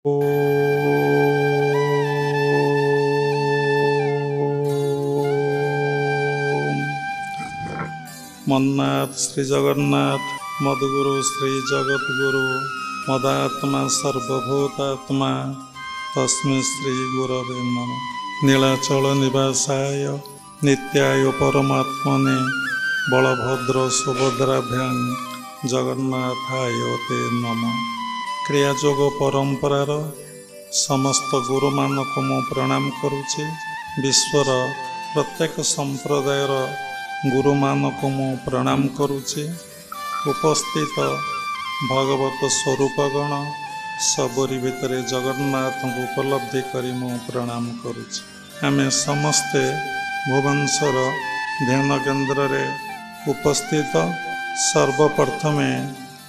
मन्नाथ श्री जगन्नाथ मदगुरु श्री जगद्गुरु मदात्मा सर्वभूतात्मा तस्मै श्री गुरवे नमः। नीलाचल निवासाय नित्याय परमात्मने बलभद्र सुभद्राभ्यां जगन्नाथाय ते नमः। क्रियायोग परंपरार समस्त गुरु मानक मु प्रणाम करुचे। विश्वर प्रत्येक संप्रदायर गुरु मानक मु प्रणाम करुचे। उपस्थित भगवत स्वरूपगण सबरी भितर जगन्नाथ को उपलब्धि करी मु प्रणाम करुचे। आमे समस्ते भुवनेश्वर ध्यान केन्द्र रे उपस्थित। सर्वप्रथमे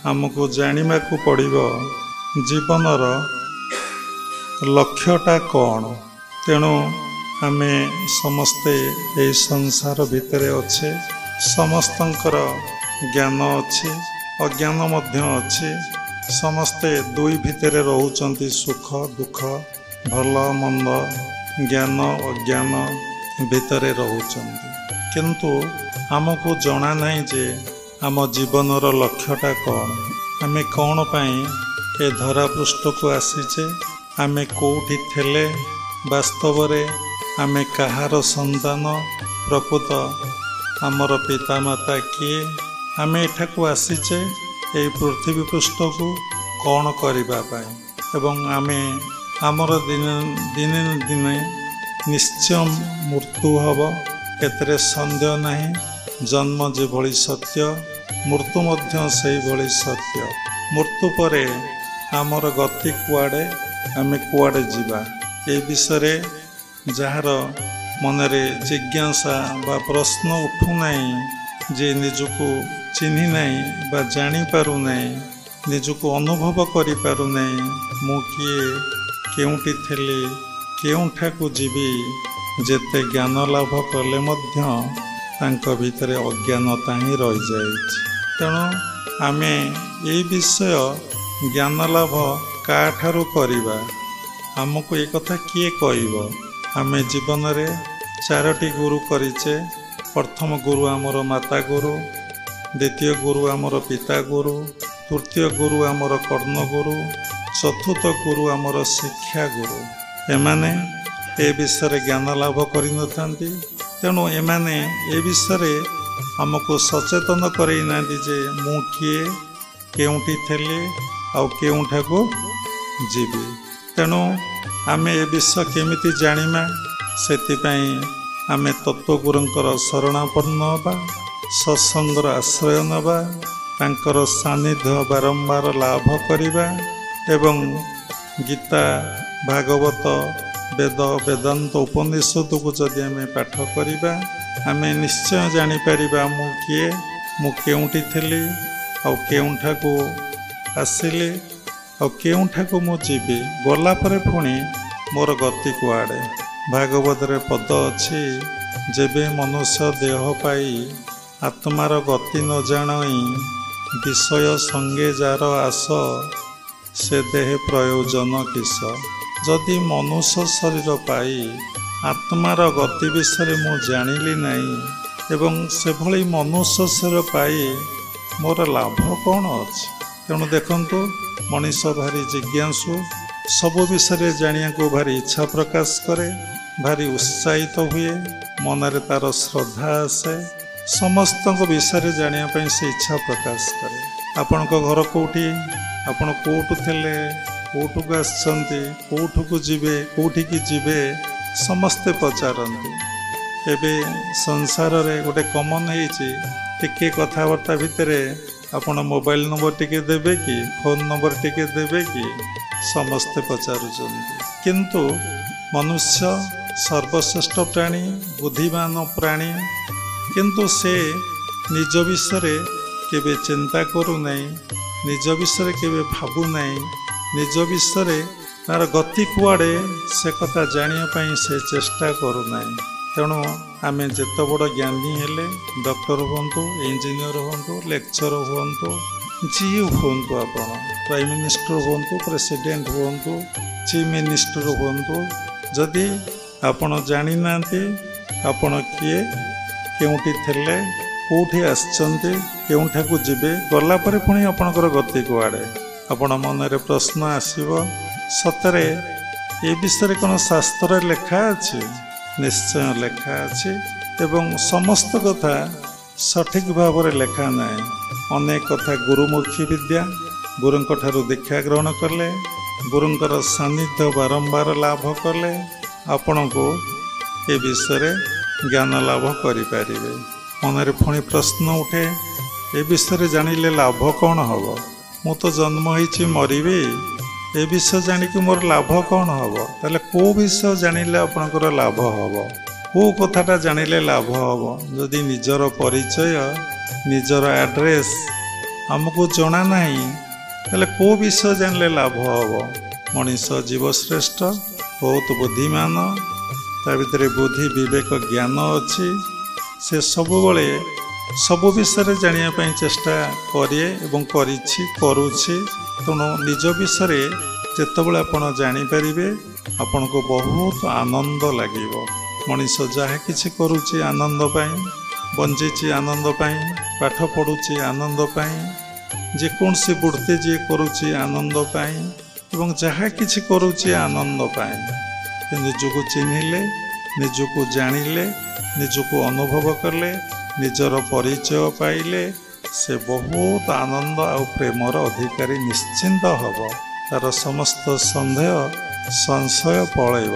आमको जानिबा को पड़िबो जीवनर लक्ष्यटा कौन। तेणु आमे समस्ते ए संसार भितर अच्छे। समस्तंकर ज्ञान अच्छे अज्ञान मध्य अच्छे। समस्ते दुई भितर रहउचंती सुख दुख भल मंद ज्ञान अज्ञान भितर रहउचंती। किंतु आमको जना नहीं जे आम जीवनर लक्ष्यटा कौन। आमे कौन पाई ए धरा पृष्ठ को आसीचे। आमे कोठी थेले वास्तव रे आमे कहार संतान प्रकृत आमर पिता माता किए। आमे एठा को आसीचे ए पृथ्वी पृष्ठ को कौन करिबा पाई एवं आमे आमर दिने दिने निश्चय मृत्यु हब एतरे संदेह नहीं। जन्म जे भली सत्य मृत्यु मध्य से भली सत्य। मृत्यु परे आमर गति कुआडे आमे कुआडे जीवा ए विषय जार मनरे जिज्ञासा बा प्रश्न उठू नहीं। जे निजको चिन्ही नहीं बा जानी पारु नहीं निजको अनुभव करि पारु नहीं। मु किए केउटी थेली केउठाकू जीवी जेते ज्ञान लाभ कले मध्य तांको भितरे अज्ञानता ही रही जाए। तेणु आमे ए विषय ज्ञान लाभ काठारू करिबा आमको एक कथा किए कहइबो। आमे जीवन रे चारोटी गुरु करिचे। प्रथम गुरु आमर माता गुरु, द्वितीय गुरु आमर पिता गुरु, तृतीय गुरु आमर कर्ण गुरु, चतुर्थ गुरु आमर शिक्षा गुरु। एमाने ए विषय ज्ञान लाभ करि नथांती। तेणु एमाने ए विषय आमको सचेतन करई नांती जे मु किए केउठी थेले आउ केउठाको जीवी। तेणु आमे ए विषय केमिति जानिमा सेतिपई आमे तत्वगुरुंकर शरणापन्न होबा सत्संगर आश्रय नबा तांकर सानिध्य बारंबार लाभ करिबा एवं गीता भागवत वेद वेदांत उपनिषद को जदि आमे पाठ करिबा आमे निश्चय जानि परिबा मु किए मु केउठी थेली आउ केउठाको आसिले आउ केउठाको मु जीवी गला परे पुणी मोर गति कुआडे। भागवत रे पद अछि जेबे मनुष्य देह पाई आत्मार गति न जानई विषय संगे जार आस से देह प्रयोजन किस। जदि मनुष्य शरीर पाई आत्मार गति विषय मु जानिली नहीं एवं से भली मनुष्य शरीर पाई मोर लाभ कौन अछि। तेणु देखंतु मनीष भारी जिज्ञासु सबु विषय जानिया को भारी इच्छा प्रकाश करे भारी उत्साहित हुए मनरे तार श्रद्धा आसे समस्त विषय जानिया से इच्छा प्रकाश करे। आपण घर कोठी आपण कोठु थेले कोठु को आछंती कोठु को जीवे कोठी की जीवे समस्ते पचारंती। एबे संसार रे गोटे कमन हेची टिके कथावार्ता भितरे आपण मोबाइल नंबर टिके देबे कि फोन नंबर टिके देबे कि समस्ते पचारुचंती। किंतु मनुष्य सर्वश्रेष्ठ प्राणी बुद्धिमान प्राणी किंतु से निज विषय केबे चिंता करू नहीं निज विषय केबे भाबू नहीं निज विषय तार गति कुआडे से कथा जानिया पई से चेष्टा करू नहीं। तेणु आमे जेते बड़ ज्ञानी हेले डॉक्टर हुंतु इंजीनियर हुंतु लेक्चर हुंतु ଯିଏ ହୁଅନ୍ତୁ, ଆପଣ ପ୍ରାଇମ୍ ମିନିଷ୍ଟର ହୁଅନ୍ତୁ, ପ୍ରେସିଡେଣ୍ଟ ହୁଅନ୍ତୁ, ଚିଫ୍ ମିନିଷ୍ଟର ହୁଅନ୍ତୁ, ଯଦି ଆପଣ ଜାଣିନାହାନ୍ତି ଆପଣ କିଏ, କେଉଁଠି ଥିଲେ, କେଉଁଠି ଆସିଛନ୍ତି, କେଉଁଠାକୁ ଯିବେ, ଗଲା ପରେ ପୁଣି ଆପଣଙ୍କର ଗତି କୁଆଡ଼େ, ଆପଣ ମନରେ ପ୍ରଶ୍ନ ଆସିବ। ସତରେ ଏ ବିଷୟରେ କ'ଣ ଶାସ୍ତ୍ରରେ ଲେଖା ଅଛି? ନିଶ୍ଚୟ ଲେଖା ଅଛି। ଏବଂ ସମସ୍ତ କଥା ସଠିକ୍ ଭାବରେ ଲେଖା ନାହିଁ। ଅନେକ କଥା ଗୁରୁମୁଖୀ ବିଦ୍ୟା, ଗୁରୁଙ୍କ ଠାରୁ ଦୀକ୍ଷା ଗ୍ରହଣ କଲେ, ଗୁରୁଙ୍କର ସାନ୍ନିଧ୍ୟ ବାରମ୍ବାର ଲାଭ କଲେ ଆପଣଙ୍କୁ ଏ ବିଷୟରେ ଜ୍ଞାନ ଲାଭ କରିପାରିବେ। ମନରେ ପୁଣି ପ୍ରଶ୍ନ ଉଠେ, ଏ ବିଷୟରେ ଜାଣିଲେ ଲାଭ କ'ଣ ହେବ? ମୁଁ ତ ଜନ୍ମ ହେଇଛି ମରିବି, ଏ ବିଷୟ ଜାଣିକି ମୋର ଲାଭ କ'ଣ ହେବ? ତାହେଲେ କେଉଁ ବିଷୟ ଜାଣିଲେ ଆପଣଙ୍କର ଲାଭ ହେବ? କେଉଁ କଥାଟା ଜାଣିଲେ ଲାଭ ହେବ? ଯଦି ନିଜର ପରିଚୟ, ନିଜର ଆଡ୍ରେସ୍ ଆମକୁ ଜଣା ନାହିଁ, ତାହେଲେ କେଉଁ ବିଷୟ ଜାଣିଲେ ଲାଭ ହେବ? ମଣିଷ ଜୀବଶ୍ରେଷ୍ଠ, ବହୁତ ବୁଦ୍ଧିମାନ, ତା ଭିତରେ ବୁଦ୍ଧି ବିବେକ ଜ୍ଞାନ ଅଛି। ସେ ସବୁବେଳେ ସବୁ ବିଷୟରେ ଜାଣିବା ପାଇଁ ଚେଷ୍ଟା କରେ ଏବଂ କରିଛି, କରୁଛି। ତେଣୁ ନିଜ ବିଷୟରେ ଯେତେବେଳେ ଆପଣ ଜାଣିପାରିବେ ଆପଣଙ୍କୁ ବହୁତ ଆନନ୍ଦ ଲାଗିବ। ମଣିଷ ଯାହା କିଛି କରୁଛି ଆନନ୍ଦ ପାଇଁ, ବଞ୍ଚିଛି ଆନନ୍ଦ ପାଇଁ, ପାଠ ପଢ଼ୁଛି ଆନନ୍ଦ ପାଇଁ, ଯେକୌଣସି ବୃତ୍ତି ଯିଏ କରୁଛି ଆନନ୍ଦ ପାଇଁ ଏବଂ ଯାହା କିଛି କରୁଛି ଆନନ୍ଦ ପାଇଁ। କିନ୍ତୁ ନିଜକୁ ଚିହ୍ନିଲେ, ନିଜକୁ ଜାଣିଲେ, ନିଜକୁ ଅନୁଭବ କଲେ, ନିଜର ପରିଚୟ ପାଇଲେ ସେ ବହୁତ ଆନନ୍ଦ ଆଉ ପ୍ରେମର ଅଧିକାରୀ ନିଶ୍ଚିନ୍ତ ହେବ। ତାର ସମସ୍ତ ସନ୍ଦେହ ସଂଶୟ ପଳେଇବ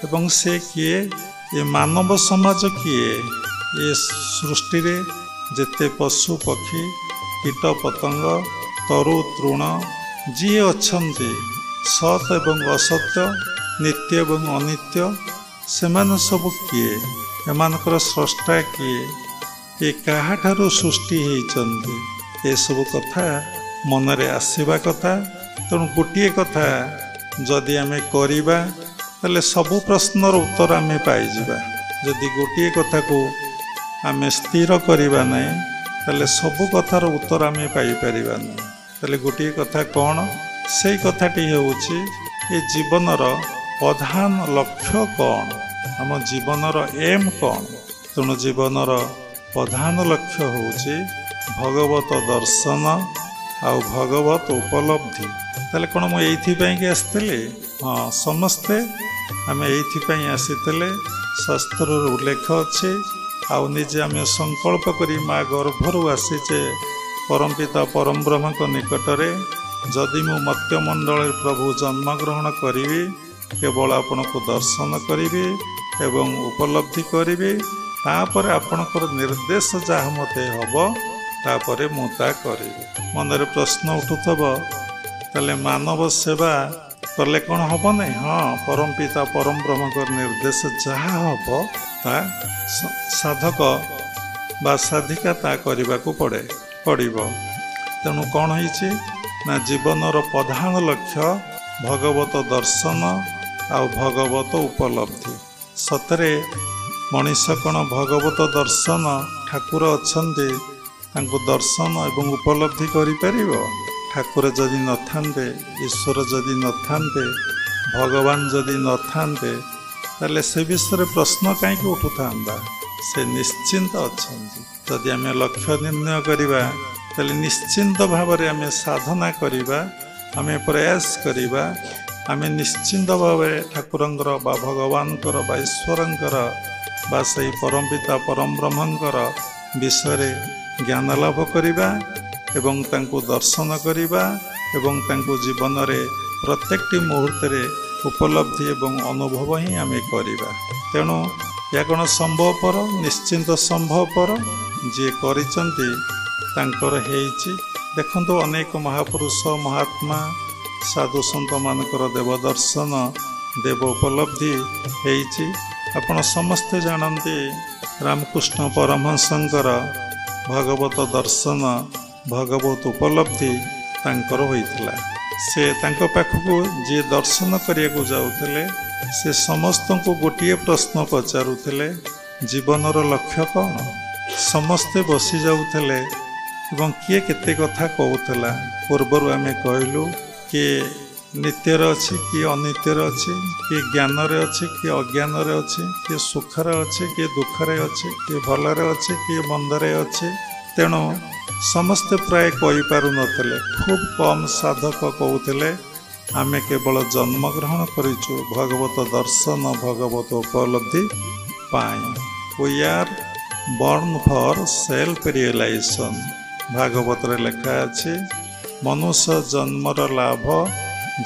ଏବଂ ସେ କିଏ, ଏ ମାନବ ସମାଜ କିଏ, ଏ ସୃଷ୍ଟିରେ ଯେତେ ପଶୁ ପକ୍ଷୀ, କୀଟ ପତଙ୍ଗ, ତରୁ ତୃଣ ଯିଏ ଅଛନ୍ତି, ସତ୍ ଏବଂ ଅସତ୍ୟ, ନିତ୍ୟ ଏବଂ ଅନିତ୍ୟ, ସେମାନେ ସବୁ କିଏ, ଏମାନଙ୍କର ସ୍ରଷ୍ଟା କିଏ, ଏ କାହାଠାରୁ ସୃଷ୍ଟି ହେଇଛନ୍ତି, ଏସବୁ କଥା ମନରେ ଆସିବା କଥା। ତେଣୁ ଗୋଟିଏ କଥା ଯଦି ଆମେ କରିବା ତାହେଲେ ସବୁ ପ୍ରଶ୍ନର ଉତ୍ତର ଆମେ ପାଇଯିବା। ଯଦି ଗୋଟିଏ କଥାକୁ ଆମେ ସ୍ଥିର କରିବା ନାହିଁ ତାହେଲେ ସବୁ କଥାର ଉତ୍ତର ଆମେ ପାଇପାରିବା ନାହିଁ। ତାହେଲେ ଗୋଟିଏ କଥା କ'ଣ? ସେଇ କଥାଟି ହେଉଛି ଏ ଜୀବନର ପ୍ରଧାନ ଲକ୍ଷ୍ୟ କ'ଣ, ଆମ ଜୀବନର ଏମ୍ କ'ଣ? ତେଣୁ ଜୀବନର ପ୍ରଧାନ ଲକ୍ଷ୍ୟ ହେଉଛି ଭଗବତ ଦର୍ଶନ ଆଉ ଭଗବତ ଉପଲବ୍ଧି। ତାହେଲେ କ'ଣ ମୁଁ ଏଇଥିପାଇଁକି ଆସିଥିଲି? ହଁ, ସମସ୍ତେ ଆମେ ଏଇଥିପାଇଁ ଆସିଥିଲେ। ଶାସ୍ତ୍ରର ଉଲ୍ଲେଖ ଅଛି। ଆଉ ନିଜେ ଆମେ ସଂକଳ୍ପ କରି ମା ଗର୍ଭରୁ ଆସିଛେ ପରମପିତା ପରମ ବ୍ରହ୍ମଙ୍କ ନିକଟରେ। ଯଦି ମୁଁ ମର୍ତ୍ତ୍ୟମଣ୍ଡଳରେ ପ୍ରଭୁ ଜନ୍ମଗ୍ରହଣ କରିବି, କେବଳ ଆପଣଙ୍କୁ ଦର୍ଶନ କରିବି ଏବଂ ଉପଲବ୍ଧି କରିବି। ତାପରେ ଆପଣଙ୍କର ନିର୍ଦ୍ଦେଶ ଯାହା ମୋତେ ହେବ ତାପରେ ମୁଁ ତାହା କରିବି। ମନରେ ପ୍ରଶ୍ନ ଉଠୁଥିବ, ତାହେଲେ ମାନବ ସେବା କଲେ କ'ଣ ହେବ ନାହିଁ? ହଁ, ପରମପିତା ପରମ ବ୍ରହ୍ମଙ୍କର ନିର୍ଦ୍ଦେଶ ଯାହା ହେବ ତା ସାଧକ ବା ସାଧିକା ତା କରିବାକୁ ପଡ଼ିବ। ତେଣୁ କ'ଣ ହେଇଛି ନା ଜୀବନର ପ୍ରଧାନ ଲକ୍ଷ୍ୟ ଭଗବତ ଦର୍ଶନ ଆଉ ଭଗବତ ଉପଲବ୍ଧି। ସତରେ ମଣିଷ କ'ଣ ଭଗବତ ଦର୍ଶନ, ଠାକୁର ଅଛନ୍ତି, ତାଙ୍କୁ ଦର୍ଶନ ଏବଂ ଉପଲବ୍ଧି କରିପାରିବ? ଠାକୁର ଯଦି ନଥାନ୍ତେ, ଈଶ୍ୱର ଯଦି ନଥାନ୍ତେ, ଭଗବାନ ଯଦି ନଥାନ୍ତେ, ତାହେଲେ ସେ ବିଷୟରେ ପ୍ରଶ୍ନ କାହିଁକି ଉଠୁଥାନ୍ତା? ସେ ନିଶ୍ଚିନ୍ତ ଅଛନ୍ତି। ଯଦି ଆମେ ଲକ୍ଷ୍ୟ ନିର୍ଣ୍ଣୟ କରିବା ତାହେଲେ ନିଶ୍ଚିନ୍ତ ଭାବରେ ଆମେ ସାଧନା କରିବା, ଆମେ ପ୍ରୟାସ କରିବା, ଆମେ ନିଶ୍ଚିନ୍ତ ଭାବରେ ଠାକୁରଙ୍କର ବା ଭଗବାନଙ୍କର ବା ଈଶ୍ୱରଙ୍କର ବା ସେହି ପରମପିତା ପରମ ବ୍ରହ୍ମଙ୍କର ବିଷୟରେ ଜ୍ଞାନ ଲାଭ କରିବା ଏବଂ ତାଙ୍କୁ ଦର୍ଶନ କରିବା ଏବଂ ତାଙ୍କୁ ଜୀବନରେ ପ୍ରତ୍ୟେକଟି ମୁହୂର୍ତ୍ତରେ ଉପଲବ୍ଧି ଏବଂ ଅନୁଭବ ହିଁ ଆମେ କରିବା। ତେଣୁ ଏହା କ'ଣ ସମ୍ଭବପର? ନିଶ୍ଚିନ୍ତ ସମ୍ଭବପର। ଯିଏ କରିଛନ୍ତି ତାଙ୍କର ହେଇଛି। ଦେଖନ୍ତୁ, ଅନେକ ମହାପୁରୁଷ, ମହାତ୍ମା, ସାଧୁ ସନ୍ଥମାନଙ୍କର ଦେବ ଦର୍ଶନ, ଦେବ ଉପଲବ୍ଧି ହେଇଛି। ଆପଣ ସମସ୍ତେ ଜାଣନ୍ତି ରାମକୃଷ୍ଣ ପରମହଂସଙ୍କର ଭଗବତ ଦର୍ଶନ, ଭଗବତ ଉପଲବ୍ଧି ତାଙ୍କର ହୋଇଥିଲା। ସେ ତାଙ୍କ ପାଖକୁ ଯିଏ ଦର୍ଶନ କରିବାକୁ ଯାଉଥିଲେ ସେ ସମସ୍ତଙ୍କୁ ଗୋଟିଏ ପ୍ରଶ୍ନ ପଚାରୁଥିଲେ, ଜୀବନର ଲକ୍ଷ୍ୟ କ'ଣ? ସମସ୍ତେ ବସି ଯାଉଥିଲେ ଏବଂ କିଏ କେତେ କଥା କହୁଥିଲା। ପୂର୍ବରୁ ଆମେ କହିଲୁ କିଏ ନିତ୍ୟରେ ଅଛି, କିଏ ଅନିତ୍ୟରେ ଅଛି, କିଏ ଜ୍ଞାନରେ ଅଛି, କିଏ ଅଜ୍ଞାନରେ ଅଛି, କିଏ ସୁଖରେ ଅଛି, କିଏ ଦୁଃଖରେ ଅଛି, କିଏ ଭଲରେ ଅଛି, କିଏ ମନ୍ଦରେ ଅଛି। ତେଣୁ ସମସ୍ତେ ପ୍ରାୟ କହିପାରୁନଥିଲେ। ଖୁବ୍ କମ୍ ସାଧକ କହୁଥିଲେ ଆମେ କେବଳ ଜନ୍ମଗ୍ରହଣ କରିଛୁ ଭଗବତ ଦର୍ଶନ, ଭଗବତ ଉପଲବ୍ଧି ପାଇଁ। We are born for self realization। Bhagavat लेखा अच्छे मनुष्य जन्मर लाभ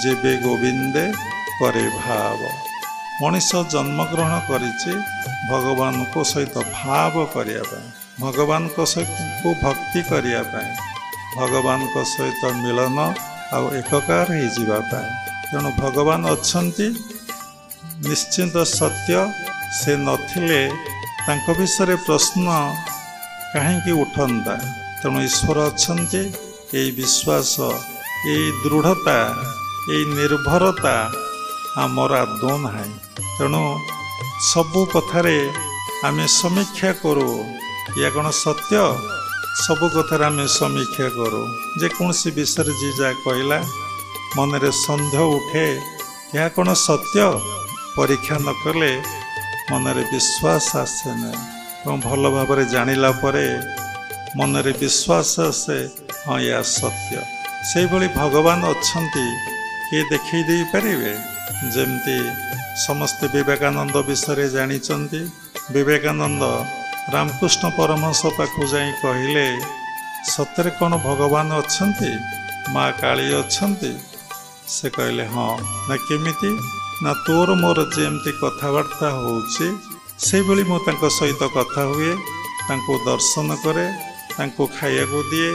जेबे गोविंदे करे भाव। मनीष जन्मग्रहण करिछि भगवान को सहित भाव करने, भगवान को सहित भक्ति करने, भगवान को सहित मिलन आउ एककार हो जावाई। तेणु भगवान अच्छन्ति निश्चिंत सत्य। से नथिले तांको विषय प्रश्न कहीं उठंता। तेणु ईश्वर अच्छन्ति, यही विश्वास, यही दृढ़ता, यही निर्भरता आमर आदौ ना। तेणु सबु कथारे आमे समीक्षा करूँ या कौन सत्य, सबु कथार आमे समीक्षा करूँ। जेकोसी विषय जी जा कहला मनरे सन्देह उठे या कौन सत्य, परीक्षा न कले मनरे विश्वास आसे ना। भल भाव जानिला परे मनरे विश्वास आसे, हाँ या सत्य। से भली भगवान अच्छन्ति किए देखई दे पारिबे। जेमती समस्ते विवेकानंद विषय जानिचंती। विवेकानंद रामकृष्ण परमहंस पाखु जाई कहिले सतरे कौन भगवान अच्छन्ति, माँ काली अच्छन्ति? से कहले हाँ। ना केमिति ना तोर मोर जेमती कथबार्ता होउछि से भली मो तांको सहित कथा हुए, तांको दर्शन करे, तांको खाइया को दिए,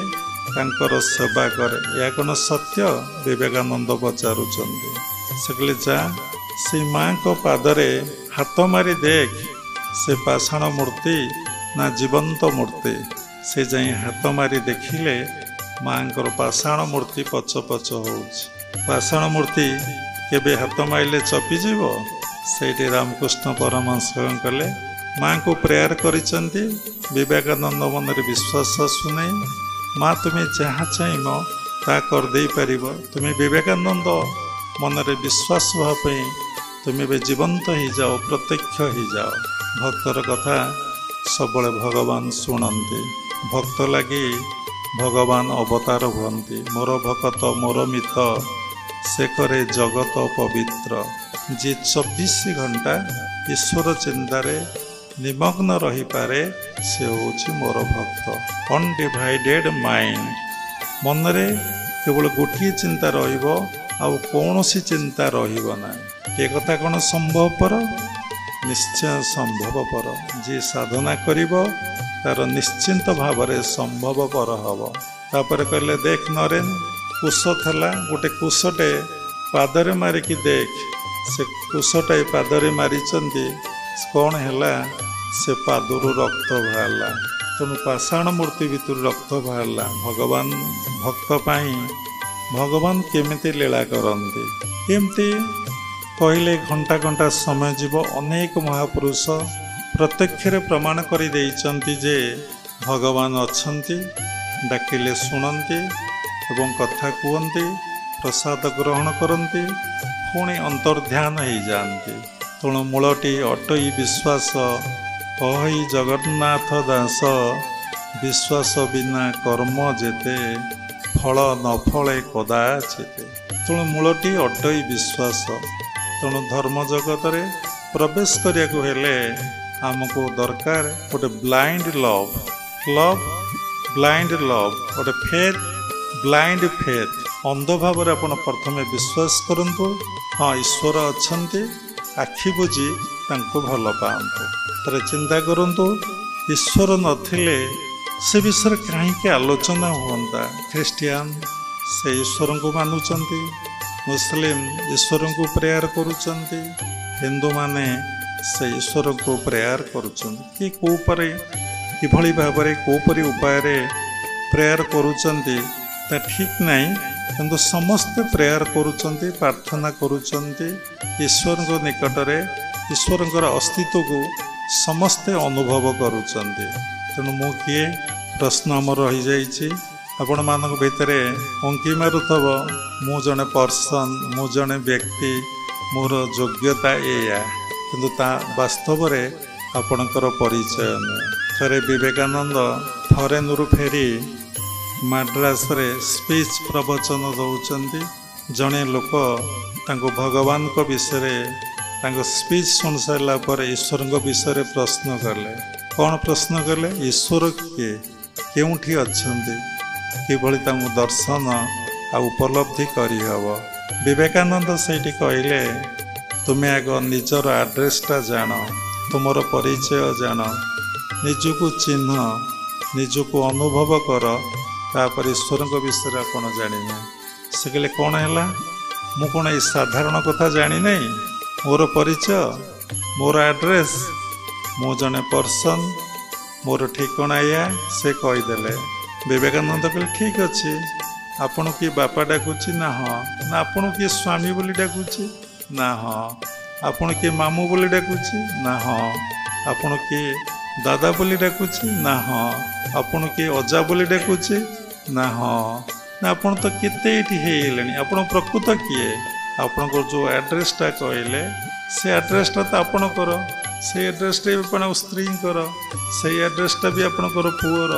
तांकर सेवा करे। या कौन सत्य? विवेकानंद पचारुचंदी। से कहले जा से माँ को पादरे हाथ मारी देख, से पाषाण मूर्ति ना जीवंत मूर्ति। से जाई हाथ मारी देखिले माँ पाषाण मूर्ति पच पच होउछि। पाषाण मूर्ति केबे हाथ मारिले चपीजीव? से रामकृष्ण परमहंस कले माँ को प्रेयर करिसंती। विवेकानंद मन रे विश्वास सुने, माँ तुम्हें जहाँ चाहब ता कर दे पारिब। तुम्हें विवेकानंद मन रे विश्वास भाव तुम्हें भी जीवंत हो जाओ, प्रत्यक्ष हो जाओ। भक्तर कथा सब भगवान शुणती। भक्त लगी भगवान अवतार हुअन्ति। मोर भक्त मोर मित से करे जगत पवित्र। जी 24 घंटा ईश्वर चिंतारे निमग्न रही पारे से होछि मोर भक्त। अनडिवाइडेड माइंड, मनरे केवल गोटे चिंता रहिबो आउ कौनसी चिंता रहिबो ना। ए कथा कौन संभवपर? निश्चय संभवपर। जी साधना करिबो तार निश्चिंत भाव संभवपर हब। तापर कहले देख नरेन, कुश थला गोटे कुशटे पादरे मारिकी देख। से कुशटे पादरे मारिचंती, कौन हैला? से पादरु रक्त बाहरला। तेणु पाषाण मूर्ति भितर रक्त बाहरला। भगवान भक्त पाई भगवान केमिति लीला करंती। एमती कहले घंटा घंटा समय जीव। अनेक महापुरुष प्रत्यक्ष प्रमाण कर देइचंती जे भगवान अच्छन्ति। डाकिले शुणती एवं कथा कहती, प्रसाद ग्रहण करती, पुणी अंतर्ध्यान हो जाती। तेणु मूलटी अटई विश्वास, कही जगन्नाथ दास। विश्वास बिना कर्म जेते, फल न फले कदाचिते। तेणु मूलटी अटई विश्वास। तेणु धर्म जगत रे प्रवेश करने हेले आमको दरकार गोटे blind love. Love blind love, गोटे फेथ ब्लाइंड फेथ। अंध भाव आपण प्रथमे विश्वास करंतु, हाँ ईश्वर अच्छन्ति, आखि बुझी तांको भल पाआंतु। तारे चिंता करंतु ईश्वर नथिले से विषय कहीं आलोचना हुअंता। ख्रिस्टियान से ईश्वर को मानुचंती, मुस्लिम ईश्वर को प्रेयर करुचंती, हिंदू माने से ईश्वर को प्रेयर करुचंती। कि कोपरे किभली भाबरे कोपरी उपाय प्रेयर करुचंती ता ठीक नहीं, किंतु समस्ते प्रेयर करुचंती, प्रार्थना करुचंती। ईश्वर को निकटरे ईश्वर अस्तित्व को समस्ते अनुभव करुचंती। तेणु मु किए प्रश्न आम रही जाइए आपण मानक भितर अंकी मारुथब मु जने पर्सन मु जने व्यक्ति मोर योग्यता एया किंतु ता वास्तव रे आपणकर परिचय नुहे। थरे विवेकानंद फरेन रु फेरी मद्रास रे स्पीच प्रवचन दौरान जड़े लोक तांको भगवान को विषय तांको स्पीच सुन सारा पर ईश्वर विषय प्रश्न कले। कौन प्रश्न कले? ईश्वर किए केउठी अच्छंती किभली तांको दर्शन आ उपलब्धि करहब। विवेकानंद सेठी कहले तुम्हें आग निजर आड्रेसटा जान, तुमर परिचय जान, निजको चिन्ह, निजको अनुभव कर, तापर ईश्वर विषय आप जाने। से कहले कौन है मु कौन ये साधारण कथा जानी नहीं, मोर परिचय मोर आड्रेस मु जने पर्सन मोर ठिकाना या से कहीदेले। विवेकानंद कहले ठीक अच्छे आपन किए बापा डाकुची ना हाँ ना आपन किए स्वामी बोली डाकुची ना हाँ आपन किए मामू बोली डाकुची ना हाँ आपन किए दादा बोली डाकुची ना हाँ आपन किए अजा बोली डाकुची ना हाँ ना आपन तो केते एठी हेलेनी आपन प्रकृत किए आपन को जो एड्रेसटा कहले से एड्रेसटा तो आपन कर से एड्रेसटा भी अपन स्त्री कर से एड्रेसटा भी आपन कर पुअर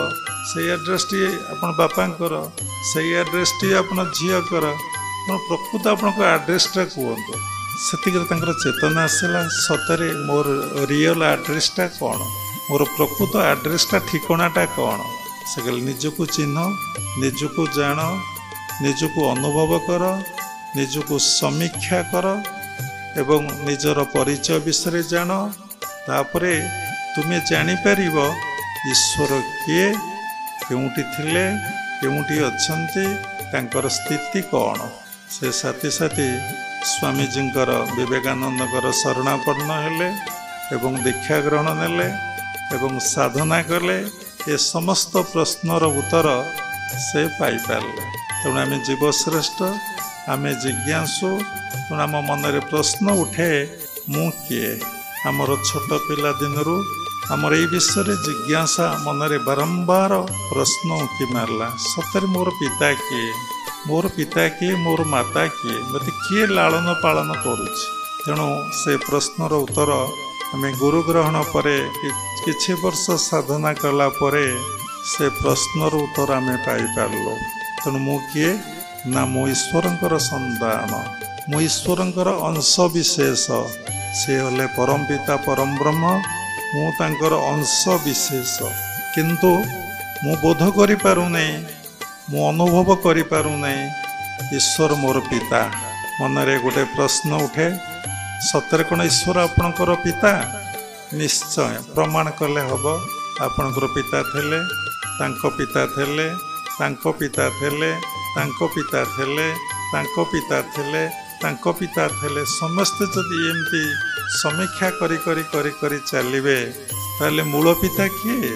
से एड्रेसटी अपन बापांकर से एड्रेसटी अपन झील कर प्रकृत आपन को एड्रेसटा कहतु से चेतना आसला सतरे मोर रियल एड्रेसटा कौन मोर प्रकृत एड्रेसटा ठिकानाटा कौन। से कहले निजको चिन्ह निजको जान निजको अनुभव कर निजको समीक्षा कर एवं निजर परिचय विषय जान तापरे तुम्हें जानीपर ईश्वर किए केउटी थिले केउटी अच्छन्ति तांकर स्थिति कौन। से साथी साथी स्वामीजींकर विवेकानंदकर शरणापन्न हेले एवं दीक्षा ग्रहण नेले एवं साधना कले ए समस्त प्रश्नर उत्तर से पाई पारले। तेणु आम जीवश्रेष्ठ आम जिज्ञासु तेणु आम मन प्रश्न उठे मु किए आमर छोट पिला दिनरू आमर ये विषय जिज्ञासा मनरे बारंबार प्रश्न उठी मारला सतरे मोर पिता किए मोर माता किए मत किए लालन पालन करुच्ची। तेणु से प्रश्नर उत्तर आम गुरु ग्रहण पर किछि वर्ष साधना कला परे से प्रश्नर उत्तर आम पाई पारलो। तेणु मु किए ना मो ईश्वरंकर संतान मो ईश्वरंकर अंश विशेष से हले परम पिता परम ब्रह्म मु तांकर अंश विशेष किंतु मु बोध करि पारु नै मु अनुभव करि पारु नै ईश्वर मोर पिता। मनरे गोटे प्रश्न उठे सतरे कौन ईश्वर आपणकर पिता? निश्चय प्रमाण कले हब आपणकर पिता थिले तांको पिता थिले तांको पिता थिले तांको पिता थिले तांको पिता थिले तांको पिता थिले समस्ते जदि एमती समीक्षा करी करी करी करी चलिए ताले मूल पिता किए?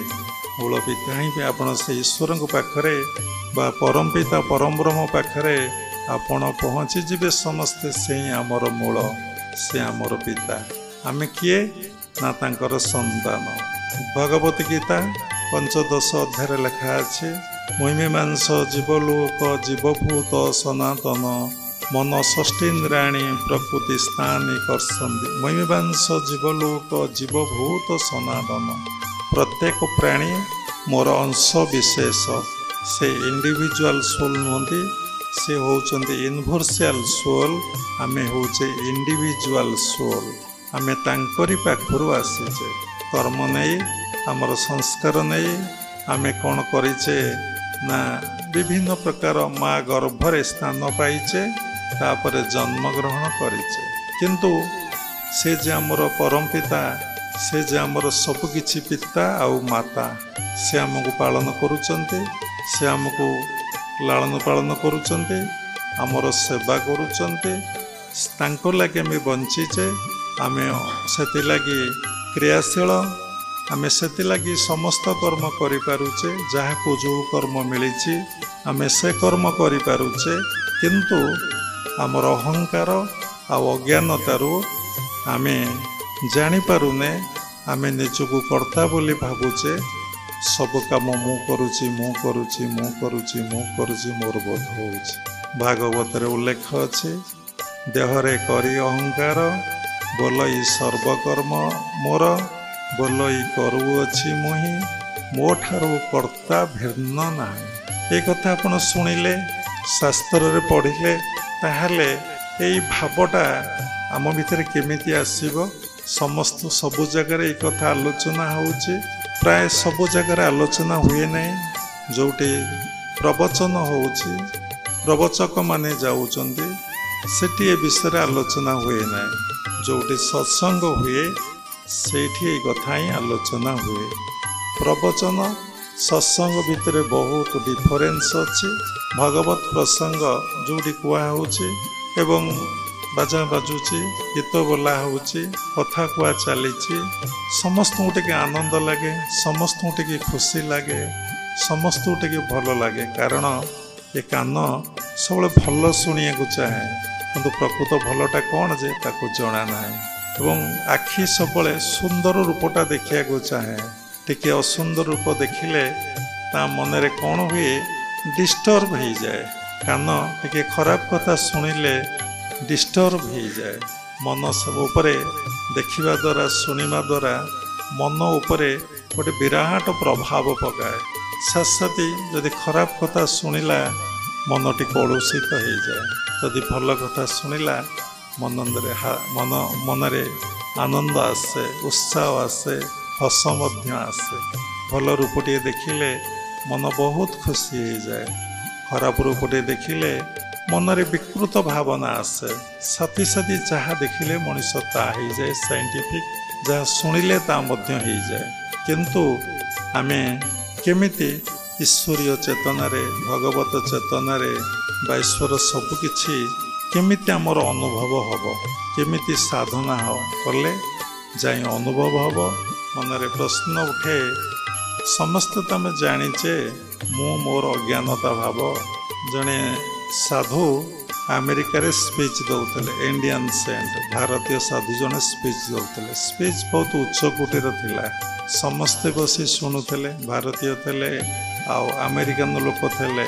मूल पिता ही आपण से ईश्वर पाखरे बा परम पिता परम ब्रह्म पाखरे आपण पहुँची जीवे समस्ते से ही आमर मूल से आमर पिता। आम किए ना तांकर संतान। भगवत गीता पंचदश अध्याय लिखा अच्छे महिमांस जीवलोक जीवभूत सनातन मन षष्ठीन्द्राणी प्रकृति स्थानी कर्षन्ति। महिमांस जीवलोक जीवभूत सनातन प्रत्येक प्राणी मोर अंश विशेष से इंडिविजुअल सोल नुहति से होउचंती यूनिवर्सल सोल आमे होचे इंडिविजुअल सोल। आमे तांकरी पाखरु आसीचे कर्म नहीं आमर संस्कार नहीं आमे कौन करिचे ना विभिन्न प्रकार माँ गर्भरे स्थान पाइचे तापर जन्म ग्रहण करिचे किंतु से जे आमर परम पिता से जे आमर सबकिछि पिता आउ माता से आमको पालन करुचंते से आमको लालन पालन करुचंते आमर सेवा करुचंते तांको लागे आमे बंचीचे आमे सेति लागी क्रियाशील आमे सेति लागी समस्त कर्म करि पारुचे जहाको जो कर्म मिलिछि आमे से कर्म करि पारुचे किंतु आमर अहंकार आ अज्ञानतारू आमे जानी पारुने आमे निजको कर्ता बोली भावुचे ସବୁ କାମ ମୁଁ କରୁଛି ମୋର ବୋଧ ହେଉଛି। ଭାଗବତରେ ଉଲ୍ଲେଖ ଅଛି, ଦେହରେ କରି ଅହଙ୍କାର, ବୋଲଇ ସର୍ବକର୍ମ ମୋର, ବୋଲଇ କରୁଅଛି ମୁହିଁ, ମୋ ଠାରୁ କର୍ତ୍ତା ଭିନ୍ନ ନାହିଁ। ଏ କଥା ଆପଣ ଶୁଣିଲେ, ଶାସ୍ତ୍ରରେ ପଢ଼ିଲେ, ତାହେଲେ ଏଇ ଭାବଟା ଆମ ଭିତରେ କେମିତି ଆସିବ? ସବୁ ଜାଗାରେ ଏଇ କଥା ଆଲୋଚନା ହେଉଛି, ପ୍ରାୟ ସବୁ ଜାଗାରେ ଆଲୋଚନା ହୁଏ ନାହିଁ। ଯେଉଁଠି ପ୍ରବଚନ ହେଉଛି, ପ୍ରବଚକମାନେ ଯାଉଛନ୍ତି, ସେଠି ଏ ବିଷୟରେ ଆଲୋଚନା ହୁଏ ନାହିଁ। ଯେଉଁଠି ସତ୍ସଙ୍ଗ ହୁଏ, ସେଇଠି ଏଇ କଥା ହିଁ ଆଲୋଚନା ହୁଏ। ପ୍ରବଚନ ସତ୍ସଙ୍ଗ ଭିତରେ ବହୁତ ଡିଫରେନ୍ସ ଅଛି। ଭଗବତ ପ୍ରସଙ୍ଗ ଯେଉଁଠି କୁହାହେଉଛି ଏବଂ ବାଜା ବାଜୁଛି, ଗୀତ ବୋଲା ହେଉଛି, କଥା କୁହା ଚାଲିଛି, ସମସ୍ତଙ୍କୁ ଟିକେ ଆନନ୍ଦ ଲାଗେ, ସମସ୍ତଙ୍କୁ ଟିକେ ଖୁସି ଲାଗେ, ସମସ୍ତଙ୍କୁ ଟିକେ ଭଲ ଲାଗେ। କାରଣ ଏ କାନ ସବୁବେଳେ ଭଲ ଶୁଣିବାକୁ ଚାହେଁ, କିନ୍ତୁ ପ୍ରକୃତ ଭଲଟା କ'ଣ ଯେ ତାକୁ ଜଣା ନାହିଁ। ଏବଂ ଆଖି ସବୁବେଳେ ସୁନ୍ଦର ରୂପଟା ଦେଖିବାକୁ ଚାହେଁ, ଟିକେ ଅସୁନ୍ଦର ରୂପ ଦେଖିଲେ ତା ମନରେ କ'ଣ ହୁଏ, ଡିଷ୍ଟର୍ବ ହେଇଯାଏ। କାନ ଟିକେ ଖରାପ କଥା ଶୁଣିଲେ ଡିଷ୍ଟର୍ବ ହେଇଯାଏ। ମନ ସବୁ ଉପରେ ଦେଖିବା ଦ୍ୱାରା, ଶୁଣିବା ଦ୍ୱାରା ମନ ଉପରେ ଗୋଟେ ବିରାଟ ପ୍ରଭାବ ପକାଏ। ସାଥି ଯଦି ଖରାପ କଥା ଶୁଣିଲା, ମନଟି କଳୁଷିତ ହେଇଯାଏ। ଯଦି ଭଲ କଥା ଶୁଣିଲା, ମନରେ ଆନନ୍ଦ ଆସେ, ଉତ୍ସାହ ଆସେ, ହସ ମଧ୍ୟ ଆସେ। ଭଲ ରୂପଟିଏ ଦେଖିଲେ ମନ ବହୁତ ଖୁସି ହେଇଯାଏ। ଖରାପ ରୂପଟିଏ ଦେଖିଲେ ମନରେ ବିକୃତ ଭାବନା ଆସେ। ସାଥି ଯାହା ଦେଖିଲେ ମଣିଷ ତାହା ହେଇଯାଏ, ସାଇଣ୍ଟିଫିକ୍ ଯାହା ଶୁଣିଲେ ତା ମଧ୍ୟ ହେଇଯାଏ। କିନ୍ତୁ ଆମେ କେମିତି ଈଶ୍ୱରୀୟ ଚେତନାରେ, ଭଗବତ ଚେତନାରେ ବା ଈଶ୍ୱର ସବୁକିଛି କେମିତି ଆମର ଅନୁଭବ ହେବ, କେମିତି ସାଧନା କଲେ ଯାଇ ଅନୁଭବ ହେବ? ମନରେ ପ୍ରଶ୍ନ ଉଠେ। ସମସ୍ତେ ତ ଆମେ ଜାଣିଛେ, ମୁଁ ମୋର ଅଜ୍ଞାନତା ଭାବ। ଜଣେ ସାଧୁ ଆମେରିକାରେ ସ୍ପିଚ୍ ଦେଉଥିଲେ, ଇଣ୍ଡିଆନ୍ ସେଣ୍ଟ, ଭାରତୀୟ ସାଧୁ ଜଣେ ସ୍ପିଚ୍ ଦେଉଥିଲେ। ସ୍ପିଚ୍ ବହୁତ ଉଚ୍ଚ କୋଟିର ଥିଲା, ସମସ୍ତେ ବସି ଶୁଣୁଥିଲେ। ଭାରତୀୟ ଥିଲେ ଆଉ ଆମେରିକାନ ଲୋକ ଥିଲେ।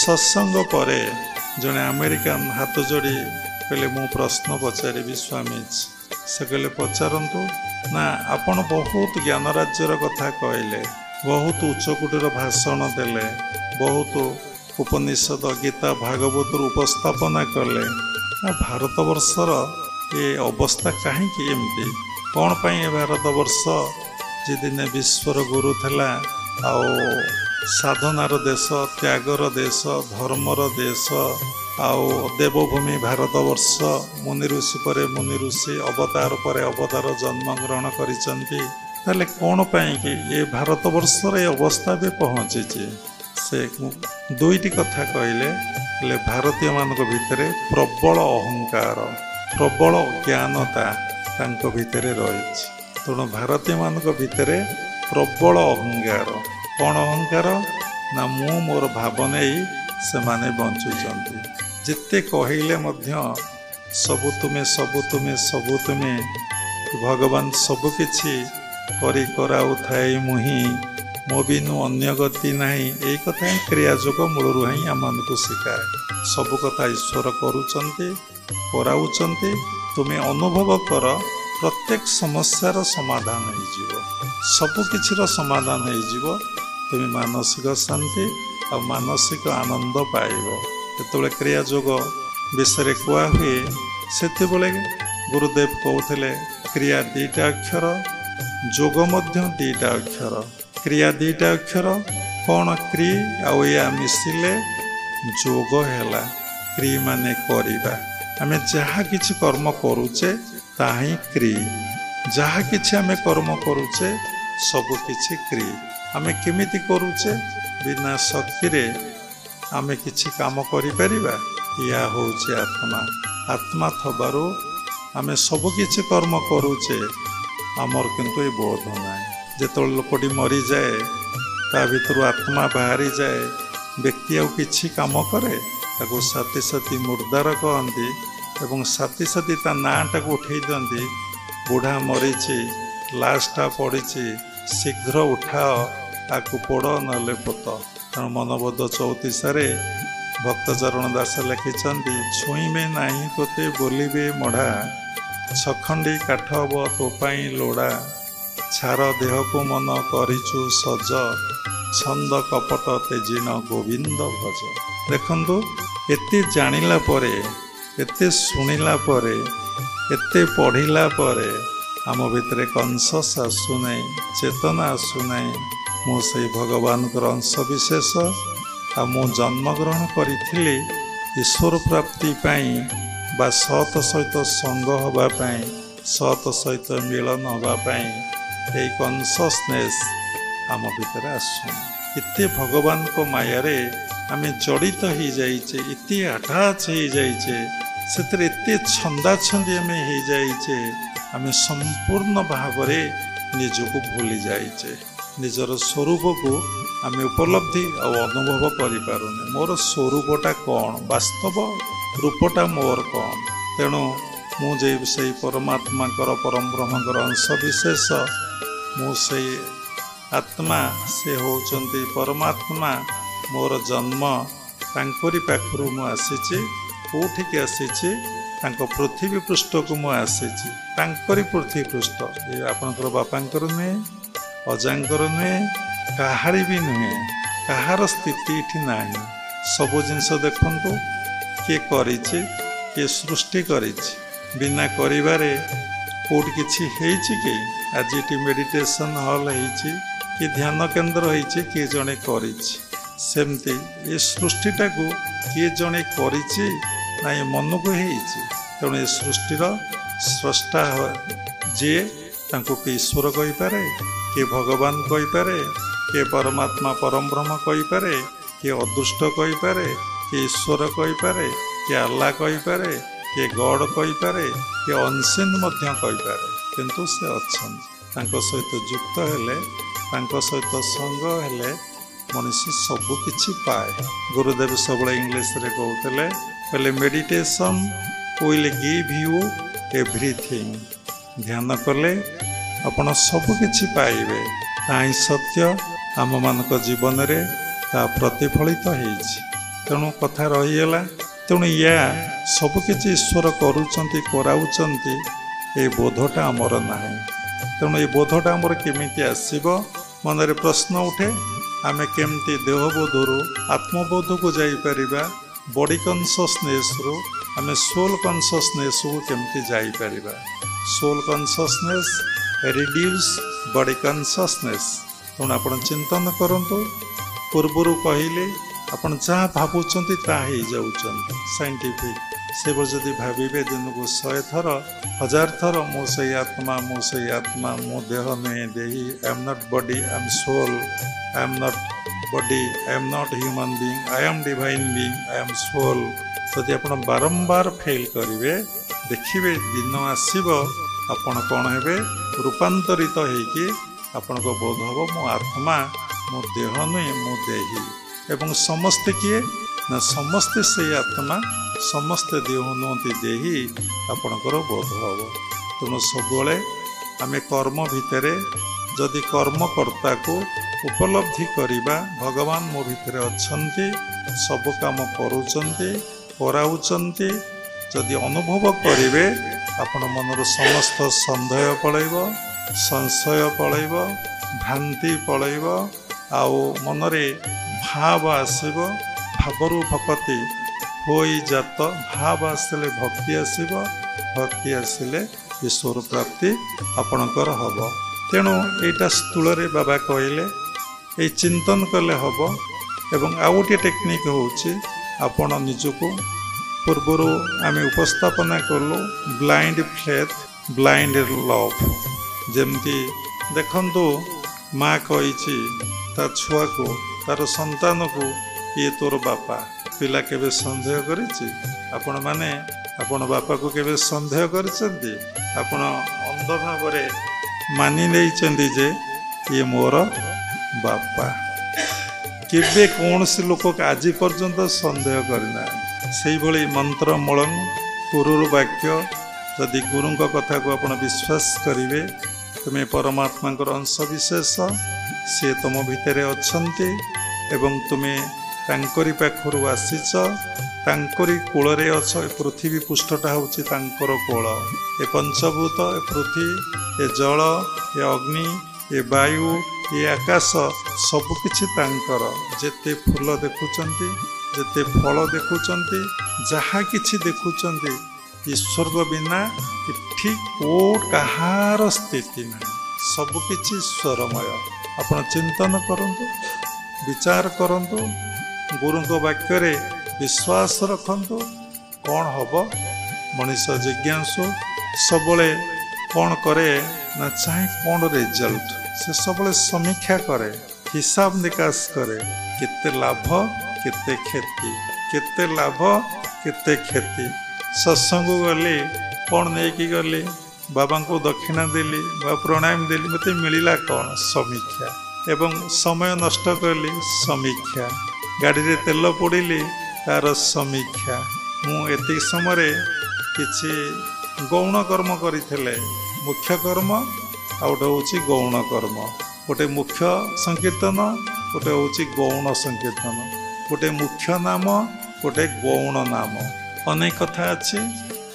ସତ୍ସଙ୍ଗ ପରେ ଜଣେ ଆମେରିକାନ ହାତ ଯୋଡ଼ି କହିଲେ, ମୁଁ ପ୍ରଶ୍ନ ପଚାରିବି ସ୍ୱାମୀଜୀ। ସେ କହିଲେ, ପଚାରନ୍ତୁ। ନା, ଆପଣ ବହୁତ ଜ୍ଞାନ ରାଜ୍ୟର କଥା କହିଲେ, ବହୁତ ଉଚ୍ଚକୋଟୀର ଭାଷଣ ଦେଲେ, ବହୁତ ଉପନିଷଦ, ଗୀତା, ଭାଗବତରୁ ଉପସ୍ଥାପନା କଲେ। ଭାରତବର୍ଷର ଏ ଅବସ୍ଥା କାହିଁକି ଏମିତି? କ'ଣ ପାଇଁ ଏ ଭାରତବର୍ଷ ଯେ ଦିନେ ବିଶ୍ୱର ଗୁରୁ ଥିଲା, ଆଉ ସାଧନାର ଦେଶ, ତ୍ୟାଗର ଦେଶ, ଧର୍ମର ଦେଶ, ଆଉ ଦେବଭୂମି ଭାରତବର୍ଷ, ମୁନି ଋଷି ପରେ ମୁନି ଋଷି, ଅବତାର ପରେ ଅବତାର ଜନ୍ମଗ୍ରହଣ କରିଛନ୍ତି, ତାହେଲେ କ'ଣ ପାଇଁକି ଏ ଭାରତବର୍ଷର ଏ ଅବସ୍ଥା ବି ପହଞ୍ଚିଛି? ସେ ଦୁଇଟି କଥା କହିଲେ। ଭାରତୀୟମାନଙ୍କ ଭିତରେ ପ୍ରବଳ ଅହଙ୍କାର, ପ୍ରବଳ ଅଜ୍ଞାନତା ତାଙ୍କ ଭିତରେ ରହିଛି। ତେଣୁ ଭାରତୀୟମାନଙ୍କ ଭିତରେ ପ୍ରବଳ ଅହଙ୍କାର। କ'ଣ ଅହଙ୍କାର? ନା, ମୁଁ ମୋର ଭାବ ନେଇ ସେମାନେ ବଞ୍ଚୁଛନ୍ତି। ଯେତେ କହିଲେ ମଧ୍ୟ ସବୁ ତୁମେ, ସବୁ ତୁମେ, ସବୁ ତୁମେ, ଭଗବାନ ସବୁକିଛି କରି କରାଉଥାଏ ମୁହିଁ, ମୋ ବିନୁ ଅନ୍ୟ ଗତି ନାହିଁ। ଏଇ କଥା ହିଁ କ୍ରିୟା ଯୋଗ ମୂଳରୁ ହିଁ ଆମମାନଙ୍କୁ ଶିଖାଏ। ସବୁ କଥା ଈଶ୍ୱର କରୁଛନ୍ତି, କରାଉଛନ୍ତି। ତୁମେ ଅନୁଭବ କର, ପ୍ରତ୍ୟେକ ସମସ୍ୟାର ସମାଧାନ ହେଇଯିବ, ସବୁକିଛିର ସମାଧାନ ହେଇଯିବ। ତୁମେ ମାନସିକ ଶାନ୍ତି ଆଉ ମାନସିକ ଆନନ୍ଦ ପାଇବ। ଯେତେବେଳେ କ୍ରିୟା ଯୋଗ ବିଷୟରେ କୁହାହୁଏ, ସେତେବେଳେ ଗୁରୁଦେବ କହୁଥିଲେ, କ୍ରିୟା 2ଟା ଅକ୍ଷର, ଯୋଗ ମଧ୍ୟ 2ଟା ଅକ୍ଷର। କ୍ରିୟା 2ଟା ଅକ୍ଷର କ'ଣ? କ୍ରି ଆଉ ୟା ମିଶିଲେ ଯୋଗ ହେଲା। କ୍ରି ମାନେ କରିବା। ଆମେ ଯାହା କିଛି କର୍ମ କରୁଛେ ତାହା ହିଁ କ୍ରି। ଯାହା କିଛି ଆମେ କର୍ମ କରୁଛେ ସବୁକିଛି କ୍ରି। ଆମେ କେମିତି କରୁଛେ? ବିନା ଶକ୍ତିରେ ଆମେ କିଛି କାମ କରିପାରିବା? ଏହା ହେଉଛି ଆତ୍ମା। ଆତ୍ମା ଥବାରୁ ଆମେ ସବୁକିଛି କର୍ମ କରୁଛେ, ଆମର କିନ୍ତୁ ଏ ବୋଧ ନାହିଁ। ଯେତେବେଳେ ଲୋକଟି ମରିଯାଏ, ତା ଭିତରୁ ଆତ୍ମା ବାହାରିଯାଏ, ବ୍ୟକ୍ତି ଆଉ କିଛି କାମ କରେ? ତାକୁ ସାଥି ମୁର୍ଦାର କହନ୍ତି ଏବଂ ସାଥି ତା ନାଁଟାକୁ ଉଠେଇ ଦିଅନ୍ତି। ବୁଢ଼ା ମରିଛି, ଲାଶଟା ପଡ଼ିଛି, ଶୀଘ୍ର ଉଠାଅ, आकु पोड़ नले पोत। तेणु मनबोध 34 भक्तचरण दास लिखिं छुईबे नाही तोते बोलिबे मढ़ा छखंडी काठ अब तो पाई लोड़ा छार देह को मन करिचु सज छंद कपट तेजिन गोविंद भज। देखंतु एते जानिला परे एते सुनिला परे एते पढ़िला परे आम भितर कॉन्सस आसुना चेतना आसुना मु से भगवान अंश विशेष आ मु जन्मग्रहण करी ईश्वर प्राप्ति पाई बा सत सहित संग होगापाई सत सहित मिलन होगापाई कॉन्ससनेस आम भितर आसुना। इते भगवान को माया आम जड़ित हो जाइए इते अटैच हो जाइए से एते छंदा छंदी आम हो जाइए आम संपूर्ण भाव निजको भूली जाइए निजर स्वरूप को आम उपलब्धि और अनुभव करें मोर स्वरूपटा कौन वास्तव रूपटा मोर कौन। तेणु मुझे से परमात्मा परम ब्रह्म अंश विशेष मुझे आत्मा से होचंती परमात्मा मोर जन्म तांकरी पाखरु मु आसीची कोठिक आसीची तांको पृथ्वी पृष्ठ को मु आसीची तांकरी पृथ्वी पृष्ठ ये आपनकर बापांकर नुहे अजांकर नुहे काहारी भी नुहे कहार स्थिति इठी नाही सबो जिनस देखंतु किए करिछि किए सृष्टि करिछि बिना करिबारे कोठी किछि हेछि कि आज इटी मेडिटेशन हॉल हेछि कि ध्यान केन्द्र होइछि कि जणे करिछि सेमती ये सृष्टिटा को किए जणे करिछि ना ये मन को हेछि। तेणु ये सृष्टिर स्रष्टा जे तांको के ईश्वर कहि पारे के भगवान कहि पारे के परमात्मा परम ब्रह्म कहि पारे के अदृष्ट कहि पारे के ईश्वर कहि पारे के अल्लाह कहि पारे के गॉड कहि पारे के अनसीन मध्य कहि पारे किंतु से अछन तांको सहित युक्त हेले तांको सहित संग हेले मनुष्य सबु किछि पाए। गुरुदेव सब इंग्लिश रे कहते कहले meditation will give you everything ध्यान कले आपण सबु किछि पाइबे ताई सत्य आम मानक जीवन रे ता प्रतिफलित होइछि। तेणु कथा रहीगला तेणु या सबु किछि ईश्वर करूचंती कराउचंती ए बोधटा आमर नाही। तेणु ये बोधटा आमर केमिति आसीबो मन रे प्रश्न उठे आमे केमती देहबोधरु आत्मबोध को जाई परिबा बॉडी कॉन्शसनेस रु आमे सोल कॉन्शसनेस को केमती जाई परिबा। Soul consciousness reduce body consciousness. तेणु आपण चिंतन करंतु पूर्वरु कहिले आपण जहाँ भावुचंती ता ही जाउचंती साइंटिफिक से जदि भाविबे दिन को 100 थर 1000 थर मो से आत्मा मो देह में देही I am not body I am soul I am not body I am not human being I am divine being I am soul जदि आपण बारंबार फेल करिवे देखिबे दिन आसीबो आपण कोन हेबे रूपांतरित हेकि आपण को बोध हबो मो आत्मा मो देह नुहे मो देही एवं समस्ते किए ना समस्ते से आत्मा समस्ते देह नुहति देही आपणकर बोध हम। तेणु सब आमे कर्म भितर जदि कर्मकर्ता को उपलब्धि करिबा भगवान मो भितर अछंती सब काम करूचंती कराउचंती जदि अनुभव करिवे आपण मनर समस्त संदेह पळैबो संशय पळैबो भ्रांति पळैबो आउ मनरे भाव आसब भावरु भक्ति होई जात भाव आसले भक्ति आसब भक्ति आसले ईश्वर प्राप्ति आपणकर हम। तेणु एटा स्थूल बाबा कहले ये चिंतन कले हम एवं आउ गोटे टेक्निक होची आपण निजको पूर्वर आम उपस्थापना कलु ब्लाइंड फेथ ब्लाइंड लव जमती देखंतु माँ कही ता छुआ को तार संतान को ये तोर बापा पिला केबे संदेह करिछि आपण माने आपण बापा को केबे संदेह करिसंती आपण अंध भाव रे मानि लेइचंती जे ये मोर बापा केबे कौन से लोक आज पर्यंत संदेह करना से भली मंत्र मलंग गुरुर वाक्य यदि गुरुंक कथा को आपण विश्वास करिवे तुमे परमात्मा अंश विशेष सी तुम भितर अच्छन्ति एवं तुमे तांकरी पाखरु आसीच तांकरी कूल अछ। पृथ्वी पृष्ठटा होची तांकर कोल। ए पंचभूत, ए पृथ्वी, ए जल, ए अग्नि, ए वायु, ए आकाश सबकिछि तांकर। जेते फूल देखुचंती, जेते फल देखुचंती, जहा किछि देखुचंती, ईश्वर को बिना इठी को कहार स्थिति नहीं। सबकिछि ईश्वरमय। आपण चिंतन करंतु, विचार करंतु, गुरु को वाक्य रे विश्वास रखंतु। कौन हब मनीष जिज्ञासु सबले कौन करे ना चाहे कौन रिजल्ट से सबले समीक्षा करे, हिसाब निकास करे। केते लाभ केते क्षति, केते लाभ केते क्षति। सत्संग गली कौन नहीं गली, बाबा को दक्षिणा देली बा प्रणाम देली, मते मिलिला कौन समीक्षा। एवं समय नष्ट करली समीक्षा। गाड़ी रे तेल पड़िली तार समीक्षा। मु एति समय किछि गौण कर्म करिथिले, मुख्य कर्म आ गोटे होची गौण कर्म। गोटे मुख्य संकीर्तन, गोटे होची गौण संकीर्तन। गोटे मुख्य नाम, गोटे गौण नाम। अनेक कथा अछि।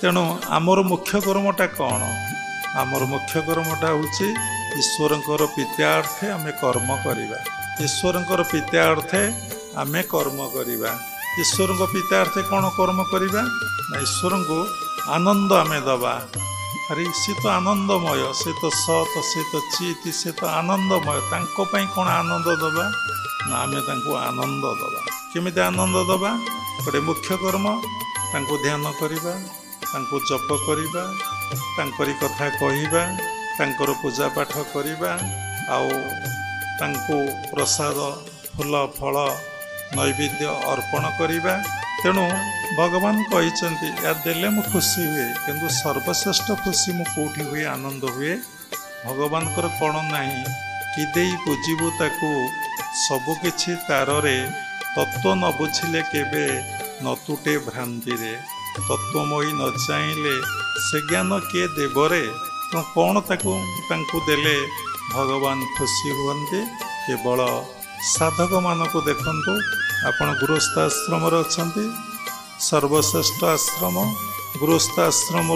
तेणु आमर मुख्य कर्मटा कौन? आमर मुख्य कर्मटा होची ईश्वरंकर प्रीत्यार्थे आमे कर्म करिबा। ईश्वरंकर प्रीत्यार्थे आमे कर्म करिबा। ईश्वर को प्रीत्यार्थे कौन कर्म करिबा ना ईश्वर को आनंद आमे दबा। अरे सी तो आनंदमय, से तो सत, से तो चित, से तो आनंदमय। तांको पई कौन आनंद दबा ना आमे तांको आनंद दबा। केमिति आनंद दबा? गोटे मुख्य कर्म तांको ध्यान करिबा, तांको जप करिबा, तांकरी कथा कहिबा, तांकर पूजा पाठ करिबा, आउ तांको प्रसाद फूल फल नैवेद्य अर्पण करिबा। तेणु भगवान कहिचंती या देले मु खुशी हुए, किंतु सर्वश्रेष्ठ खुशी मु कोठी हुए, आनंद हुए भगवान कर कौन नहीं कि देई पूजिबु ताकू। सबु किछि तारे तत्व न बुझिले केबे न तुटे भ्रांति रे। तत्वमयी न चाहिले से ज्ञान किए देवरे। तो कौन ताकू देले भगवान खुशी हुअन्ते? केवल साधक मानक देखंतु। आपण गृहस्थ आश्रम अच्छी, सर्वश्रेष्ठ आश्रम गृहस्थ आश्रम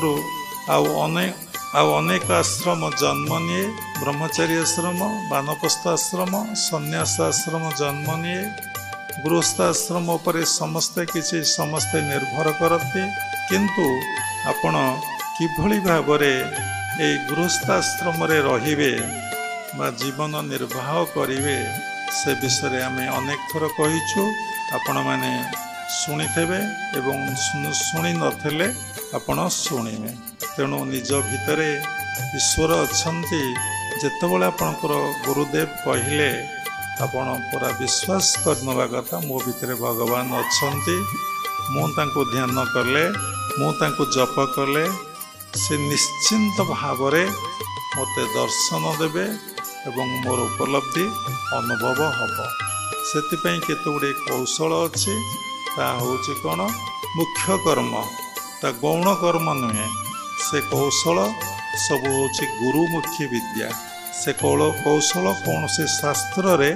अनेक आश्रम जन्म निए। ब्रह्मचारी आश्रम, वानप्रस्थ आश्रम, संन्यास आश्रम जन्म निए। गृहस्थ आश्रम उपरे समस्ते किछि समस्ते निर्भर करते। किंतु आपण किभली भाबरे ए गृहस्थ आश्रम रे रहिबे बा जीवन निर्वाह करिवे से विषय आम अनेक थर कहीचु। आपण मैंने शुणिथे एवं शुणी नथिले आपण शुणिबे। तेणु निज भितर ईश्वर अच्छन्ति। जेतेबेले आपणकर गुरुदेव कहिले आपण पूरा विश्वास करनवा कथा, मो भितर भगवान अच्छन्ति। मु तांको ध्यान कले, मु तांको जप कले, से निश्चिंत भावरे मते दर्शन देबे एवं मोर उपलब्धि अनुभव हम। से केते गुड़े कौशल अच्छी। ता होची कौन? मुख्य कर्म, ता गौण कर्म नुहे। से कौशल सब होची गुरुमुखी विद्या। से कौशल कौन से शास्त्र रे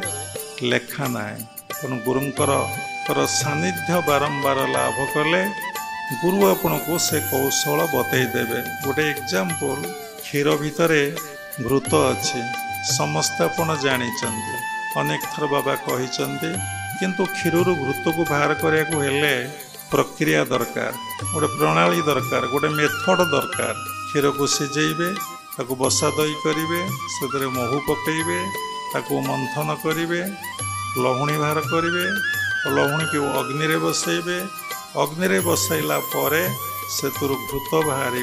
लेखा नाए। तेणु गुरुंकर सानिध्य बारंबार लाभ कले गुरु आपण को से कौशल बतई देवे। गोटे एग्जाम्पल, क्षीर भितर घृत अच्छी समस्त आपण जानिचंती। अनेक थर बाबा कहिचंती, किंतु क्षीर घृत को बाहर करिया को हेले प्रक्रिया दरकार, गोटे प्रणाली दरकार, गोटे मेथड दरकार। क्षीर को सिझेबे, ताको बसा दही करेंगे, से महू पकेबे, ताको मंथन करेंगे, लहुणी बाहर करेंगे, लहुणी को अग्नि रे बसैबे। अग्नि रे बसैला परे से घृत बाहर।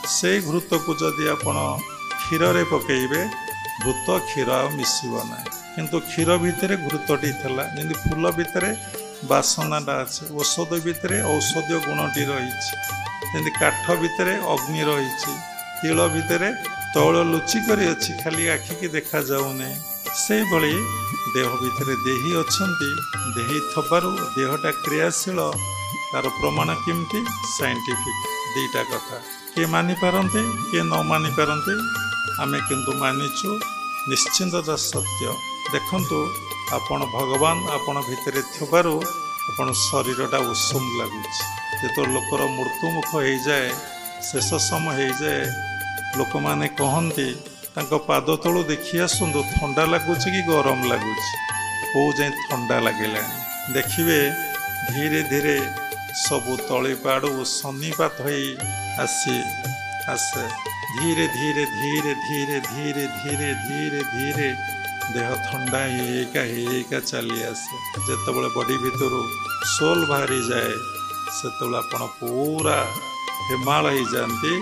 से घृत को जदि आपण क्षीर रे पकेबे, घृत क्षीर मिसब ना। किंतु क्षीर भितर घृतटी थला, जमी फूल भितर बासनाटा अच्छे, औषध भितर औषधीय गुणटी रही, काठ भितर अग्नि रही, तिल भितर तैल लुचिक अच्छी, खाली आखिकी देखा जाऊने। से भली देह भितर देही अच्छी, देही थबारु देहटा क्रियाशील। तार प्रमाण केमती? साइंटिफिक। दीटा कथा किए मानि पारते, किए न मानि पारते। आमे किंतु मानिचु, निश्चिंतता सत्य। ଦେଖନ୍ତୁ ଆପଣ ଭଗବାନ ଆପଣ ଭିତରେ ଥିବାରୁ ଆପଣ ଶରୀରଟା ଉଷୁମ ଲାଗୁଛି। ଯେତେବେଳେ ଲୋକର ମୃତ୍ୟୁମୁଖ ହେଇଯାଏ, ଶେଷ ସମୟ ହେଇଯାଏ, ଲୋକମାନେ କହନ୍ତି ତାଙ୍କ ପାଦ ତଳୁ ଦେଖି ଆସନ୍ତୁ ଥଣ୍ଡା ଲାଗୁଛି କି ଗରମ ଲାଗୁଛି। କୋଉ ଯାଏଁ ଥଣ୍ଡା ଲାଗିଲାଣି। ଦେଖିବେ ଧୀରେ ଧୀରେ ସବୁ ତଳିପାଡ଼ୁ ସନ୍ନିପାତ ହୋଇ ଆସେ ଧୀରେ ଧୀରେ ଧୀରେ ଧୀରେ ଧୀରେ ଧୀରେ ଧୀରେ ଧୀରେ ଦେହ ଥଣ୍ଡା ହେଇକା ଚାଲି ଆସେ। ଯେତେବେଳେ ବଡି ଭିତରୁ ସୋଲ୍ ବାହାରିଯାଏ ସେତେବେଳେ ଆପଣ ପୁରା ହିମାଳ ହେଇଯାଆନ୍ତି,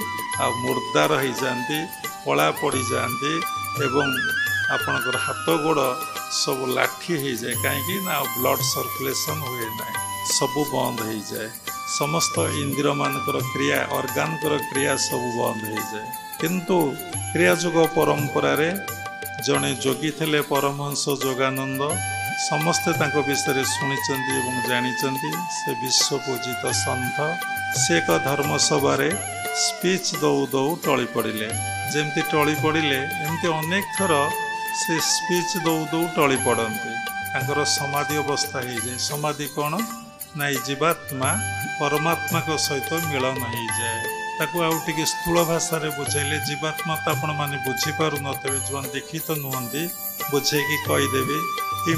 ଆଉ ମୁର୍ଦାର ହେଇଯାଆନ୍ତି, କଳା ପଡ଼ିଯାଆନ୍ତି ଏବଂ ଆପଣଙ୍କର ହାତ ଗୋଡ଼ ସବୁ ଲାଠି ହେଇଯାଏ। କାହିଁକି ନା ବ୍ଲଡ଼ ସର୍କୁଲେସନ୍ ହୁଏ ନାହିଁ, ସବୁ ବନ୍ଦ ହେଇଯାଏ। ସମସ୍ତ ଇନ୍ଦ୍ରିୟମାନଙ୍କର କ୍ରିୟା, ଅର୍ଗାନଙ୍କର କ୍ରିୟା ସବୁ ବନ୍ଦ ହେଇଯାଏ। କିନ୍ତୁ କ୍ରିୟାଯୋଗ ପରମ୍ପରାରେ ଜଣେ ଯୋଗୀ ଥିଲେ ପରମହଂସ ଯୋଗାନନ୍ଦ। ସମସ୍ତେ ତାଙ୍କ ବିଷୟରେ ଶୁଣିଛନ୍ତି ଏବଂ ଜାଣିଛନ୍ତି। ସେ ବିଶ୍ୱ ପୂଜିତ ସନ୍ଥ। ସେ ଏକ ଧର୍ମସଭାରେ ସ୍ପିଚ୍ ଦଉ ଦଉ ଟଳି ପଡ଼ିଲେ। ଯେମିତି ଟଳି ପଡ଼ିଲେ ଏମିତି ଅନେକ ଥର ସେ ସ୍ପିଚ୍ ଦଉ ଦଉ ଟଳି ପଡ଼ନ୍ତି। ତାଙ୍କର ସମାଧି ଅବସ୍ଥା ହେଇଯାଏ। ସମାଧି କ'ଣ ନା ଏଇ ଜୀବାତ୍ମା ପରମାତ୍ମାଙ୍କ ସହିତ ମିଳନ ହେଇଯାଏ। ତାକୁ ଆଉ ଟିକେ ସ୍ଥୂଳ ଭାଷାରେ ବୁଝାଇଲେ, ଜୀବାତ୍ମା ତ ଆପଣମାନେ ବୁଝିପାରୁନଥିବେ, ଯେଉଁମାନେ ଦେଖି ତ ନୁହନ୍ତି, ବୁଝେଇକି କହିଦେବି। ଏଇ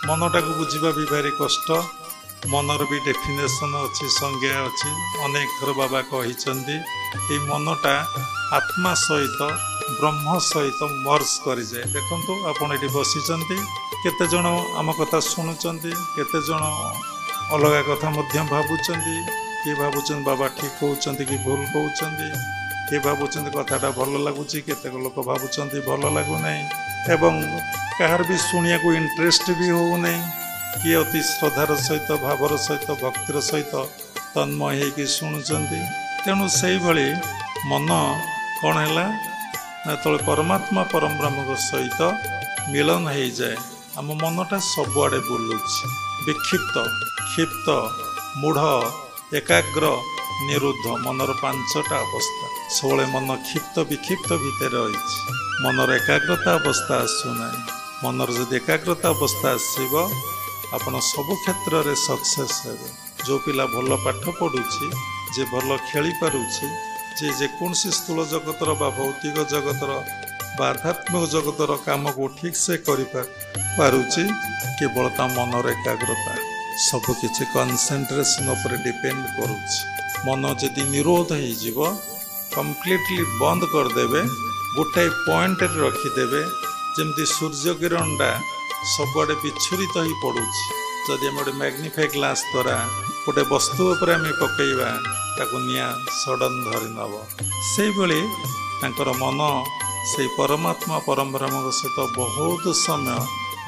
ମନଟାକୁ ବୁଝିବା ବି ଭାରି କଷ୍ଟ। ମନର ବି ଡେଫିନେସନ୍ ଅଛି, ସଂଜ୍ଞା ଅଛି। ଅନେକ ଥର ବାବା କହିଛନ୍ତି ଏଇ ମନଟା ଆତ୍ମା ସହିତ ବ୍ରହ୍ମ ସହିତ ମର୍ଜ କରିଯାଏ। ଦେଖନ୍ତୁ ଆପଣ ଏଠି ବସିଛନ୍ତି, କେତେଜଣ ଆମ କଥା ଶୁଣୁଛନ୍ତି, କେତେଜଣ ଅଲଗା କଥା ମଧ୍ୟ ଭାବୁଛନ୍ତି। କିଏ ଭାବୁଛନ୍ତି ବାବା ଠିକ୍ କହୁଛନ୍ତି କି ଭୁଲ କହୁଛନ୍ତି, କିଏ ଭାବୁଛନ୍ତି କଥାଟା ଭଲ ଲାଗୁଛି, କେତେକ ଲୋକ ଭାବୁଛନ୍ତି ଭଲ ଲାଗୁନାହିଁ ଏବଂ କାହାର ବି ଶୁଣିବାକୁ ଇଣ୍ଟରେଷ୍ଟ ବି ହେଉନାହିଁ। କିଏ ଅତି ଶ୍ରଦ୍ଧାର ସହିତ, ଭାବର ସହିତ, ଭକ୍ତିର ସହିତ ତନ୍ମୟ ହେଇକି ଶୁଣୁଛନ୍ତି। ତେଣୁ ସେଇଭଳି ମନ କ'ଣ ହେଲା ନା ଯେତେବେଳେ ପରମାତ୍ମା ପରମବ୍ରହ୍ମଙ୍କ ସହିତ ମିଳନ ହେଇଯାଏ, ଆମ ମନଟା ସବୁଆଡ଼େ ବୁଲୁଛି। ବିକ୍ଷିପ୍ତ, କ୍ଷିପ୍ତ, ମୂଢ଼, ଏକାଗ୍ର, ନିରୁଦ୍ଧ, ମନର 5ଟା ଅବସ୍ଥା। ସବୁବେଳେ ମନ କ୍ଷିପ୍ତ ବିକ୍ଷିପ୍ତ ଭିତରେ ରହିଛି। ମନର ଏକାଗ୍ରତା ଅବସ୍ଥା ଆସୁନାହିଁ। ମନର ଯଦି ଏକାଗ୍ରତା ଅବସ୍ଥା ଆସିବ, ଆପଣ ସବୁ କ୍ଷେତ୍ରରେ ସକ୍ସେସ୍ ହେବେ। ଯେଉଁ ପିଲା ଭଲ ପାଠ ପଢ଼ୁଛି, ଯେ ଭଲ ଖେଳିପାରୁଛି, ଯେ ଯେକୌଣସି ସ୍ଥୂଳ ଜଗତର ବା ଭୌତିକ ଜଗତର ବା ଆଧ୍ୟାତ୍ମିକ ଜଗତର କାମକୁ ଠିକ୍ ସେ କରିପାରୁଛି, କେବଳ ତା ମନର ଏକାଗ୍ରତା। ସବୁକିଛି କନସେନ୍ଟ୍ରେସନ୍ ଉପରେ ଡିପେଣ୍ଡ କରୁଛି। ମନ ଯଦି ନିରୋଧ ହେଇଯିବ, କମ୍ପ୍ଲିଟଲି ବନ୍ଦ କରିଦେବେ, ଗୋଟାଏ ପଏଣ୍ଟରେ ରଖିଦେବେ, ଯେମିତି ସୂର୍ଯ୍ୟ କିରଣଟା ସବୁଆଡ଼େ ବିଚ୍ଛୁରିତ ହୋଇ ପଡ଼ୁଛି। ଯଦି ଆମେ ଗୋଟେ ମ୍ୟାଗ୍ନିଫାଇ ଗ୍ଲାସ୍ ଦ୍ୱାରା ଗୋଟେ ବସ୍ତୁ ଉପରେ ଆମେ ପକାଇବା, ତାକୁ ନିଆଁ ସଡ଼ନ୍ ଧରି ନେବ। ସେଇଭଳି ତାଙ୍କର ମନ ସେଇ ପରମାତ୍ମା ପରମବ୍ରହ୍ମଙ୍କ ସହିତ ବହୁତ ସମୟ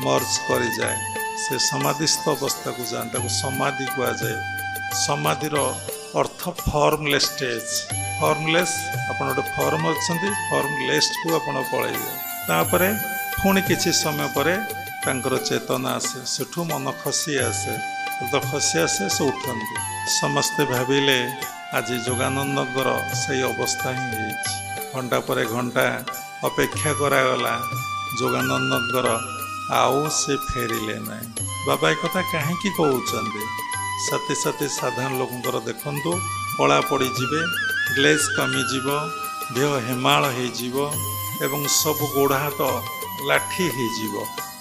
ମର୍ଜ କରିଯାଏ। ସେ ସମାଧିସ୍ଥ ଅବସ୍ଥାକୁ ଯାଆନ୍ତି, ତାକୁ ସମାଧି କୁହାଯାଏ। ସମାଧିର ଅର୍ଥ ଫର୍ମଲେସ୍ ଷ୍ଟେଜ୍। ଫର୍ମଲେସ୍, ଆପଣ ଗୋଟେ ଫର୍ମ ଅଛନ୍ତି, ଫର୍ମଲେସ୍କୁ ଆପଣ ପଳେଇବେ। ତାପରେ ପୁଣି କିଛି ସମୟ ପରେ ତାଙ୍କର ଚେତନା ଆସେ, ସେଠୁ ମନ ଖସି ଆସେ। ତ ଖସି ଆସେ, ସେ ଉଠନ୍ତି। ସମସ୍ତେ ଭାବିଲେ ଆଜି ଯୋଗାନନ୍ଦଙ୍କର ସେଇ ଅବସ୍ଥା ହିଁ ହେଇଛି। ଘଣ୍ଟା ପରେ ଘଣ୍ଟା ଅପେକ୍ଷା କରାଗଲା, ଯୋଗାନନ୍ଦଙ୍କର ଆଉ ସେ ଫେରିଲେ ନାହିଁ। ବାବା ଏ କଥା କାହିଁକି କହୁଛନ୍ତି? ସାଥେ ସାଥେ ସାଧାରଣ ଲୋକଙ୍କର ଦେଖନ୍ତୁ, କଳା ପଡ଼ିଯିବେ, ଗ୍ଲେଜ୍ କମିଯିବ, ଦେହ ହେମାଳ ହେଇଯିବ ଏବଂ ସବୁ ଗୋଡ଼ ହାତ ଲାଠି ହେଇଯିବ।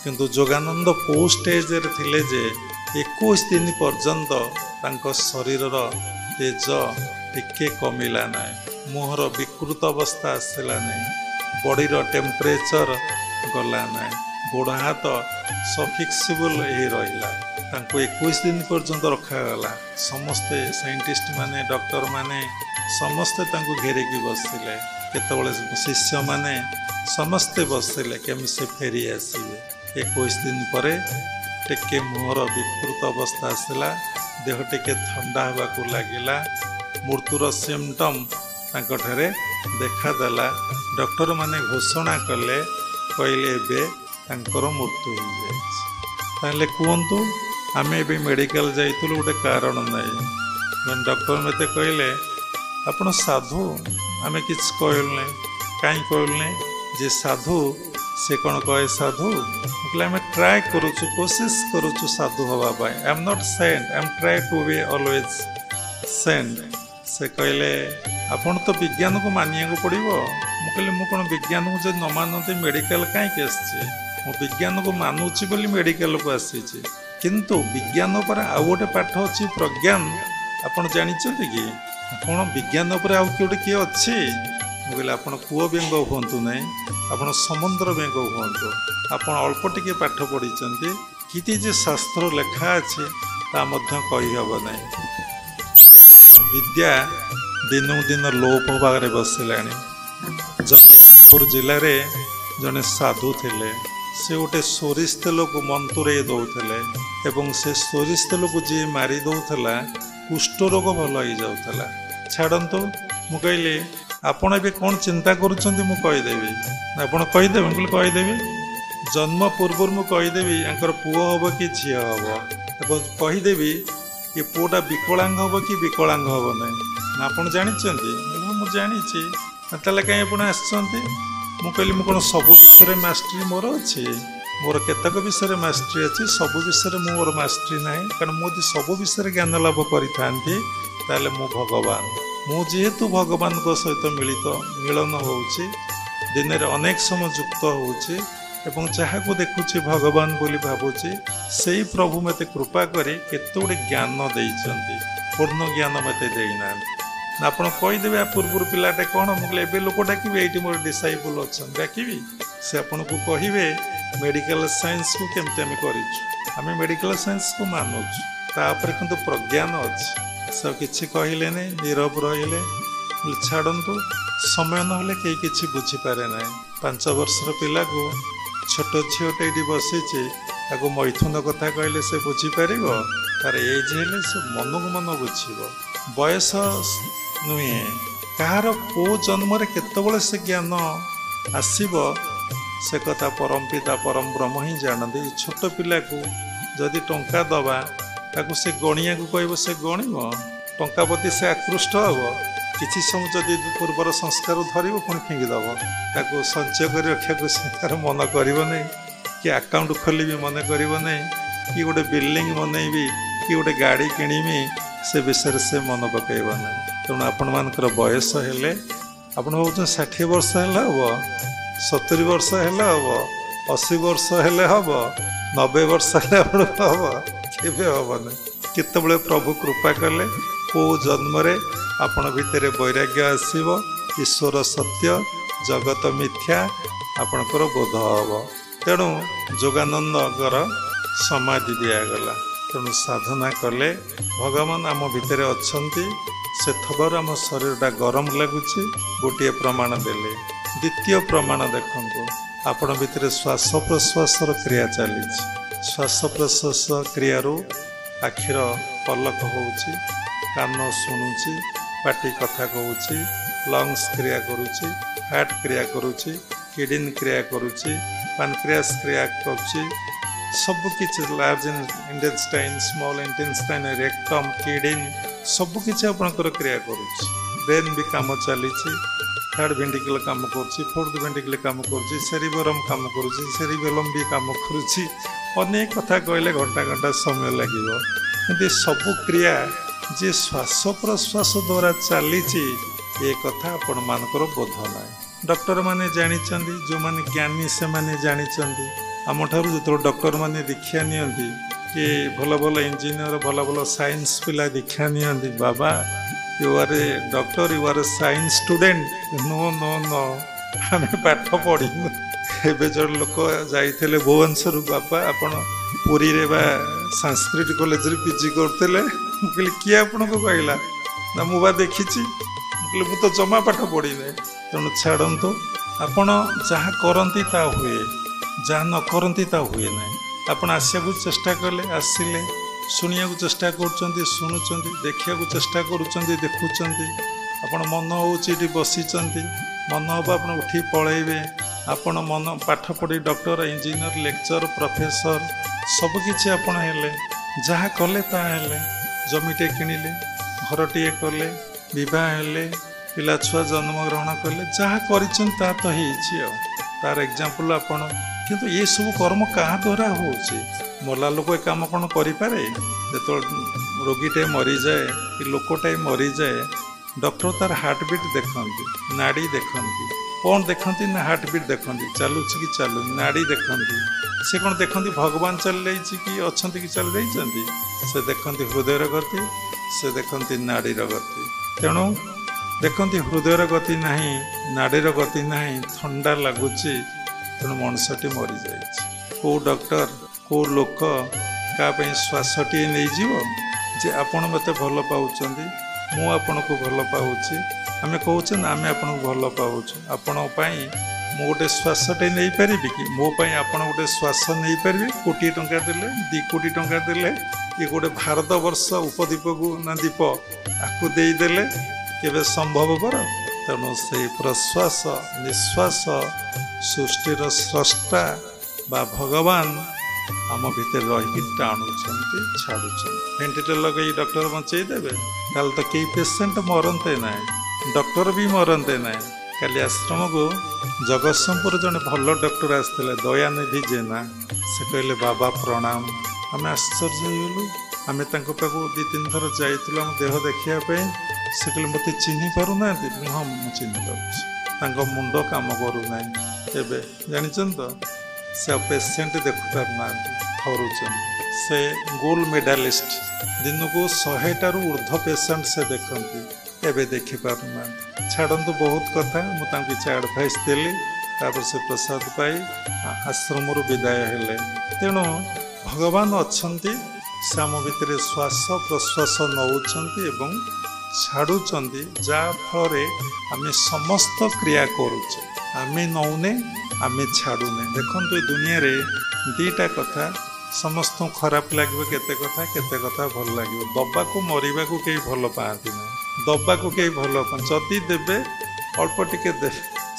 କିନ୍ତୁ ଯୋଗାନନ୍ଦ କେଉଁ ଷ୍ଟେଜରେ ଥିଲେ ଯେ 21 ଦିନ ପର୍ଯ୍ୟନ୍ତ ତାଙ୍କ ଶରୀରର ତେଜ ଟିକେ କମିଲା ନାହିଁ, ମୁହଁର ବିକୃତ ଅବସ୍ଥା ଆସିଲା ନାହିଁ, ବଡ଼ିର ଟେମ୍ପରେଚର ଗଲା ନାହିଁ, ଗୋଡ଼ ହାତ ସଫିକ୍ସିବୁଲ୍ ହେଇ ରହିଲା। ତାଙ୍କୁ 21 ଦିନ ପର୍ଯ୍ୟନ୍ତ ରଖାଗଲା। ସମସ୍ତେ ସାଇଣ୍ଟିଷ୍ଟ ମାନେ, ଡକ୍ଟର ମାନେ ସମସ୍ତେ ତାଙ୍କୁ ଘେରିକି ବସିଥିଲେ। କେତେବେଳେ ଶିଷ୍ୟମାନେ ସମସ୍ତେ ବସିଥିଲେ, କେମିତି ସେ ଫେରି ଆସିବେ। 21 ଦିନ ପରେ ଟିକେ ମୁହଁର ବିକୃତ ଅବସ୍ଥା ଆସିଲା, ଦେହ ଟିକେ ଥଣ୍ଡା ହେବାକୁ ଲାଗିଲା, ମୃତ୍ୟୁର ସିମ୍ପଟମ୍ ତାଙ୍କଠାରେ ଦେଖାଦେଲା। ଡକ୍ଟରମାନେ ଘୋଷଣା କଲେ, କହିଲେ ଏବେ ତାଙ୍କର ମୃତ୍ୟୁ ହେଇଯାଇଛି। ତାହେଲେ କୁହନ୍ତୁ, ଆମେ ଏବେ ମେଡ଼ିକାଲ ଯାଇଥିଲୁ, ଗୋଟେ କାରଣ ନାହିଁ। ଡକ୍ଟର ମୋତେ କହିଲେ ଆପଣ ସାଧୁ, ଆମେ କିଛି କହିଲୁ ନାହିଁ। କାହିଁ କହିଲୁ ନାହିଁ? ଯେ ସାଧୁ से कौन कहे साधु आम ट्राए करुचु कोशिश करुचु साधु हवाई I am not saint I am try to be always saint से कहले आपण तो विज्ञान को मानिया को पड़ो मुझे मुझे कौन विज्ञान को जब न मानते मेडिकल कहीं आसी विज्ञान को मानुची बोली मेडिकल को आसी किंतु विज्ञान पर आउ गोटे पाठ अच्छी प्रज्ञान आपड़ जानते कि कौन विज्ञान पर आउ किए किए अच्छी मुझे आप कूह व्यंग हूँ ना आप समुद्र व्यंग हूँ आप अल्प टे पाठ पढ़ी कि जे शास्त्र लेखा अच्छे कहीहब ना विद्या दिनू दिन लोप होबार बसला जगतपुर जिले में जड़े साधु थे से गोटे सोरिष तेल को मंतुरे दौले एवं से सोरिष तेल को जी मारी दौला कुष्ठ रोग भल हो जाऊला छाड़ू मु कहली आपण ए कौन चिंता करुदेवी आप कहीदेवी कहीदेवी जन्म पूर्व मुझे कहीदेवी यांकर पुओ हम कि झी हम और कहीदेवी ये पुओटा विकलांग हम कि विकलांग हम ना आप जानते मुझे जानी कहीं आप कहली कौन सब विषय मास्टरी मोर अच्छे मोर केतक विषय मास्टरी अच्छी सब विषय मोर मास्टरी ना कारण मुझे सब विषय ज्ञान लाभ करें मु भगवान मुझेतु भगवान सहित मिलन हो दिन में अनेक समय युक्त हो जहाँ को देखुची भगवान बोली भावुची से प्रभु मत कृपा करी केते गुड़े ज्ञान देइचंती पूर्ण ज्ञान मत देना आप कहीदेवे पूर्व पिलाटे कौन मुझे लोक डाकि ये मोर डिसाइबल अच्छा डाकि से आपन को कहे मेडिकल साइंस को केमती आम करें मेडिकल साइंस को मानुच तापर किंतु प्रज्ञान अच्छे सब किसी कहले नहीं नीरव रहिले छाड़ू समय ना कहीं किसी बुझीपारे ना 5 वर्षर पिला को छोट झीटे ये बसीचे ताको मैथुन कथा कहले से बुझीपार तार एज हेले से मन को मन बुझ बयस नुहे कहार को जन्म केतबले से ज्ञान आसब से कथा परम पिता परम ब्रह्म ही जानते छोट पिला को जदि टंका दबा ताकू से गणिया को कह से गणिब टंका प्रति से आकृष्ट हम किसी समय जदि पूर्वर संस्कार धर पुणी फिंगिदब ताकू संचय कर रखा से तार मन कर कि आकाउंट खोल मन कर कि गोटे बिल्डिंग बनईबी कि गोटे गाड़ी किणीमी से विषय से मन पकड़ ना तेणु आपण मानकर बयस हेले आप 60 वर्ष हेले हम 70 वर्ष हेले हम 80 वर्ष हेले हम 90 वर्ष हेले हम केवे हम केतबले प्रभु कृपा कले को जन्म आपण भितर वैराग्य आसव ईश्वर सत्य जगत मिथ्या आपणकर बोध हम तेणु जोगानंदर समाधि दिगला तेणु साधना कले भगवान आम भितर अच्छा से थबार आम शरीरटा गरम लगुच गोटे प्रमाण देले द्वितीय प्रमाण देखु आपण भितर श्वास प्रश्वासर क्रिया चली श्वास प्रश्वास क्रियारू आखिर पलक होउची कान शुणुची पाटी कथा कहूची लंग्स क्रिया करुची हार्ट क्रिया करुची किडनी क्रिया करुची पैनक्रियास क्रिया करुची सबकि large intestine small intestine rectum kidney सबकि आपंकर क्रिया करुची ब्रेन भी काम चली थर्ड वेंटिकल काम करुची फोर्थ वेंटिकल काम करुची सेरिबरम काम करुची सेरिबेलम भी काम करुची अनेक कथा कहले घंटा घंटा समय लगे कि सबु क्रिया जे श्वास प्रश्वास द्वारा चली ये कथा आपण मानकर बोध ना डॉक्टर माने जानी जो माने ज्ञानी से माने जानी आम ठार जो डॉक्टर माने दीक्षा नियंती कि भल भल इंजीनियर भल भल साइंस पिला दीक्षा नियंती बाबा you are a doctor you are a science student no no no आम पाठ पढ़ी एवं जो लोक जाइए भुवनेश्वर बाबा आपण पुरी रे बा संस्कृत कॉलेज रे पीजी करते कहली किए आपन को कहला ना मुझे देखी मुझे तो जमा पाठ पढ़ी ना तेणु छाड़ू आपण जहाँ करती ता हुए जहाँ न करती ता हुए ना आपण आसिया को चेष्टा कले आसिले शुणिया को चेष्टा कर शुणुंट देखा चेष्टा करुँच देखुं आपण मन हो बसी मन हम आप उठी पलैबे आपण मन पाठ पढ़ी डॉक्टर इंजीनियर लेक्चर प्रोफेसर सबकि आपण हेले जहाँ कले ताले जमीटे किणिले घरटीए कले बह हेले पिला छुआ जन्म ग्रहण कले जहाँ कर तो हो तार एग्जांपल आपण किंतु ये सब कर्म क्या द्वारा होची मरला लोक ए काम कौन करें जो रोगीटे मरी जाए कि लोकटे मरी जाए डॉक्टर तार हार्टबीट देखती नाड़ी देखती कौन देखती ना हार्टबीट देखती चलुच कि चलु नाड़ी देखती से कौन देखती भगवान चल रही कि अच्छा कि चल रही से देखती हृदय गति से देखती नाड़ीर गति तेणु देखती हृदयर गति नहीं नाड़ीर गति नहीं थंडा लगुच तेणु मनुष्यटी मरी जाए कौ डॉक्टर कौ लोक क्या श्वासटी नहीं जीव जे आपण मत भल पाँच मु आपण को भल पाऊँगी आम कौचे ना आम आपन को भल पाऊँ आपण मु गोटे श्वासटे नहीं पारि कि मोपाई आप गोटे श्वास नहीं पारे कोटी टंका देले 2 कोटी टंका देले ये गोटे भारत वर्ष उपद्वीप को ना दीप आपको देदेले केवे संभव पर तेणु से प्रश्वास निश्वास सृष्टिर स्रष्टा बा भगवान आम भितर रही टाणुंट छाड़ुं भेंटिलेटर लगे डॉक्टर बचेदेवे ताल तो कई पेसेंट मरते ना डॉक्टर भी मरते ना काली आश्रम को जगतसिंहपुर जड़े भल डॉक्टर आसते दयानिधि जेना से कहले बाबा प्रणाम आम आश्चर्य होगलु आम पाखु 2-3 थर जाइलु आम देह देखापी से कहले मत चिन्ह पारना हाँ मुझे चिन्ह पार्छ मुंड काम करूना एवं जानते तो से पेसेंट देखु पारना थरुचन से गोल्ड मेडालिस्ट दिन को 100टारू ऊर्ध्व पेसेंट से देखती एवं देखी पारना छाड़ू बहुत कथा मुझे किसी एडभाइस देली तापर से प्रसाद पाई आश्रम विदाय हेले तेणु भगवान अच्छे से आम भितर श्वास प्रश्वास नौकरी एवं छाड़ुंट जहाँफल आम समस्त क्रिया करुचे आम नौने आम छाड़ुने देखो ये दुनिया रे 2टा कथा समस्त खराब लगे केते कथा भल लगे दबा को मरवा को कई भल पाती ना दबा को कई भल पा जदि देवे अल्प टिके दे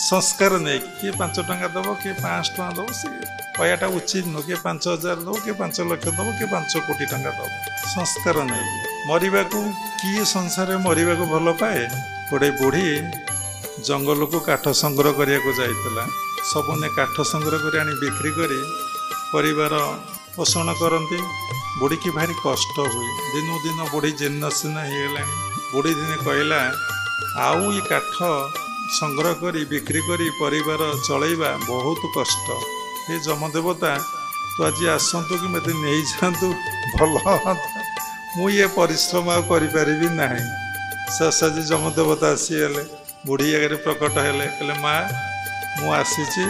संस्कार नहीं किए 5 टंका दब किए 5 टंका दब सी कहटा उचित नुह किए 5,000 दब किए 5 लाख दब किए 5 कोटी टंका दब संस्कार नहीं मरवा को किए संसार मरवा को भल पाए गोटे बुढ़ी जंगल को काठ संग्रह करने को जाइला सबने काठ संग्रह कर आनी बिक्री करी परिवार पोषण करती बुढ़ी की भारी कष्ट हुए दिनू दिन बुढ़ी जीर्ण सीर्ण हो बुढ़ी दिने कहला आउ ये काठ संग्रह करी बिक्री करी परिवार चलैबा बहुत कष्ट ये जमदेवता तो आज आसतु कि मत नहीं जातु भल मु ये परिश्रम करी ना सजी जमदेवता आसीगले बुढ़ी आगे प्रकट हेले कहले माँ मु आसी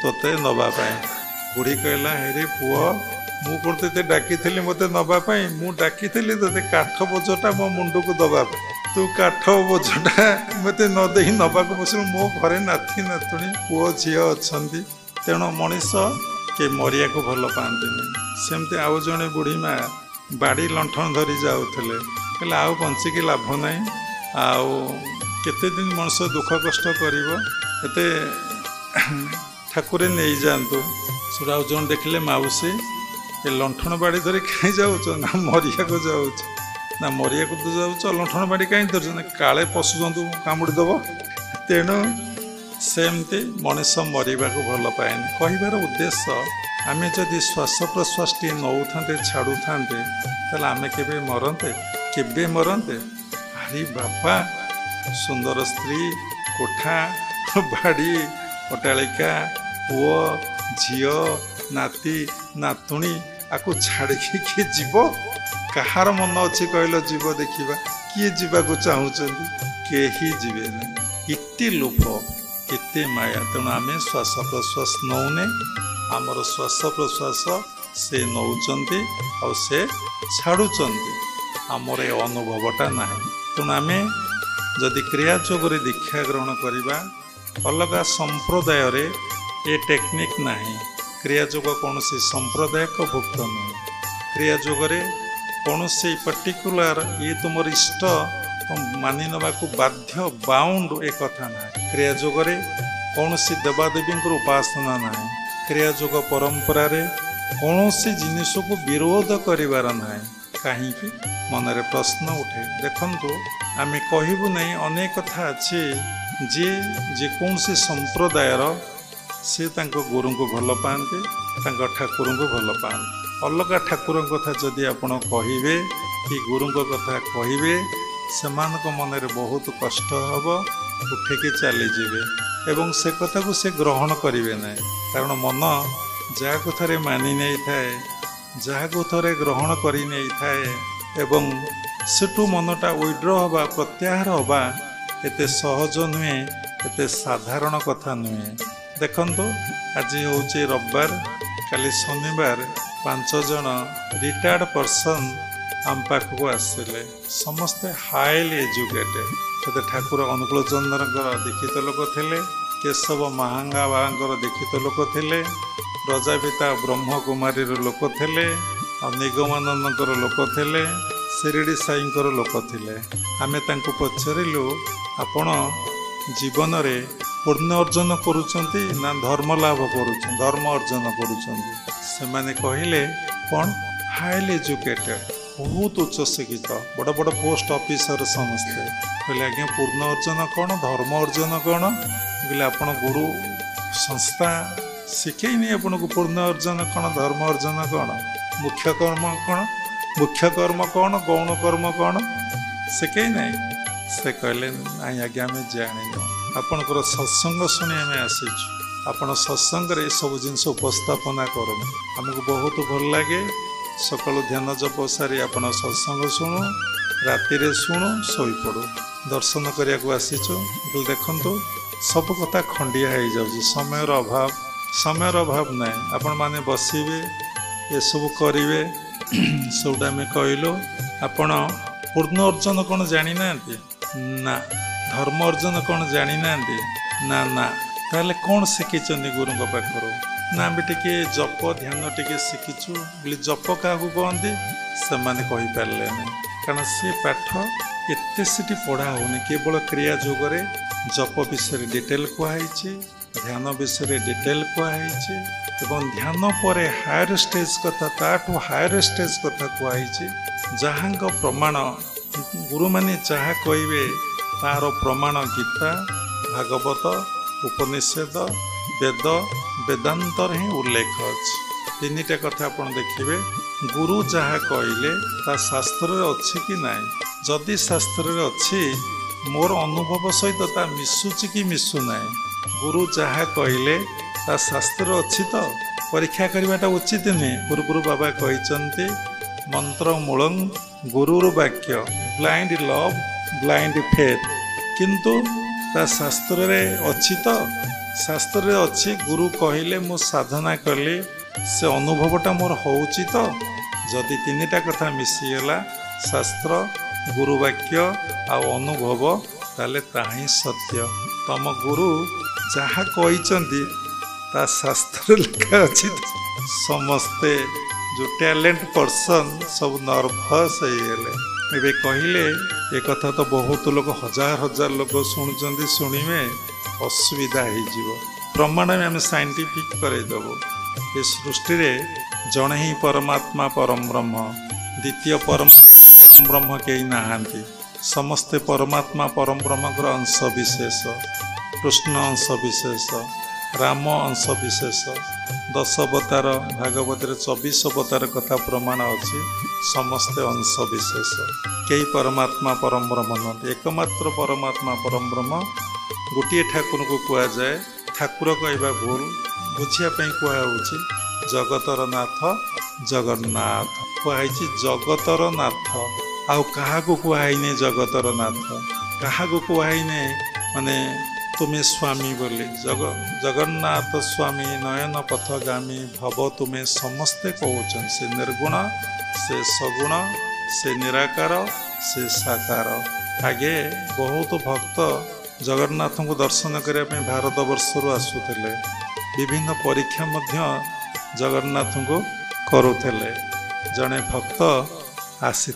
तोते नवापाई बुढ़ी कहला हेरे पुओ मु कौन ते डाकी मत नवापाई मु डाकी ते काठ बोझटा मो मुंड को दवापाई तू काठ बोझटा मत नदे नवा बस मो घरे नाती नातुणी पुओ झी अच्छा तेणु मनीष के मरिया को भल पाती सेमती आउ जड़े बुढ़ी माँ बाड़ी लंठन धरी जाऊले कहले आउ बंचिकी लाभ ना आउ केते दिन मनुष्य दुख कष्ट करते ठाकुर नहीं जातु सुरा जन देखले माउसी ये लंठन बाड़ी धरी कहीं जाऊच ना मरिया को जाऊच ना मरिया को तो जाऊच लंठन बाड़ी कहीं धर काले पशु जंतु कामुड़ी दब तेणु सेमती मनीष मरवा को भल पाएनि कहबार उद्देश्य आम जदि श्वास प्रश्वास टी नौ था छाड़ू था आम के मरते केवे मरते अरे बापा सुंदर स्त्री कोठा बाड़ी अटालिका पुओ झील नाती नातुणी आपको छाड़ी किए जीव कहार मन अच्छे कहल जीव देखा किए जावाक चाहूँ कहीं जीवे ना इतने लोभ इतने माया तेणु आम श्वास प्रश्वास नौने आमर श्वास प्रश्वास से नौचंती और से छाड़ुचंती आमर ए अनुभवटा ना तेणु आम जदि क्रिया जोगरे दीक्षा ग्रहण करवा अलग संप्रदाय रे ए टेक्निक ना क्रिया जोग कौन संप्रदायक भुक्त नुह क्रिया जोगरे कौन से पर्टिकुलर ये तुम इष्ट मानि नवा को बाध्य बाउंड एक कथा ना क्रिया जोगरे कौन सी देवादेवी उपासना ना क्रिया जोग परंपरा रे कौन सी जिनिस को विरोध करिवार ना कहीं मनरे प्रश्न उठे देखंतु आमे कहबू नहीं अनेक कथा अच्छे जे जेकोसी संप्रदायर सी गुरु को भल पाती ठाकुर को भल पाती अलग ठाकुर कथा जदि आपण कहे कि गुरु कथा कहे से मन में बहुत कष्ट हम उठिकी चलीजे एवं से कथा को से ग्रहण करेंगे ना कारण मन जहाँ को थे मानि नहीं थाए जहाँ को थे ग्रहण कर नहीं थाए एवं सेठू मनटा विड्र हवा प्रत्याहार हवा एते सहज नुहे एते साधारण कथा नुहे देखु आज हूँ रविवार काली शनिवार 5 जन रिटायर्ड पर्सन आम पाखक आसिले समस्ते हाईली एजुकेटेड से ठाकुर अनुकूल चंद्र दीक्षित लोक थे केशव महांगा बाबा दीक्षित लोक थे प्रजापिता ब्रह्म कुमारी लोक थे निगमानंद लोक थे शिरडी साई लोक थे आम पचारू आपण जीवन में पुण्य अर्जन करुँच ना धर्म लाभ कर धर्म अर्जन करुँच कहले कौन हाईली एजुकेटेड बहुत उच्च शिक्षित बड़ बड़ पोस्ट ऑफिसर समस्ते कहले आज्ञा पूर्ण अर्जन कौन धर्म अर्जन कौन बोले आप गुरु संस्था शिखेनी आपन को पूर्ण अर्जन कौन धर्म अर्जन कौन मुख्य कर्म कौन गौण कर्म कौन शिखे नहीं से कहले नहीं आज्ञा आम जान आपणकर सत्संग शुणी आम आसीचु आपण सत्संग रे सब जिनस उपस्थापना करूँ आमको बहुत भल लगे सकालू ध्यान जप सारी आप सत्संग शुणु राति शुणु शोपड़ू दर्शन करने को आसीचु देखु सब कथा खंडिया हो जाऊँ समय अभाव ना आपण मैंने बसवे ये सब करेंगे सबटा आम कहलु आपण पूर्ण अर्जन कौन जानी ना धर्म अर्जन कौन जानी ना ना ताले कौन शिखी गुरु पाखर ना भी टे जप ध्यान टे शिखीचु बोले जप क्या कहते से कहींपारे ना कारण सी पाठ एत से पढ़ा होनी केवल क्रिया जुगरे जप विषय डिटेल कहुई ध्यान विषय डिटेल कहुई एवं ध्यान पर हायर स्टेज कथा ताठू हायर स्टेज कथा कहुई जहाँ प्रमाण गुरु माने जहाँ कहे तार प्रमाण गीता भागवत उपनिषद वेद वेदांत ही उल्लेख अच्छी तीन कथा आप देखिए गुरु जहाँ कहले ता शास्त्र अच्छी कि ना जदि शास्त्र अच्छी मोर अनुभव सहित ता मिसुची कि मिसुना गुरु जहाँ कहले ता शास्त्र अच्छी तो परीक्षा करवाटा उचित नहीं गुरु बाबा कहते मंत्र मूलं गुरुर वाक्य ब्लाइंड लव ब्लाइंड फेथ किंतु ता शास्त्र रे अच्छी तो शास्त्र रे अच्छी गुरु कहले मु साधना कली से अनुभवटा मोर होउची तो जदि तीनटा कथा मिसीगला शास्त्र गुरुवाक्य आ अनुभव ताले ताही सत्य तम गुरु जहाँ कहते ता शास्त्र लिखा अच्छी समस्ते जो टैलेंट पर्सन सब नर्भस हो कहले एक कथा तो बहुत लोग हजार हजार लोग शुणुंट शुणवे असुविधा हो प्रमाण में आम साइंटिफिक करदेव ये सृष्टि रे जड़े ही परमात्मा परम ब्रह्म द्वितीय परम ब्रह्म कहीं नहांती समस्ते परमात्मा परम ब्रह्म अंश विशेष कृष्ण अंश विशेष राम अंश विशेष 10 अवतार भागवत 24 अवतार कथा प्रमाण अच्छी समस्ते अंश विशेष कई परमात्मा परम ब्रह्म नहती एकमात्र परमात्मा परम ब्रह्म गोटे ठाकुर को कह जाए ठाकुर कहवा भूल बुझापी कहुच्छी जगतर नाथ जगन्नाथ कहुई जगतर नाथ आउ क्या कहुई जगतर नाथ क्या कहुई माने तुम्हें स्वामी बोली जगन्नाथ स्वामी नयन पथगामी भव तुम्हें समस्ते कहते से निर्गुण से सगुण से निराकार से साकार आगे बहुत भक्त जगन्नाथ को दर्शन करने भारत वर्षर आसुले विभिन्न परीक्षा मध्य जगन्नाथ को करुले जड़े भक्त आसी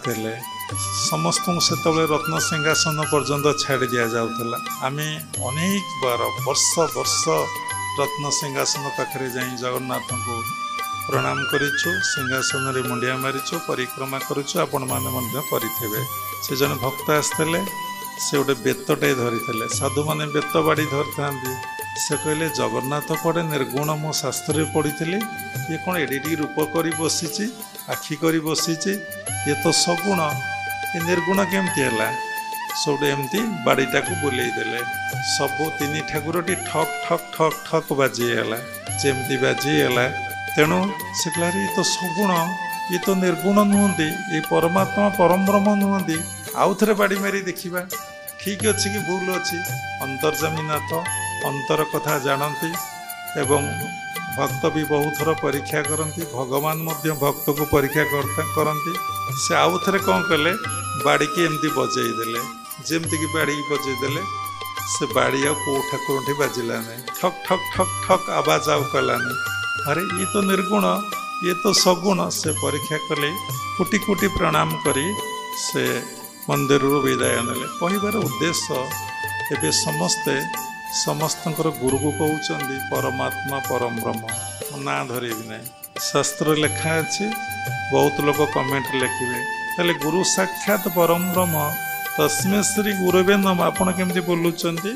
समस्त से रत्न सिंहासन पर्यंत छाड़ी दि जाऊला आम अनेक बार वर्ष वर्ष रत्न सिंहासन पाखे जा जगन्नाथ को प्रणाम करिछु सिंहासन रे मुंडिया मारिछु परिक्रमा करुछु आपण माने करेंगे से जन भक्त आसते से गोटे बेतटे धरी साधु मैंने बेत बाड़ी धरी था से कहले जगन्नाथ पड़े निर्गुण मो शास्त्र पढ़ी ये कौन एडिटी रूप कर बसी आखि कर बसी ये तो सगुण ये निर्गुण केमती है सब एमती बाड़ीटा को बुलेदेले सबू तीन ठाकुरटी ठक ठक ठक ठक बाजीगला जमती बाजीगला तेणु से कहला ये तो सगुण ये तो निर्गुण नुहति ये परमात्मा परम ब्रह्म नुहति आउ थे बाड़ी मारी देखा ठीक अच्छे कि भूल अच्छी अंतर्जमीनाथ अंतर कथा जानती एवं भक्त भी बहुत थर परीक्षा करती भगवान मध्य भक्त को परीक्षा करती से आउ थे कौन कले बाड़ी की एमती बजई देले जमती कि बाड़ी बजईदे से बाड़ी आो ठाकुर बाजिला नहीं ठक ठक ठक ठक आवाज आउ कलानी अरे ये तो निर्गुण ये तो सगुण से परीक्षा कले कोटि कोटि प्रणाम करी से मंदिर विदाय नेले कहबार उद्देश्य एवं समस्ते समस्तंकर गुरु को कहते परमात्मा परम ब्रह्म ना धरबी ना शास्त्र लेखा अच्छी बहुत लोग कमेंट लिखे तेल गुरु साक्षात परम ब्रह्म तस्मै श्री गुरुवे नम आपण केमती बोलुचंती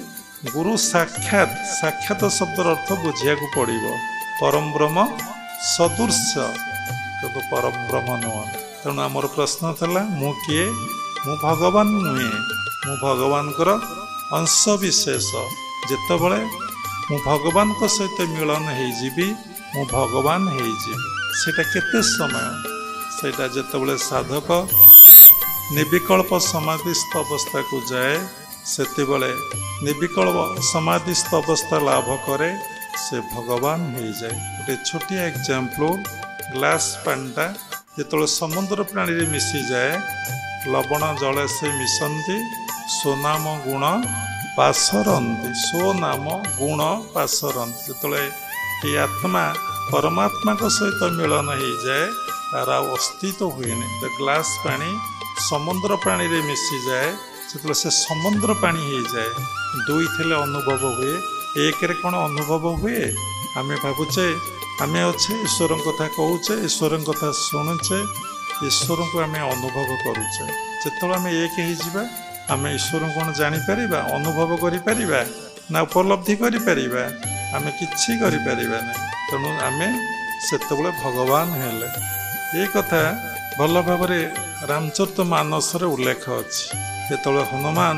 गुरु साक्षात साक्षात शब्दर अर्थ बुझिया को पड़ो परम ब्रह्म सदृश किंतु परम ब्रह्म नुह तेणु आमर प्रश्न था मु किए मु भगवान नुहे मु भगवान अंश विशेष जितेबले मु भगवान सहित मिलन होइजिबी मु भगवान होइजिबी केते समय सेटा जितेबले साधक निर्विकल्प समाधिस्थ अवस्था को जाए सेते बले निर्विकल्प समाधिस्थ अवस्था लाभ करे से भगवान हो जाए गोटे छोटिया एग्जाम्पल ग्लास पानीटा जो समुद्र प्राणी मिसी जाए लवण जल से मिशंती सोनाम गुण पासरती सोनाम गुण पासरती जो ये आत्मा परमात्मा सहित मिलन हो जाए तार अस्तित्व हुए तो ग्लास पानी समुद्र प्राणी रे मिसी जाए से समुद्र पानी हो जाए दुई थे अनुभव हुए एक रे कौन अनुभव हुए आम भावुचे आम अच्छे ईश्वर कथा कहूचे ईश्वर कथा शुणुचे ईश्वर को आम अनुभव करुचे जो आम एक हो आम ईश्वर कौन जापर अनुभव कर ना उपलब्धि कर आम कि तेणु आम से भगवान हेले ये कथा भल भाव रामचरित मानस उल्लेख अच्छी जो हनुमान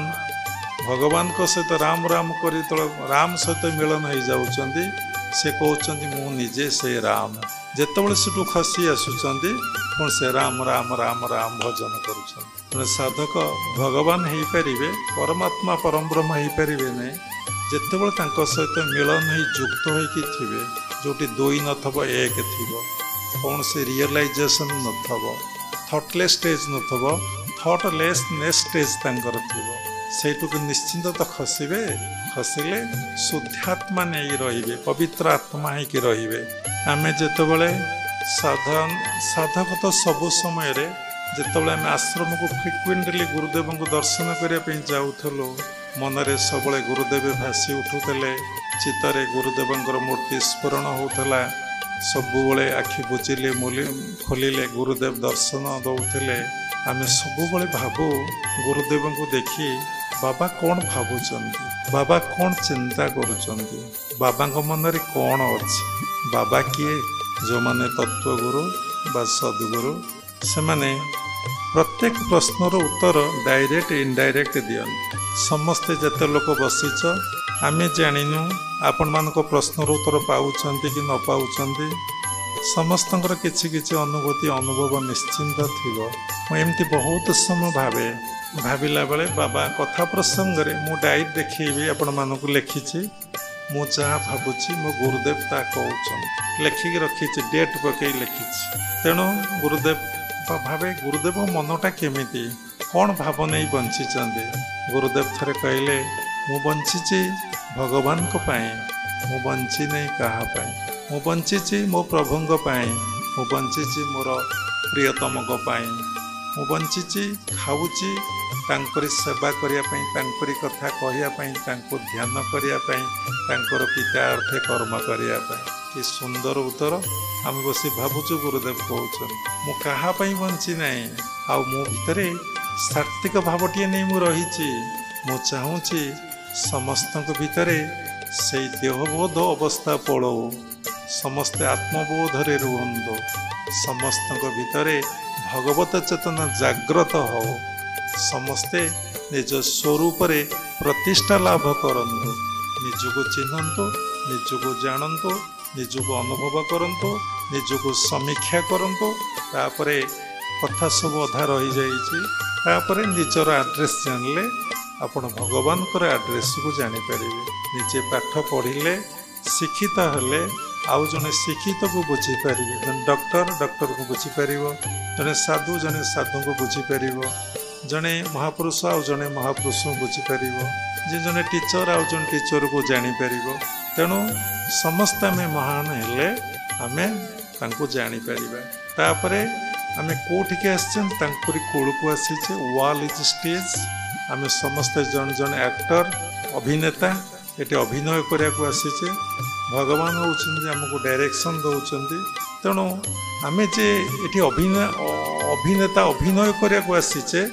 भगवान को सहित राम राम कर राम सहित मिलन हो जाऊँगी से कहते मु निजे से राम जितेबाला से खसी आसुँच पुणी से राम राम राम राम भजन कर साधक भगवान हो पारे परमात्मा परम ब्रह्म हो पारे नहीं जितेबाला सहित मिलन हो युक्त होवे जोटी दुई नथब एक थी कौन से रियलाइजेशन नथब थटलेस स्टेज नथब थटलेसनेस स्टेज तांकर थी सेठुक निश्चिंत तो खसबे खसिले शुद्धात्मा नहीं रे पवित्र आत्मा होकर रे आम जितेबाला साधक तो सबु समय जितेबाला आम आश्रम को फ्रिक्वेंटली गुरुदेव को दर्शन करने जाऊँ मनरे सब गुरुदेव भासी उठुले चित्तरे गुरुदेव मूर्ति स्मरण होता सबुबले आखि बुझिले खोलिले गुरुदेव दर्शन दौले आम सबुबले भावु गुरुदेव को देखी बाबा कौन भावुंट बाबा कौन चिंता करुँच बाबा मन कौन अच्छी बाबा किए जो माने तत्वगुरु बा सद्गुरु से माने प्रत्येक प्रश्नर उत्तर डायरेक्ट इनडायरेक्ट दियंती समस्ते जिते लोक बसीच आमे जानिनु आपण मान प्रश्नर उत्तर पाँच कि न पाँच समस्तंकर किछि किछि अनुभूति अनुभव निश्चिंत थी मुझे बहुत समय भाविला बेले बाबा कथा प्रसंग में मु डायरी देखी आपण मानक लिखी मु जहाँ भावुची मो गुरुदेव ता कहते लिखिक रखी डेट पकई लिखी तेणु गुरुदेव भावे गुरुदेव मनटा केमिति कौन भाव नहीं बंची गुरुदेव थे कहले मु बंची भगवान को पाए मु बंची नहीं कहा मु बंची मो प्रभुंग पाए मु बंची मोर प्रियतम को पाए मु बंची खाऊची तांकरी सेवा करने तांकरी कथा कहवाई ध्यान करने पिता अर्थे कर्म करने कि सुंदर उत्तर आम बस भावुचु गुरुदेव कहते मु कहापाई बंची ना आउ मो भितर सात्विक भावटीए नहीं मु रही मु चाहूँगी समस्त भितर से देहबोध अवस्था पड़ो समस्ते आत्मबोधरे रुहंतु समस्त भितर भगवत चेतना जाग्रत हो समस्ते निज स्वरूप प्रतिष्ठा लाभ करंतु निजको चिन्हतु निजको जानतु निजको अनुभव करंतु निजको समीक्षा करंतु तापरे कथा सब अधा रही जाइए तापरे निजर आड्रेस जानले आपण भगवान आड्रेस को जानीपर निजे पाठ पढ़िले शिक्षित हेले आउ जने शिक्षित को बुझीपर जन डॉक्टर को बुझीपर जने साधु को बुझीपर जने महापुरुष आउ जने महापुरुष को बुझीपर जे जने टीचर आउ जने टीचर को जानीपर तेणु समस्त आम महान हेले आमे तांको जानीपर तापरे आमे कोठिके आसरी कोल को आसीचे वाल इज स्टेज आम समस्ते जन जन एक्टर अभिनेता ये अभिनय करने को आसीचे भगवान होउछन्ति हमको डायरेक्शन दौरान तेणु आम जे ये अभिनेता अभिनय करने को आसीचे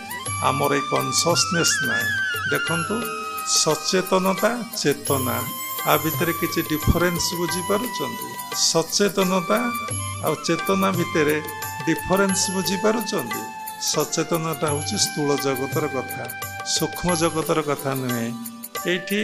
आमर एक कॉन्शियसनेस ना देखंतु सचेतनता चेतना आ भितर किसी डिफरेंस बुझीपारुचंती सचेतनता आ चेतना भितर डिफरेंस बुझीपारुचंती सचेतनता हूँ स्थूल जगतर कथा सूक्ष्म जगतर कथा नुहे ये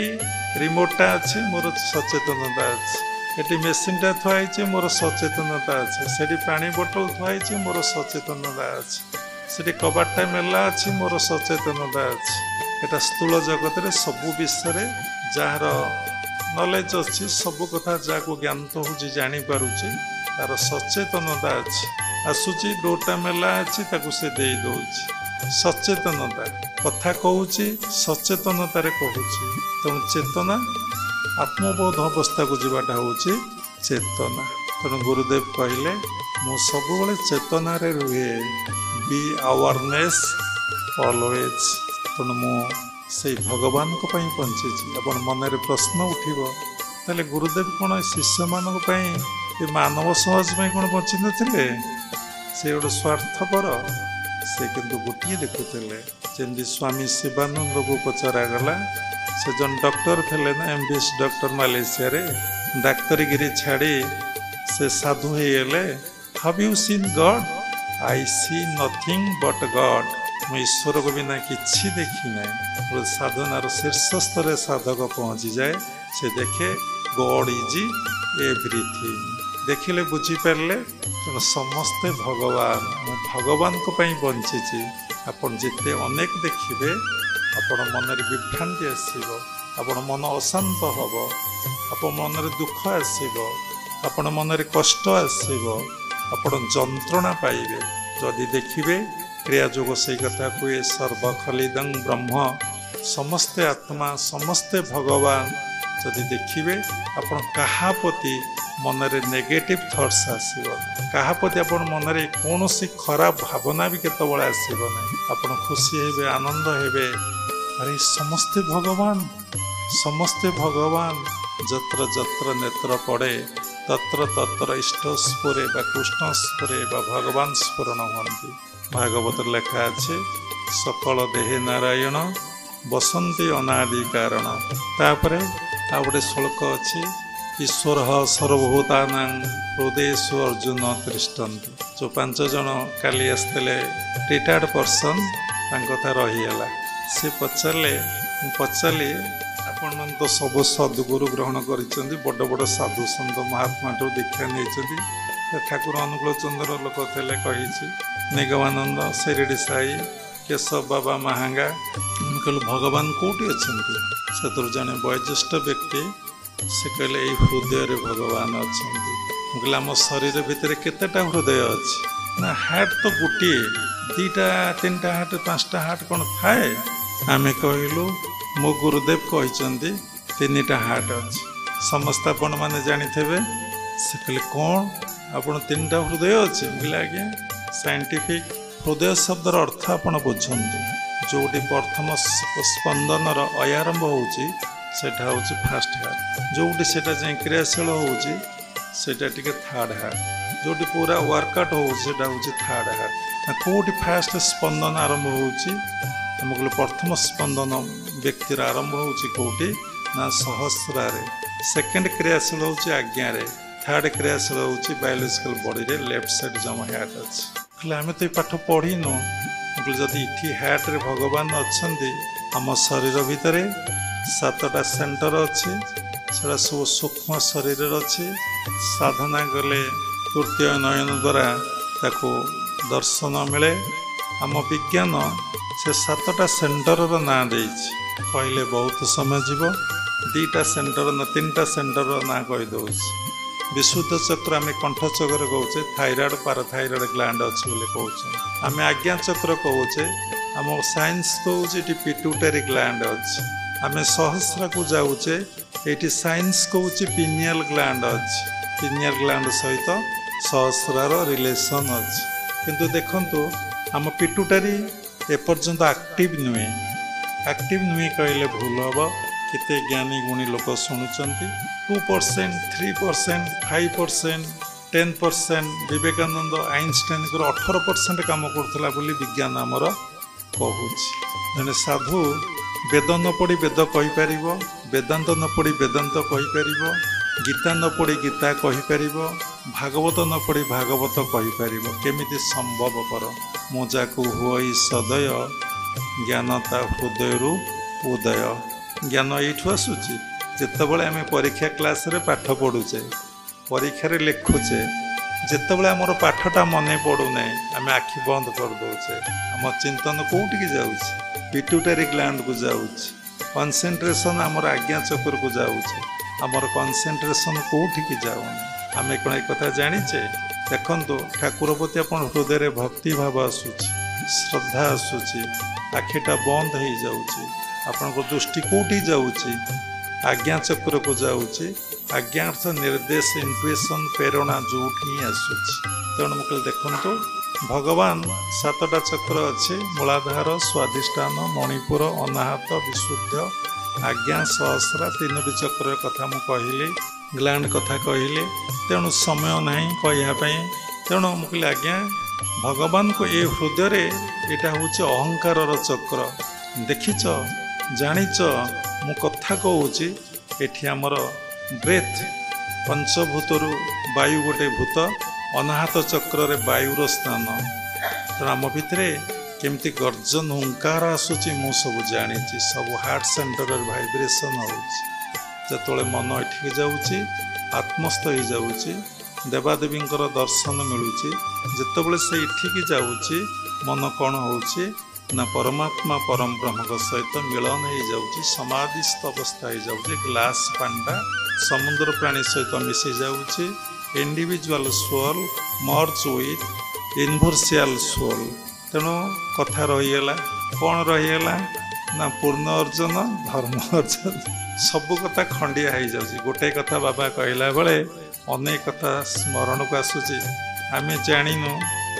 रिमोटा अच्छे मोर सचेतनता अच्छे ये मेसीनटा थुआई मोर सचेतनता अच्छे से पानी बोतल थुआई मोर सचेतनता अच्छे से कबाटा मेला अच्छी मोर सचेतनता अच्छे यहाँ स्थूल जगत में सबू विषय जार नॉलेज अच्छी सब कथा जहाँ ज्ञान तो हूँ जानीपे तार सचेतनता अच्छी आसूची डोरटा मेला अच्छी से दे दौर सचेतनता कथा कहूँ सचेतनतार कहूँ तेणु चेतना आत्मबोध अवस्था को जावाटा हूँ चेतना तेणु गुरुदेव कहले मु सब चेतना रुहे बी अवेयरनेस ऑलवेज तेणु से भगवान को बंची अपन मन प्रश्न उठिबो ताले गुरुदेव कौन शिष्य मानी मानव समाज कौन बंची नथिले से गोटे स्वार्थपर से किंतु गोटे देखुले जमी स्वामी शिवानंद को पचरा गला से जन डॉक्टर थे ना MBBS डॉक्टर मालेशिया रे डाक्तरीगिरी छाड़ी से साधु हो गले have you seen God I see nothing but God मु ईश्वर को बिना किसी देखी ना साधनार शीर्ष स्तर साधक पहुँची जाए से देखे गॉड इज एवरीथिंग देखिले बुझीपारे तेणु समस्ते भगवान मु भगवान को बंची आपन जिते अनेक देखिए आपण मन विभ्रांति आसो आपण मन अशांत हम आपण मन दुख आसो आपण मन कष्ट आसो आपण जंत्रणा पाइबे जदि देखिए क्रिया जोग से कथा कहे सर्वखलिदं ब्रह्म समस्ते आत्मा समस्ते भगवान जदि देखिए आपण कहा प्रति मनरे नेगेटिव थॉट्स आसो कहा प्रति आपण मनरे कौन सी खराब भावना भी केतबेले आसो ना आपण खुशी हेबे आनंद हेबे अरे समस्ते भगवान जत्र जत्र नेत्र पड़े तत्र तत्र इष्ट स्फुरे बा कृष्ण स्फुरे बा भगवान स्फुरण हुअन्ति भागवत लेखा अच्छे सकल देहे नारायण बसंती अनादि कारण तापरे आ गोटे श्लोक अच्छी ईश्वर सर्वभूतानां हृदयेषु अर्जुन तिष्ठन्ति जो 5 जन काली आसते रिटायर्ड पर्सन कथा रहीगला से पचारे आपण मन तो सब सद्गुरु ग्रहण कर बड़ बड़ साधु सन्त महात्मा दीक्षा नहीं ठाकुर अनुकूल चंद्र लोक थे कही निगमानंद शिरडी साई केशव बाबा महांगा कहल भगवान कौटी अच्छा से जड़े वयोज्येष्ठ व्यक्ति से कहले हृदय भगवान अच्छा कहले आम शरीर भितर केतेटा हृदय अच्छी ना हार्ट तो गोटे 2टा 3टा हार्ट 5टा हार्ट कौन थाए आम कहलु मो गुरुदेव कहते 3टा हार्ट अच्छी समस्त आपण मैंने जानी थे से कहले कौन आपण 3टा हृदय अच्छे कहले आज्ञा साइंटिफिक हृदय शब्दर अर्थ आपण बुझंतु जोटी प्रथम स्पंदनर अयारंभ होउची सेटा होउची फास्ट हार्ट जोटी सेटा जाय क्रियाशील होउची सेटा टिके थर्ड हार्ट जोटी पूरा वर्कआउट होउची सेटा होउची थर्ड हार्ट कोटी फास्ट स्पंदन आरंभ होउची हम कहले प्रथम स्पंदन व्यक्तिर आरंभ होउची कोटी ना सहस्रारे सेकेंड क्रियाशील होची आज्ञारे थर्ड क्रियाशील होची बायोलॉजिकल बॉडी रे लेफ्ट साइड जम हार्ट अछि कहले आमे तो पाठ पढ़िनो जदि इठी हार्ट रे भगवान अछंती आम शरीर भितरे 7टा सेंटर अछि सेटा सब सूक्ष्म शरीर अच्छे साधना गले तृतीय नयन द्वारा ताको दर्शन मिले आम विज्ञान से 7टा सेंटर ना कहले बहुत समय जीव 2टा सेंटर ना 3टा सेंटर ना कहीदे विशुद्ध चक्र आम कंठ चक्र कहे थायराइड पाराथायराइड ग्लैंड अच्छे बोले कहे आम आज्ञा चक्र कहे आम साइंस कहे पिट्यूटरी ग्लैंड अच्छे आम सहस्र को जाऊे ये साइंस कौच पिनियल ग्लैंड अच्छे पिनियल ग्लैंड सहित सहस्रार रिलेशन अच्छे किंतु देखंतु आम पिट्यूटरी एपर्यंत एक्टिव नुहे कहले भूल हम केते ज्ञानी गुणी लोक शुणुंट 2% 3% 5% 10% विवेकानंद आइंस्टाइन 18% काम करथला बोली विज्ञान आमर कहूँ जने साधु वेद न पढ़ी वेद कहीपर वेदांत न पढ़ी वेदांत कहीपर गीता न पढ़ी गीता कहीपर भागवत न पढ़ी भागवत कहीपर केमिति संभव कर मोजाकू हुई सदय ज्ञानता हृदय उदय ज्ञान यू आसूची जितेबाला आम परीक्षा क्लास रे पाठ पढ़ुचे परीक्षार लिखुचे जितेबाला आमर पाठटा मन पड़ूना आम आखि बंद कर दौचे आम चिंतन कौटिकी जाऊँ पिट्यूटरी ग्लैंड को जाऊँच कनसेंट्रेशन आमर आज्ञा चक्र को जाऊँच आमर कनसेंट्रेशन कौटिकी जाऊन आम कौन एक कथा जानीचे देखो ठाकुर प्रति आप हृदय भक्ति भाव आसूची श्रद्धा आसूची आखिटा बंद हो जाऊँगी आपण दृष्टि कौटी जाऊँगी आज्ञा चक्र को जाऊँगी आज्ञा अर्थ निर्देश इंट्यूशन प्रेरणा जो आसूची तेणु मुझे देखु भगवान 7टा चक्र अच्छे मूलाधार स्वाधिष्ठान मणिपुर अनाहत विशुद्ध आज्ञा सहस्रा 3टी चक्र कथा मु कहली ग्लैंड कथा कहली तेणु समय नहीं कहवाई तेणु मुझे आज्ञा भगवान को ये हृदय यहाँ हूँ अहंकार चक्र देखिच जानिच मु कथा कहूँ एठी आमर ब्रेथ पंचभूतर वायु गोटे भूत अनाहत चक्र रे वायुर स्थान तेणु आम भितर केमती गर्जन हुंकार आसूची मु सब जानी सब हार्ट सेंटर भाइब्रेशन होते मन एठिक जाऊँगी आत्मस्थ हो जाऊँगी देवादेवी दर्शन मिलूँ जितेबाला से इठिक जाऊँगी मन कौन होची ना परमात्मा परम ब्रह्म सहित मिलन हो जाऊँगी समाधिस्थ अवस्था हो जाऊँगी ग्लास पांडा समुद्र प्राणी सहित मिसी जाऊँगी individual soul merge with universal soul तेणु कथा रहीगला कौन रहीगला ना पूर्ण अर्जन धर्म अर्जन सबू कथा खंडिया हो जाऊँगी गोटे कथा बाबा कहला बेले अनेक कथा स्मरण को आसूची आम जाणीनु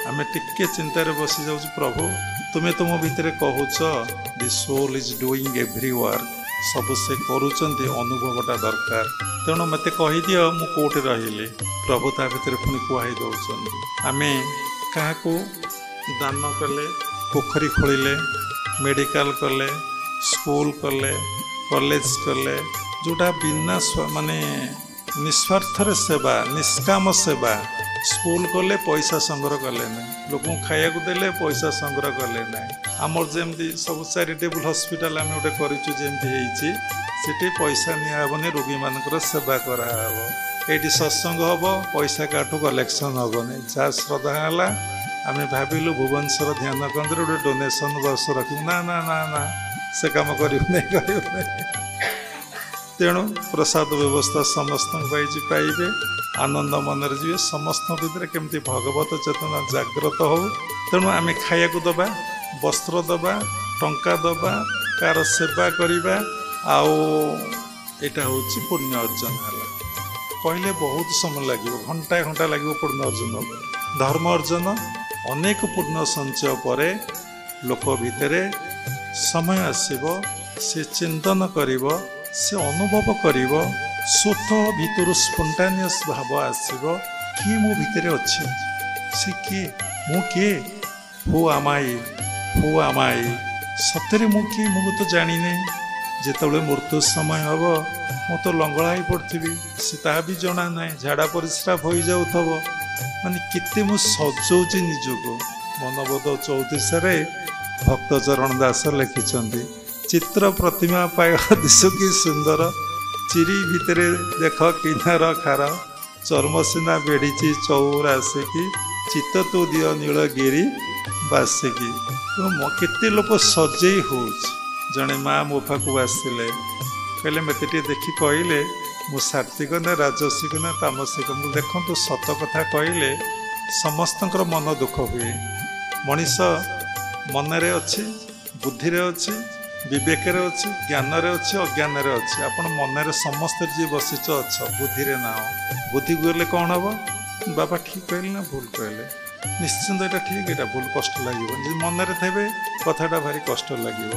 आम टिके चिंतार बसी जाऊँ प्रभु तुम्हें तुम भितर कहूच the soul is doing every work सब से करुँच अनुभवटा दरकार तेणु मत कहीदि मु कौटे रही प्रभु ता भीतर पुणी कहुई दौरान आम क्या दान कले पोखरी खोलिले मेडिकल कले स्कूल कले कॉलेज कले जोटा बिना माने निस्वार्थर सेवा निष्काम सेवा स्कूल कले पैसा संग्रह कले ना लोक खाया देले पैसा संग्रह कले ना आमर जमी सब चैरिटेबल हॉस्पिटल आम गोटे करें सेठी पैसा निबनी रोगी मानकर सेवा कराव ये सत्संग हम पैसा काठू कलेक्शन हेनी जहाँ श्रद्धा है आम भाविलु भुवनेश्वर ध्यान केन्द्र गोटे डोनेशन बस रख ना ना ना ना से कम कर तेणु प्रसाद व्यवस्था समस्त पाइबे आनंद मनरे जी समस्त भितर केमती भगवत चेतना जागृत हो तेणु आम खाया दबा वस्त्र दबा टंका दबा कार सेवा करवा आटा हूँ पुण्य अर्जन है कहले बहुत समय लगे घंटा घंटा लगे पुण्य अर्जन धर्म अर्जन अनेक पुण्य संचय पर लोक भितर समय आसब से चिंतन करिब से अनुभव करिब स्वतः भितर स्पंटानियस भाव आसब किए मो भितर अच्छे से किए मु किए हु आमाई सतरे मु किए मु तो जानी नहीं ଯେତେବେଳେ ମୃତ୍ୟୁ ସମୟ ହେବ ମୁଁ ତ ଲଙ୍ଗଳା ହେଇ ପଡ଼ିଥିବି, ସେ ତାହା ବି ଜଣା ନାହିଁ, ଝାଡ଼ା ପରିସ୍ରା ହୋଇଯାଉଥିବ। ମାନେ କେତେ ମୁଁ ସଜଉଛି ନିଜକୁ। ମନବୋଧ 34ରେ ଭକ୍ତଚରଣ ଦାସ ଲେଖିଛନ୍ତି, ଚିତ୍ର ପ୍ରତିମା ପାୟ ଦିଶୁ କି ସୁନ୍ଦର, ଚିରି ଭିତରେ ଦେଖ କିନାର ଖାର, ଚର୍ମ ସିନା ବେଢ଼ିଛି ଚଉରାସିକି, ଚିତ୍ତ ତୁ ଦିଅ ନୀଳଗିରି ବାସିକି। କେତେ ଲୋକ ସଜେଇ ହେଉଛି। ଜଣେ ମା ମୋ ପାଖକୁ ଆସିଲେ, କହିଲେ ମୋତେ ଟିକେ ଦେଖି କହିଲେ ମୁଁ ସାତ୍ଵିକ ନା ରାଜସିକ ନା ତାମସିକ। ମୁଁ ଦେଖନ୍ତୁ ସତ କଥା କହିଲେ ସମସ୍ତଙ୍କର ମନ ଦୁଃଖ ହୁଏ। ମଣିଷ ମନରେ ଅଛି, ବୁଦ୍ଧିରେ ଅଛି, ବିବେକରେ ଅଛି, ଜ୍ଞାନରେ ଅଛି, ଅଜ୍ଞାନରେ ଅଛି। ଆପଣ ମନରେ ସମସ୍ତେ ଯିଏ ବସିଛ ଅଛ, ବୁଦ୍ଧିରେ ନାହ। ବୁଦ୍ଧିକୁ ଗଲେ କ'ଣ ହେବ? ବାବା ଠିକ୍ କହିଲେ ନା ଭୁଲ କହିଲେ? ନିଶ୍ଚିନ୍ତ ଏଇଟା ଠିକ୍, ଏଇଟା ଭୁଲ, କଷ୍ଟ ଲାଗିବ। ଯଦି ମନରେ ଥିବେ କଥାଟା ଭାରି କଷ୍ଟ ଲାଗିବ।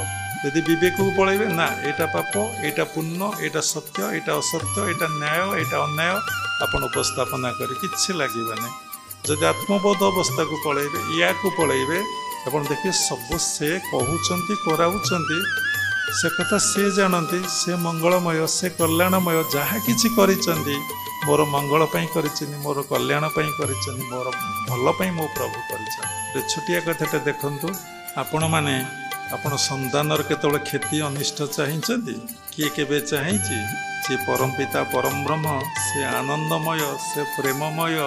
ଯଦି ବିବେକକୁ ପଳେଇବେ, ନା ଏଇଟା ପାପ, ଏଇଟା ପୁଣ୍ୟ, ଏଇଟା ସତ୍ୟ, ଏଇଟା ଅସତ୍ୟ, ଏଇଟା ନ୍ୟାୟ, ଏଇଟା ଅନ୍ୟାୟ, ଆପଣ ଉପସ୍ଥାପନା କରି କିଛି ଲାଗିବନି। ଯଦି ଆତ୍ମବୋଧ ଅବସ୍ଥାକୁ ପଳେଇବେ, ୟାକୁ ପଳେଇବେ, ଆପଣ ଦେଖିବେ ସବୁ ସେ କହୁଛନ୍ତି, କରାଉଛନ୍ତି, ସେ କଥା ସେ ଜାଣନ୍ତି, ସେ ମଙ୍ଗଳମୟ, ସେ କଲ୍ୟାଣମୟ। ଯାହା କିଛି କରିଛନ୍ତି ମୋର ମଙ୍ଗଳ ପାଇଁ କରିଛନ୍ତି, ମୋର କଲ୍ୟାଣ ପାଇଁ କରିଛନ୍ତି, ମୋର ଭଲ ପାଇଁ ମୋ ପ୍ରଭୁ କରିଛନ୍ତି। ଗୋଟେ ଛୋଟିଆ କଥାଟେ ଦେଖନ୍ତୁ, ଆପଣମାନେ ଆପଣ ସନ୍ତାନର କେତେବେଳେ କ୍ଷତି ଅନିଷ୍ଟ ଚାହିଁଛନ୍ତି? କିଏ କେବେ ଚାହିଁଛି? ଯିଏ ପରମ ପିତା ପରମ ବ୍ରହ୍ମ, ସେ ଆନନ୍ଦମୟ, ସେ ପ୍ରେମମୟ,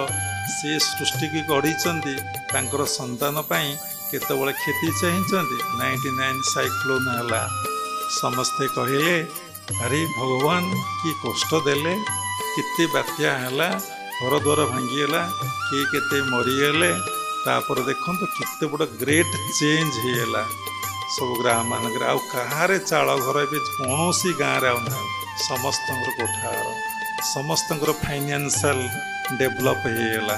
ସେ ସୃଷ୍ଟିକି ଗଢ଼ିଛନ୍ତି, ତାଙ୍କର ସନ୍ତାନ ପାଇଁ କେତେବେଳେ କ୍ଷତି ଚାହିଁଛନ୍ତି? 99 ସାଇକ୍ଲୋନ ହେଲା, ସମସ୍ତେ କହିଲେ ଆରେ ଭଗବାନ କି କଷ୍ଟ ଦେଲେ, କେତେ ବାତ୍ୟା ହେଲା, ଘରଦ୍ୱାର ଭାଙ୍ଗିଗଲା, କିଏ କେତେ ମରିଗଲେ। ତାପରେ ଦେଖନ୍ତୁ କେତେ ବଡ଼ ଗ୍ରେଟ୍ ଚେଞ୍ଜ ହେଇଗଲା ସବୁ ଗାଁ ମାନଙ୍କରେ। ଆଉ କାହାରେ ଚାଳ ଘର ଏବେ କୌଣସି ଗାଁରେ ଆଉ ନାହିଁ। ସମସ୍ତଙ୍କର କୋଠାଘର, ସମସ୍ତଙ୍କର ଫାଇନାନ୍ସିଆଲ ଡେଭଲପ୍ ହେଇଗଲା,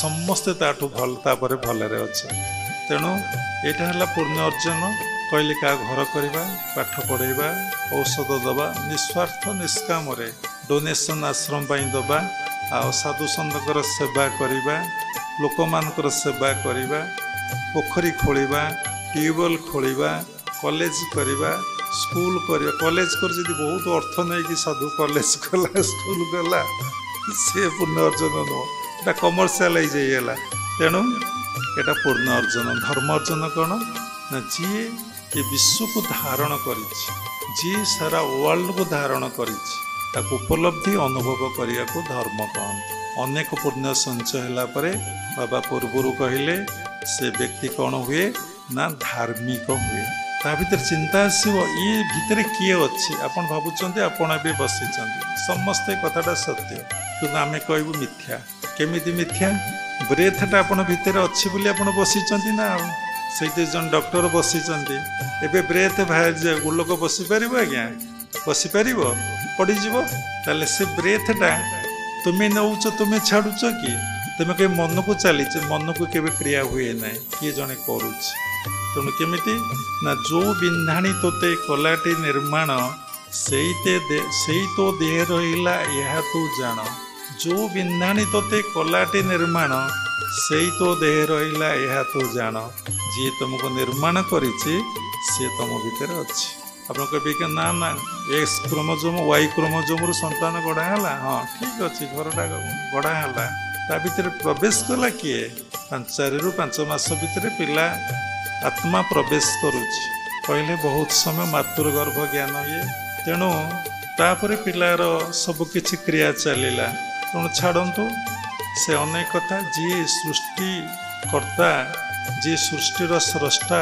ସମସ୍ତେ ତାଠୁ ଭଲ, ତାପରେ ଭଲରେ ଅଛନ୍ତି। ତେଣୁ ଏଇଟା ହେଲା ପୁଣ୍ୟ ଅର୍ଜନ। କହିଲେ କାହା ଘର କରିବା, ପାଠ ପଢ଼େଇବା, ଔଷଧ ଦେବା, ନିଃସ୍ୱାର୍ଥ ନିଷ୍କାମରେ ଡୋନେସନ୍ ଆଶ୍ରମ ପାଇଁ ଦେବା, ଆଉ ସାଧୁସନ୍ଥଙ୍କର ସେବା କରିବା, ଲୋକମାନଙ୍କର ସେବା କରିବା, ପୋଖରୀ ଖୋଳିବା, ଟ୍ୟୁବୱେଲ୍ ଖୋଳିବା, କଲେଜ କରିବା, ସ୍କୁଲ କରିବା। କଲେଜ କରି ଯଦି ବହୁତ ଅର୍ଥ ନେଇକି ସାଧୁ କଲେଜ କଲା, ସ୍କୁଲ ଗଲା, ସେ ପୁଣ୍ୟ ଅର୍ଜନ ନୁହଁ, ଏଇଟା କମର୍ସିଆଲାଇଜ୍ ହେଇଗଲା। ତେଣୁ ଏଇଟା ପୁଣ୍ୟ ଅର୍ଜନ। ଧର୍ମ ଅର୍ଜନ କ'ଣ ନା, ଯିଏ ଏ ବିଶ୍ୱକୁ ଧାରଣ କରିଛି, ଯିଏ ସାରା ୱାର୍ଲଡକୁ ଧାରଣ କରିଛି, ତାକୁ ଉପଲବ୍ଧି ଅନୁଭବ କରିବାକୁ ଧର୍ମ କହନ୍ତି। ଅନେକ ପୁଣ୍ୟ ସଞ୍ଚୟ ହେଲା ପରେ ବାବା ପୂର୍ବରୁ କହିଲେ ସେ ବ୍ୟକ୍ତି କ'ଣ ହୁଏ ନା ଧାର୍ମିକ ହୁଏ। ତା ଭିତରେ ଚିନ୍ତା ଆସିବ, ଇଏ ଭିତରେ କିଏ ଅଛି? ଆପଣ ଭାବୁଛନ୍ତି ଆପଣ ଏବେ ବସିଛନ୍ତି, ସମସ୍ତେ କଥାଟା ସତ୍ୟ, କିନ୍ତୁ ଆମେ କହିବୁ ମିଥ୍ୟା। କେମିତି ମିଥ୍ୟା? ବ୍ରେଥଟା ଆପଣ ଭିତରେ ଅଛି ବୋଲି ଆପଣ ବସିଛନ୍ତି ନା। ଆଉ ସେଇଠି ଜଣେ ଡକ୍ଟର ବସିଛନ୍ତି, ଏବେ ବ୍ରେଥ୍ ବାହାରିଯାଉ, ଲୋକ ବସିପାରିବ ଆଜ୍ଞା? ବସିପାରିବ? ପଡ଼ିଯିବ। ତାହେଲେ ସେ ବ୍ରେଥଟା ତୁମେ ନେଉଛ, ତୁମେ ଛାଡ଼ୁଛ କି? ତୁମେ କେବେ ମନକୁ ଚାଲିଛ, ମନକୁ କେବେ କ୍ରିୟା ହୁଏ ନାହିଁ, କିଏ ଜଣେ କରୁଛି। ତେଣୁ କେମିତି ନା, ଯୋଉ ବିନ୍ଧାଣି ତୋତେ କଲାଟି ନିର୍ମାଣ, ସେଇ ତୋ ଦେହ ରହିଲା ଏହା ତୁ ଜାଣ। ଯୋଉ ବିନ୍ଧାଣି ତୋତେ କଲାଟି ନିର୍ମାଣ, ସେଇ ତୋ ଦେହ ରହିଲା ଏହା ତୁ ଜାଣ। ଯିଏ ତୁମକୁ ନିର୍ମାଣ କରିଛି ସିଏ ତୁମ ଭିତରେ ଅଛି। ଆପଣ କହିବେ କି ନା ନା ଏକ୍ସ କ୍ରୋମୋଜୋମ ୱାଇ କ୍ରୋମୋଜୋମରୁ ସନ୍ତାନ ଗଢ଼ା ହେଲା, ହଁ ଠିକ୍ ଅଛି, ଘରଟା ଗଢ଼ା ହେଲା, ତା ଭିତରେ ପ୍ରବେଶ କଲା କିଏ? 4ରୁ 5 ମାସ ଭିତରେ ପିଲା ଆତ୍ମା ପ୍ରବେଶ କରୁଛି। କହିଲେ ବହୁତ ସମୟ ମାତୃଗର୍ଭ ଜ୍ଞାନ ଇଏ, ତେଣୁ ତାପରେ ପିଲାର ସବୁ କିଛି କ୍ରିୟା ଚାଲିଲା। ତେଣୁ ଛାଡ଼ନ୍ତୁ, ସେ ଅନେକ କଥା। ଯିଏ ସୃଷ୍ଟିକର୍ତ୍ତା, ଯିଏ ସୃଷ୍ଟିର ସ୍ରଷ୍ଟା,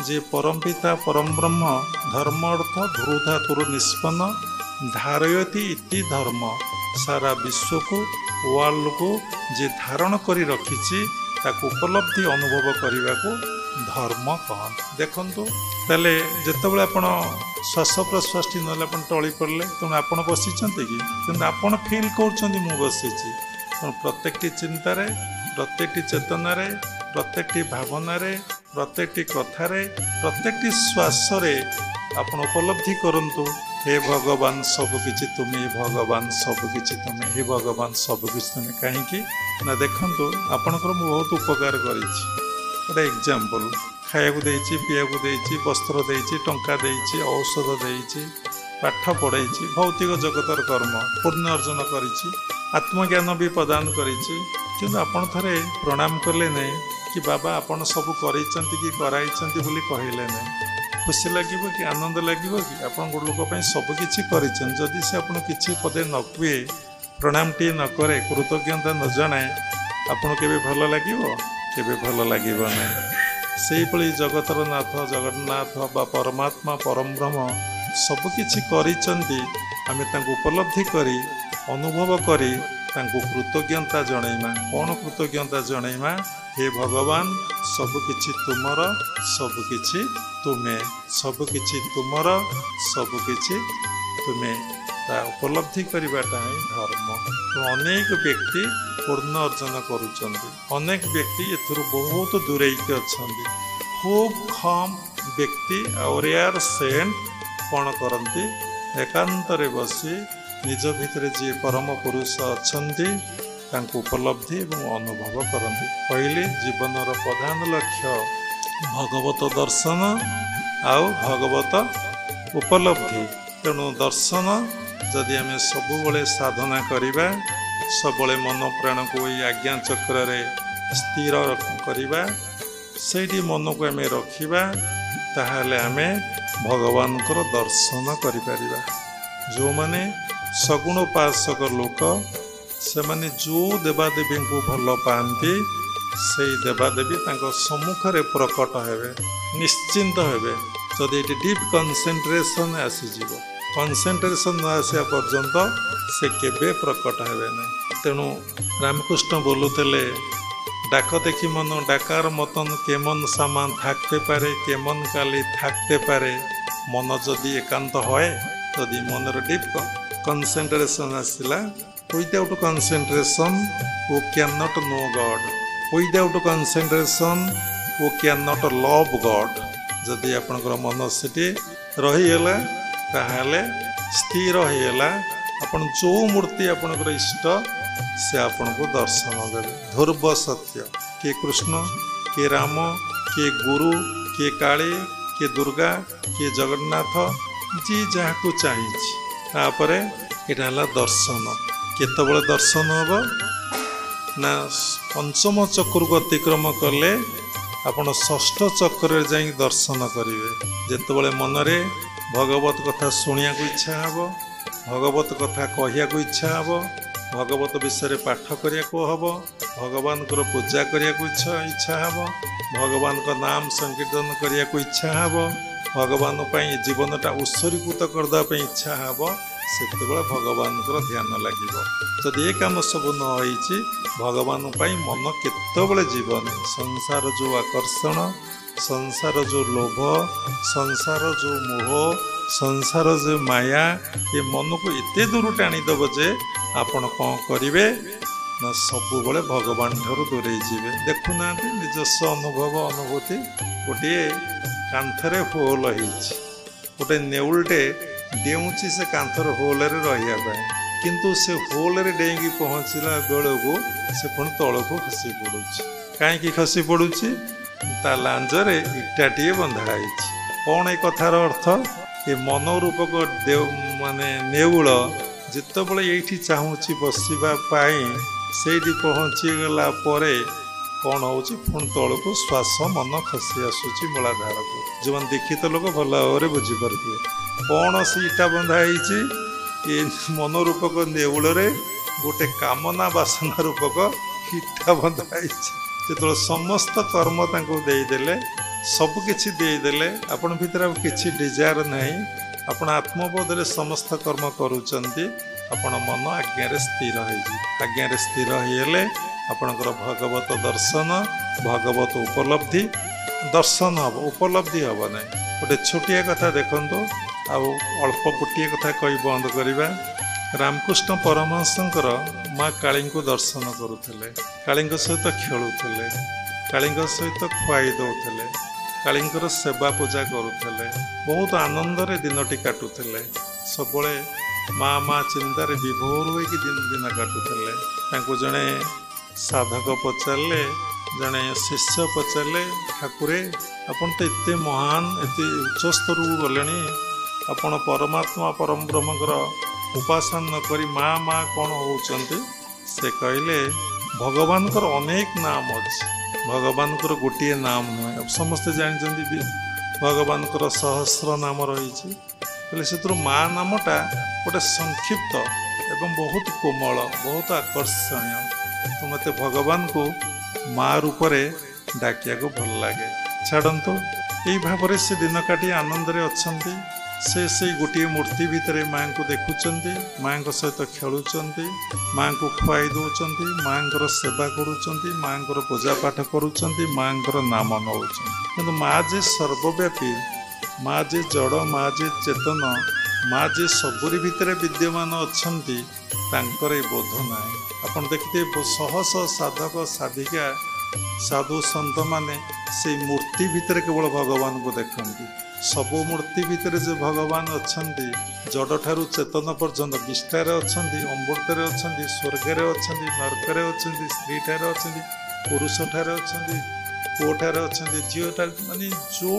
ଯିଏ ପରମ ପିତା ପରମ ବ୍ରହ୍ମ, ଧର୍ମ ଅର୍ଥ ଧୃଧାତୁରୁ ନିଷ୍ପନ୍ନ, ଧାରୟତି ଇତି ଧର୍ମ, ସାରା ବିଶ୍ୱକୁ ୱାର୍ଲଡକୁ ଯିଏ ଧାରଣ କରି ରଖିଛି, ତାକୁ ଉପଲବ୍ଧି ଅନୁଭବ କରିବାକୁ ଧର୍ମ କହନ୍ତି। ଦେଖନ୍ତୁ, ତାହେଲେ ଯେତେବେଳେ ଆପଣ ଶ୍ୱାସ ପ୍ରଶ୍ୱାସଟି ନେଲେ ଆପଣ ଟଳି ପଡ଼ିଲେ, ତେଣୁ ଆପଣ ବସିଛନ୍ତି କି? କିନ୍ତୁ ଆପଣ ଫିଲ୍ କରୁଛନ୍ତି ମୁଁ ବସିଛି। ତେଣୁ ପ୍ରତ୍ୟେକଟି ଚିନ୍ତାରେ, ପ୍ରତ୍ୟେକଟି ଚେତନାରେ, ପ୍ରତ୍ୟେକଟି ଭାବନାରେ, ପ୍ରତ୍ୟେକଟି କଥାରେ, ପ୍ରତ୍ୟେକଟି ଶ୍ୱାସରେ ଆପଣ ଉପଲବ୍ଧି କରନ୍ତୁ, ହେ ଭଗବାନ ସବୁକିଛି ତୁମେ, ହେ ଭଗବାନ ସବୁକିଛି ତୁମେ, ହେ ଭଗବାନ ସବୁକିଛି ତୁମେ। କାହିଁକି ନା ଦେଖନ୍ତୁ, ଆପଣଙ୍କର ମୁଁ ବହୁତ ଉପକାର କରିଛି। ଗୋଟେ ଏକ୍ଜାମ୍ପଲ୍, ଖାଇବାକୁ ଦେଇଛି, ପିଇବାକୁ ଦେଇଛି, ବସ୍ତ୍ର ଦେଇଛି, ଟଙ୍କା ଦେଇଛି, ଔଷଧ ଦେଇଛି, ପାଠ ପଢ଼େଇଛି, ଭୌତିକ ଜଗତର କର୍ମ ପୂର୍ଣ୍ଣ ଅର୍ଜନ କରିଛି, ଆତ୍ମଜ୍ଞାନ ବି ପ୍ରଦାନ କରିଛି। କିନ୍ତୁ ଆପଣ ଥରେ ପ୍ରଣାମ କଲେ ନାହିଁ କି ବାବା ଆପଣ ସବୁ କରାଇଛନ୍ତି କି କରାଇଛନ୍ତି ବୋଲି କହିଲେ ନାହିଁ। ଖୁସି ଲାଗିବ କି, ଆନନ୍ଦ ଲାଗିବ କି? ଆପଣ ଗୋଟେ ଲୋକ ପାଇଁ ସବୁ କିଛି କରିଛନ୍ତି, ଯଦି ସେ ଆପଣ କିଛି ପଦେ ନ କୁହେ, ପ୍ରଣାମଟିଏ ନ କରେ, କୃତଜ୍ଞତା ନ ଜଣାଏ, ଆପଣ କେବେ ଭଲ ଲାଗିବ? କେବେ ଭଲ ଲାଗିବ ନାହିଁ। ସେଇଭଳି ଜଗତର ନାଥ ଜଗନ୍ନାଥ ବା ପରମାତ୍ମା ପରମବ୍ରହ୍ମ ସବୁକିଛି କରିଛନ୍ତି। ଆମେ ତାଙ୍କୁ ଉପଲବ୍ଧି କରି ଅନୁଭବ କରି ତାଙ୍କୁ କୃତଜ୍ଞତା ଜଣାଇବା। କ'ଣ କୃତଜ୍ଞତା ଜଣାଇବା? ହେ ଭଗବାନ, ସବୁକିଛି ତୁମର, ସବୁକିଛି ତୁମେ, ସବୁକିଛି ତୁମର, ସବୁକିଛି ତୁମେ। ତା ଉପଲବ୍ଧି କରିବାଟା ହିଁ ଧର୍ମ। ଅନେକ ବ୍ୟକ୍ତି ପୂର୍ଣ୍ଣ ଅର୍ଜନ କରୁଛନ୍ତି, ଅନେକ ବ୍ୟକ୍ତି ଏଥିରୁ ବହୁତ ଦୂରେଇକି ଅଛନ୍ତି। ଖୁବ୍ କମ୍ ବ୍ୟକ୍ତି ଆଉ ରେୟାର ସେଣ୍ଟ କ'ଣ କରନ୍ତି? ଏକାନ୍ତରେ ବସି ନିଜ ଭିତରେ ଯିଏ ପରମ ପୁରୁଷ ଅଛନ୍ତି ତାଙ୍କୁ ଉପଲବ୍ଧି ଏବଂ ଅନୁଭବ କରନ୍ତି। କହିଲେ ଜୀବନର ପ୍ରଧାନ ଲକ୍ଷ୍ୟ ଭଗବତ ଦର୍ଶନ ଆଉ ଭଗବତ ଉପଲବ୍ଧି। ତେଣୁ ଦର୍ଶନ ଯଦି ଆମେ ସବୁବେଳେ ସାଧନା କରିବା, ସବୁବେଳେ ମନ ପ୍ରାଣକୁ ଏଇ ଆଜ୍ଞା ଚକ୍ରରେ ସ୍ଥିର କରିବା, ସେଇଠି ମନକୁ ଆମେ ରଖିବା, ତାହେଲେ ଆମେ ଭଗବାନଙ୍କର ଦର୍ଶନ କରିପାରିବା। ଯେଉଁମାନେ ସଗୁଣ ଉପାସକ ଲୋକ, ସେମାନେ ଯେଉଁ ଦେବାଦେବୀଙ୍କୁ ଭଲ ପାଆନ୍ତି, ସେଇ ଦେବାଦେବୀ ତାଙ୍କ ସମ୍ମୁଖରେ ପ୍ରକଟ ହେବେ, ନିଶ୍ଚିନ୍ତ ହେବେ। ଯଦି ଏଠି ଡିପ୍ କନସେନ୍ଟ୍ରେସନ୍ ଆସିଯିବ, କନସେନ୍ଟ୍ରେସନ୍ ନ ଆସିବା ପର୍ଯ୍ୟନ୍ତ ସେ କେବେ ପ୍ରକଟ ହେବେ ନାହିଁ। ତେଣୁ রামকৃষ্ণ বলুলে ডাক দেখি মন ডাকার মতন কেমন সামান থাকতে পারে, কেমন কালি থাকতে পারে। মন যদি একান্ত হয়, যদি মনের ডিপ কনসেন্ট্রেশন আসিলা, উইদাউট কনসেন্ট্রেশন ও can not know God, without concentration ও ক্যান নট লভ গড। যদি আপনার মন সেটি রহিগলা, তাহলে স্থির হয়েগলা, ଆପଣ ଯେଉଁ ମୂର୍ତ୍ତି ଆପଣଙ୍କର ଇଷ୍ଟ ସେ ଆପଣଙ୍କୁ ଦର୍ଶନ ଦେବେ। ଧ୍ରୁବ ସତ୍ୟ, କିଏ କୃଷ୍ଣ, କିଏ ରାମ, କିଏ ଗୁରୁ, କିଏ କାଳୀ, କିଏ ଦୁର୍ଗା, କିଏ ଜଗନ୍ନାଥ, ଯିଏ ଯାହାକୁ ଚାହିଁଛି। ତାପରେ ଏଇଟା ହେଲା ଦର୍ଶନ। କେତେବେଳେ ଦର୍ଶନ ହେବ ନା ପଞ୍ଚମ ଚକ୍ରକୁ ଅତିକ୍ରମ କଲେ ଆପଣ ଷଷ୍ଠ ଚକ୍ରରେ ଯାଇ ଦର୍ଶନ କରିବେ। ଯେତେବେଳେ ମନରେ ଭଗବତ କଥା ଶୁଣିବାକୁ ଇଚ୍ଛା ହେବ, ଭଗବତ କଥା କହିବାକୁ ଇଚ୍ଛା ହେବ, ଭଗବତ ବିଷୟରେ ପାଠ କରିବାକୁ ହେବ, ଭଗବାନଙ୍କର ପୂଜା କରିବାକୁ ଇଚ୍ଛା ହେବ, ଭଗବାନଙ୍କ ନାମ ସଂକୀର୍ତ୍ତନ କରିବାକୁ ଇଚ୍ଛା ହେବ, ଭଗବାନ ପାଇଁ ଜୀବନଟା ଉତ୍ସର୍ଗୀକୃତ କରିଦେବା ପାଇଁ ଇଚ୍ଛା ହେବ, ସେତେବେଳେ ଭଗବାନଙ୍କର ଧ୍ୟାନ ଲାଗିବ। ଯଦି ଏ କାମ ସବୁ ନ ହେଇଛି, ଭଗବାନ ପାଇଁ ମନ କେତେବେଳେ ଯିବନି। ସଂସାର ଯେଉଁ ଆକର୍ଷଣ, ସଂସାର ଯେଉଁ ଲୋଭ, ସଂସାର ଯେଉଁ ମୋହ, ସଂସାର ଯେଉଁ ମାୟା, ଏ ମନକୁ ଏତେ ଦୂର ଟାଣିଦେବ ଯେ ଆପଣ କ'ଣ କରିବେ ନା ସବୁବେଳେ ଭଗବାନ ଠାରୁ ଦୂରେଇ ଯିବେ। ଦେଖୁନାହାନ୍ତି ନିଜସ୍ୱ ଅନୁଭବ ଅନୁଭୂତି। ଗୋଟିଏ କାନ୍ଥରେ ହୋଲ ହେଇଛି, ଗୋଟେ ନେଉଳଟେ ଡେଉଁଛି ସେ କାନ୍ଥର ହୋଲରେ ରହିବା ପାଇଁ, କିନ୍ତୁ ସେ ହୋଲରେ ଡେଇଁକି ପହଞ୍ଚିଲା ବେଳକୁ ସେ ପୁଣି ତଳକୁ ଖସି ପଡ଼ୁଛି। କାହିଁକି ଖସି ପଡ଼ୁଛି? ତା ଲାଞ୍ଜରେ ଇଟାଟିଏ ବନ୍ଧା ହେଇଛି। କ'ଣ ଏ କଥାର ଅର୍ଥ? ଏ ମନ ରୂପକ ନେଉଳ ଯେତେବେଳେ ଏଇଠି ଚାହୁଁଛି ବସିବା ପାଇଁ, ସେଇଠି ପହଞ୍ଚିଗଲା ପରେ କ'ଣ ହେଉଛି, ପୁଣି ତଳକୁ ଶ୍ୱାସ ମନ ଖସି ଆସୁଛି ମୂଳାଧାରକୁ। ଯେଉଁମାନେ ଦୀକ୍ଷିତ ଲୋକ ଭଲ ଭାବରେ ବୁଝିପାରୁଥିବେ କ'ଣ ସେ ଇଟା ବନ୍ଧା ହେଇଛି। ଏ ମନ ରୂପକ ନେଉଳରେ ଗୋଟେ କାମନା ବାସନା ରୂପକ ଇଟା ବନ୍ଧା ହେଇଛି। ଯେତେବେଳେ ସମସ୍ତ କର୍ମ ତାଙ୍କୁ ଦେଇଦେଲେ, ସବୁକିଛି ଦେଇଦେଲେ, ଆପଣ ଭିତରେ ଆଉ କିଛି ଡିଜାୟାର ନାହିଁ, ଆପଣ ଆତ୍ମବୋଧରେ ସମସ୍ତ କର୍ମ କରୁଛନ୍ତି, ଆପଣ ମନ ଆଜ୍ଞାରେ ସ୍ଥିର ହେଇଯିବ। ଆଜ୍ଞାରେ ସ୍ଥିର ହେଇଗଲେ ଆପଣଙ୍କର ଭଗବତ ଦର୍ଶନ, ଭଗବତ ଉପଲବ୍ଧି, ଦର୍ଶନ ହେବ, ଉପଲବ୍ଧି ହେବ ନାହିଁ। ଗୋଟେ ଛୋଟିଆ କଥା ଦେଖନ୍ତୁ, ଆଉ ଅଳ୍ପ ଗୋଟିଏ କଥା କହି ବନ୍ଦ କରିବା। ରାମକୃଷ୍ଣ ପରମହଂସଙ୍କର ମା କାଳୀଙ୍କୁ ଦର୍ଶନ କରୁଥିଲେ, କାଳୀଙ୍କ ସହିତ ଖେଳୁଥିଲେ, କାଳୀଙ୍କ ସହିତ ଖୁଆଇ ଦେଉଥିଲେ, କାଳୀଙ୍କର ସେବା ପୂଜା କରୁଥିଲେ, ବହୁତ ଆନନ୍ଦରେ ଦିନଟି କାଟୁଥିଲେ। ସବୁବେଳେ ମା ମା ଚିନ୍ତାରେ ବିଭୋର ହୋଇକି ଦିନ କାଟୁଥିଲେ। ତାଙ୍କୁ ଜଣେ ସାଧକ ପଚାରିଲେ, जड़े शिष्य पचारे ठाकुरे आपण तो एते महान एते उच्च स्तर को गले आपण परमात्मा परम ब्रह्मकर उपासना न करी माँ माँ कौन होचंती से कहले भगवान कर अनेक नाम अच्छे भगवान कर गोटे नाम नुहे समस्ते जानते भगवान कर सहस्र नाम रही से माँ नामटा गोटे संक्षिप्त एवं बहुत कोमल बहुत आकर्षणीय तो मत भगवान को माँ रूप डाकिया को भल लगे छाड़ू यही भाव से दिन काटी आनंद अच्छा से गोटे मूर्ति भितर माँ को देखुंट माँ सहित खेलुंट माँ को खुआई दौरान माँ सेवा करुँच माँ पूजा पाठ करुँच माँ नाम नौ कि माँ जे सर्वव्यापी माँ जे जड़ माँ जे चेतन माँ जे सबुरी भितर विद्यमान अच्छा बोध ना आपड़ देखते शह शह साधक साधिका साधु सन्त माने से मूर्ति भितर केवल भगवान को देखती सबु मूर्ति भितर जो भगवान अच्छा जड़ ठारू चेतन पर्यंत विष्ठार अच्छा अमृत अच्छा स्वर्ग अच्छा नरक अच्छा स्त्री ठार अच्छा पुरुष ठार अच्छा पुओ ठार अच्छा झील ठार माने जो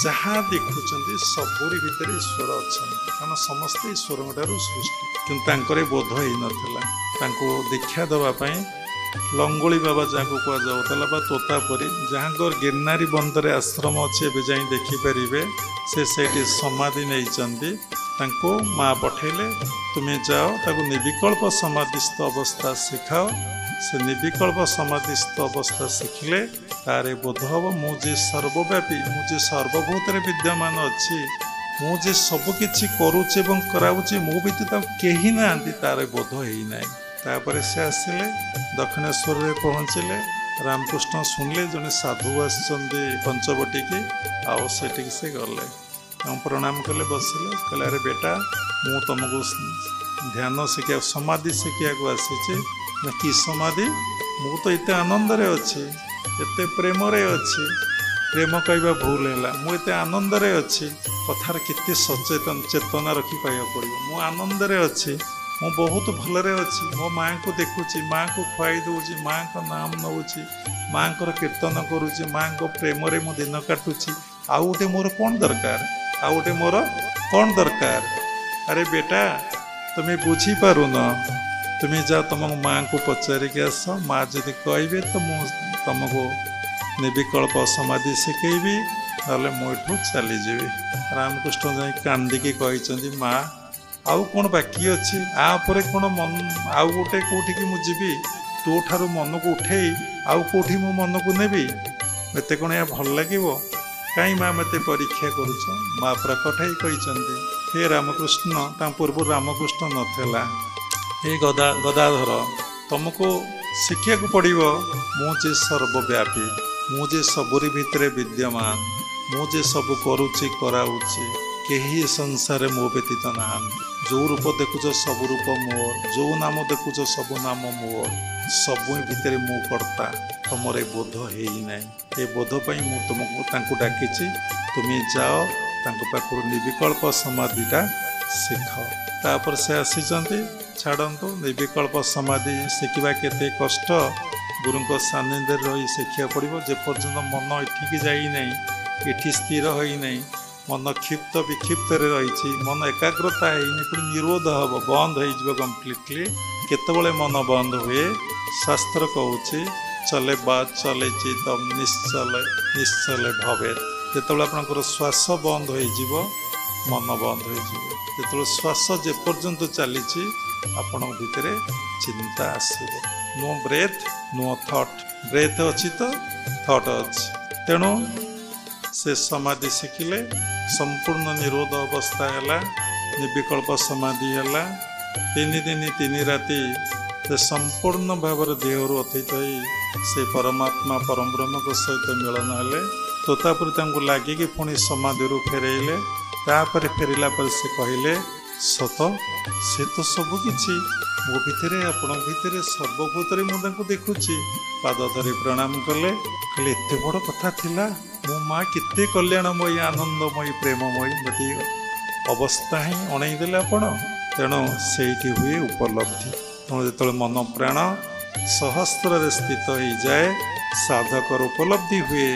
जहाँ देखुं सबुरी भितर ईश्वर अच्छा कारण समस्ते ईश्वर ठारू सृष्टि कि बोध ही नाला दीक्षा देवाई लंगोली बाबा जहाँ को कहुला तोतापरी जहाँ गिरनारी बंदर आश्रम अच्छे एवं देखिपारे से समाधि नहीं माँ पठेले तुम्हें जाओ ताको निर्विकल्प समाधिस्थ अवस्था शिखाओ से निर्विकल्प समाधिस्थ अवस्था शिखिले तारे बोध हम मुझे सर्वव्यापी मुझे सर्वभूत विद्यमान अच्छी मुझे सबकि करुचे कराऊे मो व्यतीत कहीं ना तार बोध ही ना तापर से आसिले दक्षिणेश्वर में पहुँचले रामकृष्ण शुणिले जड़े साधु आसुँच पंचवटी की आठी से गले प्रणाम कले बसिले कहले अरे बेटा मु तुमको ध्यान शिखा समाधि शिखा को आसी कि समाधि मु तो इतने आनंद रे अच्छी एते प्रेम रे अच्छी प्रेम कहवा भूल है मुझे आनंद रे अच्छी कथार केते सचेतन चेतना रखी कह पड़ो मु आनंद रे अच्छी मु बहुत भलरे अच्छी मो माँ को देखुची माँ को खुआई दूची माँ का नाम नौची माँ को कीर्तन करुची माँ को प्रेम रे मु दिन काटुची आउ गोटे मोर कौन दरकार आउ गोटे मोर कौन दरकार अरे बेटा तुम्हें बुझी पारुन तुम्हें जा तुम माँ को पचारिक आस माँ जदि कहे तो मुझे तुमको निर्विकल्प समाधि शिखेबी ना मुझू चलीजी रामकृष्ण जा कांदिकी कहते माँ आउ कौन बाकी अच्छी आपर कौन मन आउ गोटे कौटी मुझी तो ठारू मन को उठे आउ कौटी मो मन को नेबी मत कौन या भल लगे कहीं माँ मत परीक्षा करुच माँ प्रकट ही कहते हे रामकृष्ण ता पूर्व रामकृष्ण नथेला हे गदाधर तुमको शिखा को पड़ो मुझे सर्वव्यापी मुझे सबुरी भितर विद्यमान मुझे सब करुच्ची कराऊँची कहीं संसार मो व्यतीत ना जो रूप देखुच सब रूप मोर जो नाम देखुच सब नाम मोर सबू भितर मु कर्ता तुमर बोध है ना ये बोधपाई मु तुमको डाकी तुम्हें जाओ पाखर निर्विकल्प समाधिटा शिख तापर से आसी छाड़ू निर्विकल्प समाधि शिखा केते कष्ट गुरु सानिध्य रही शिखा पड़ो जेपर्यंत मन एठिकी जाना ये स्थिर होना मन क्षिप्त विक्षिप्त रही मन एकाग्रता है निरोध हम बंद हो कम्प्लीटली केतबले मन बंद हुए शास्त्र कहूँ चले बात चले तम निश्चल निश्चल भवे जो आपंकर श्वास बंद हो मन बंद हो श्वास जेपर्यंत चली आपण भितर चिंता आसो no breath no thought breath अच्छी तो थॉट अच्छी तेणु से समाधि शिखिले संपूर्ण निरोध अवस्था है निर्विकल्प समाधि है 3 दिन 3 राति से संपूर्ण भाव देहरु अतीत से परमात्मा परम ब्रह्म को सहित मिलन है तोतापुरी लगे पुणी समाधि फेरइले तापर फेरला पर से कहले सत से तो सबकि मो भितर आपण भितर सर्वभूत मुझे देखुची पाद धरी प्रणाम कले कहले एत बड़ कथा थिला मो माँ केते कल्याणमयी आनंदमयी प्रेममयी गोटे अवस्था ही अणईदेले आपण तेणु से हुए उपलब्धि तेणु जो मन प्राण सहस्र स्थित हो जाए साधकर उपलब्धि हुए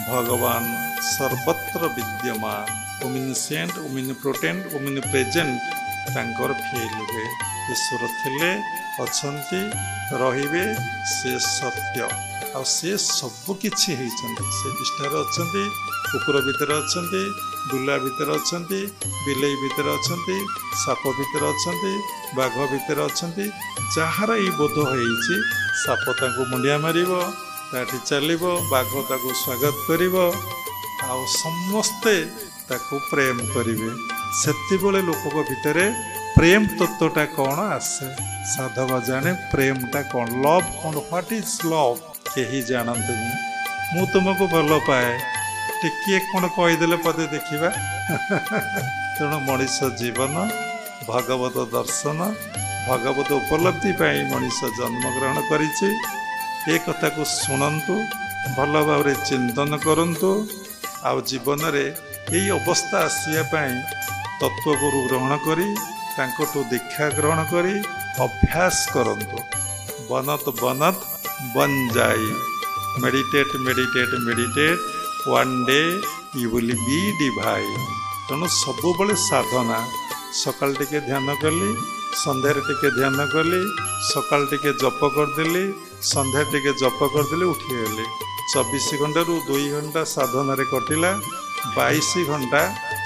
भगवान सर्वत्र विद्यमान ओमिनिसेंट ओमिनिपोटेंट ओमिनिप्रेजेंट तांकर फील हुए ईश्वर थिले अछंती रहिबे से सत्य आ से सब किछि हेइछन्ति से विष्ठार अछंती कुकुर भितर अछंती बुला भितर अछंती बिलेई भितर अछंती साप भितर अछंती बाघ भितर अछंती जहार ई बोध होइछि साप तांको मुंडिया मारिबो ताठी चलिबो बाघ ताको स्वागत करिबो आ समस्ते ताको प्रेम करिवे सेतिबेले लोकक भितरे प्रेम तत्वटा कौन आसे साधक जाने प्रेमटा कौन लव कौन व्हाट इज लव कहीं जानते मु तुमको भल पाए टिके कौन कहीदेले पदे देखा तेणु मनीष जीवन भगवत दर्शन भगवत उपलब्धि मनीष जन्मग्रहण करिछि ए कथा को शुणु भल भाव चिंतन करंतु आ जीवन रे यही अवस्था आसिया तत्वगुरु ग्रहण करी तांकोटू दीक्षा ग्रहण करी अभ्यास करंतु बनत बनत बन जाई meditate meditate meditate one day you will be divine तेणु सब बड़े साधना सकाल टिके ध्यान कली संध्यारे टिके ध्यान कली सकाल टिके जप करदेली संध्या टिके जप करदेली उठीगली 24 घंटा रु 2 घंटा साधना रे कटिला 22 घंटा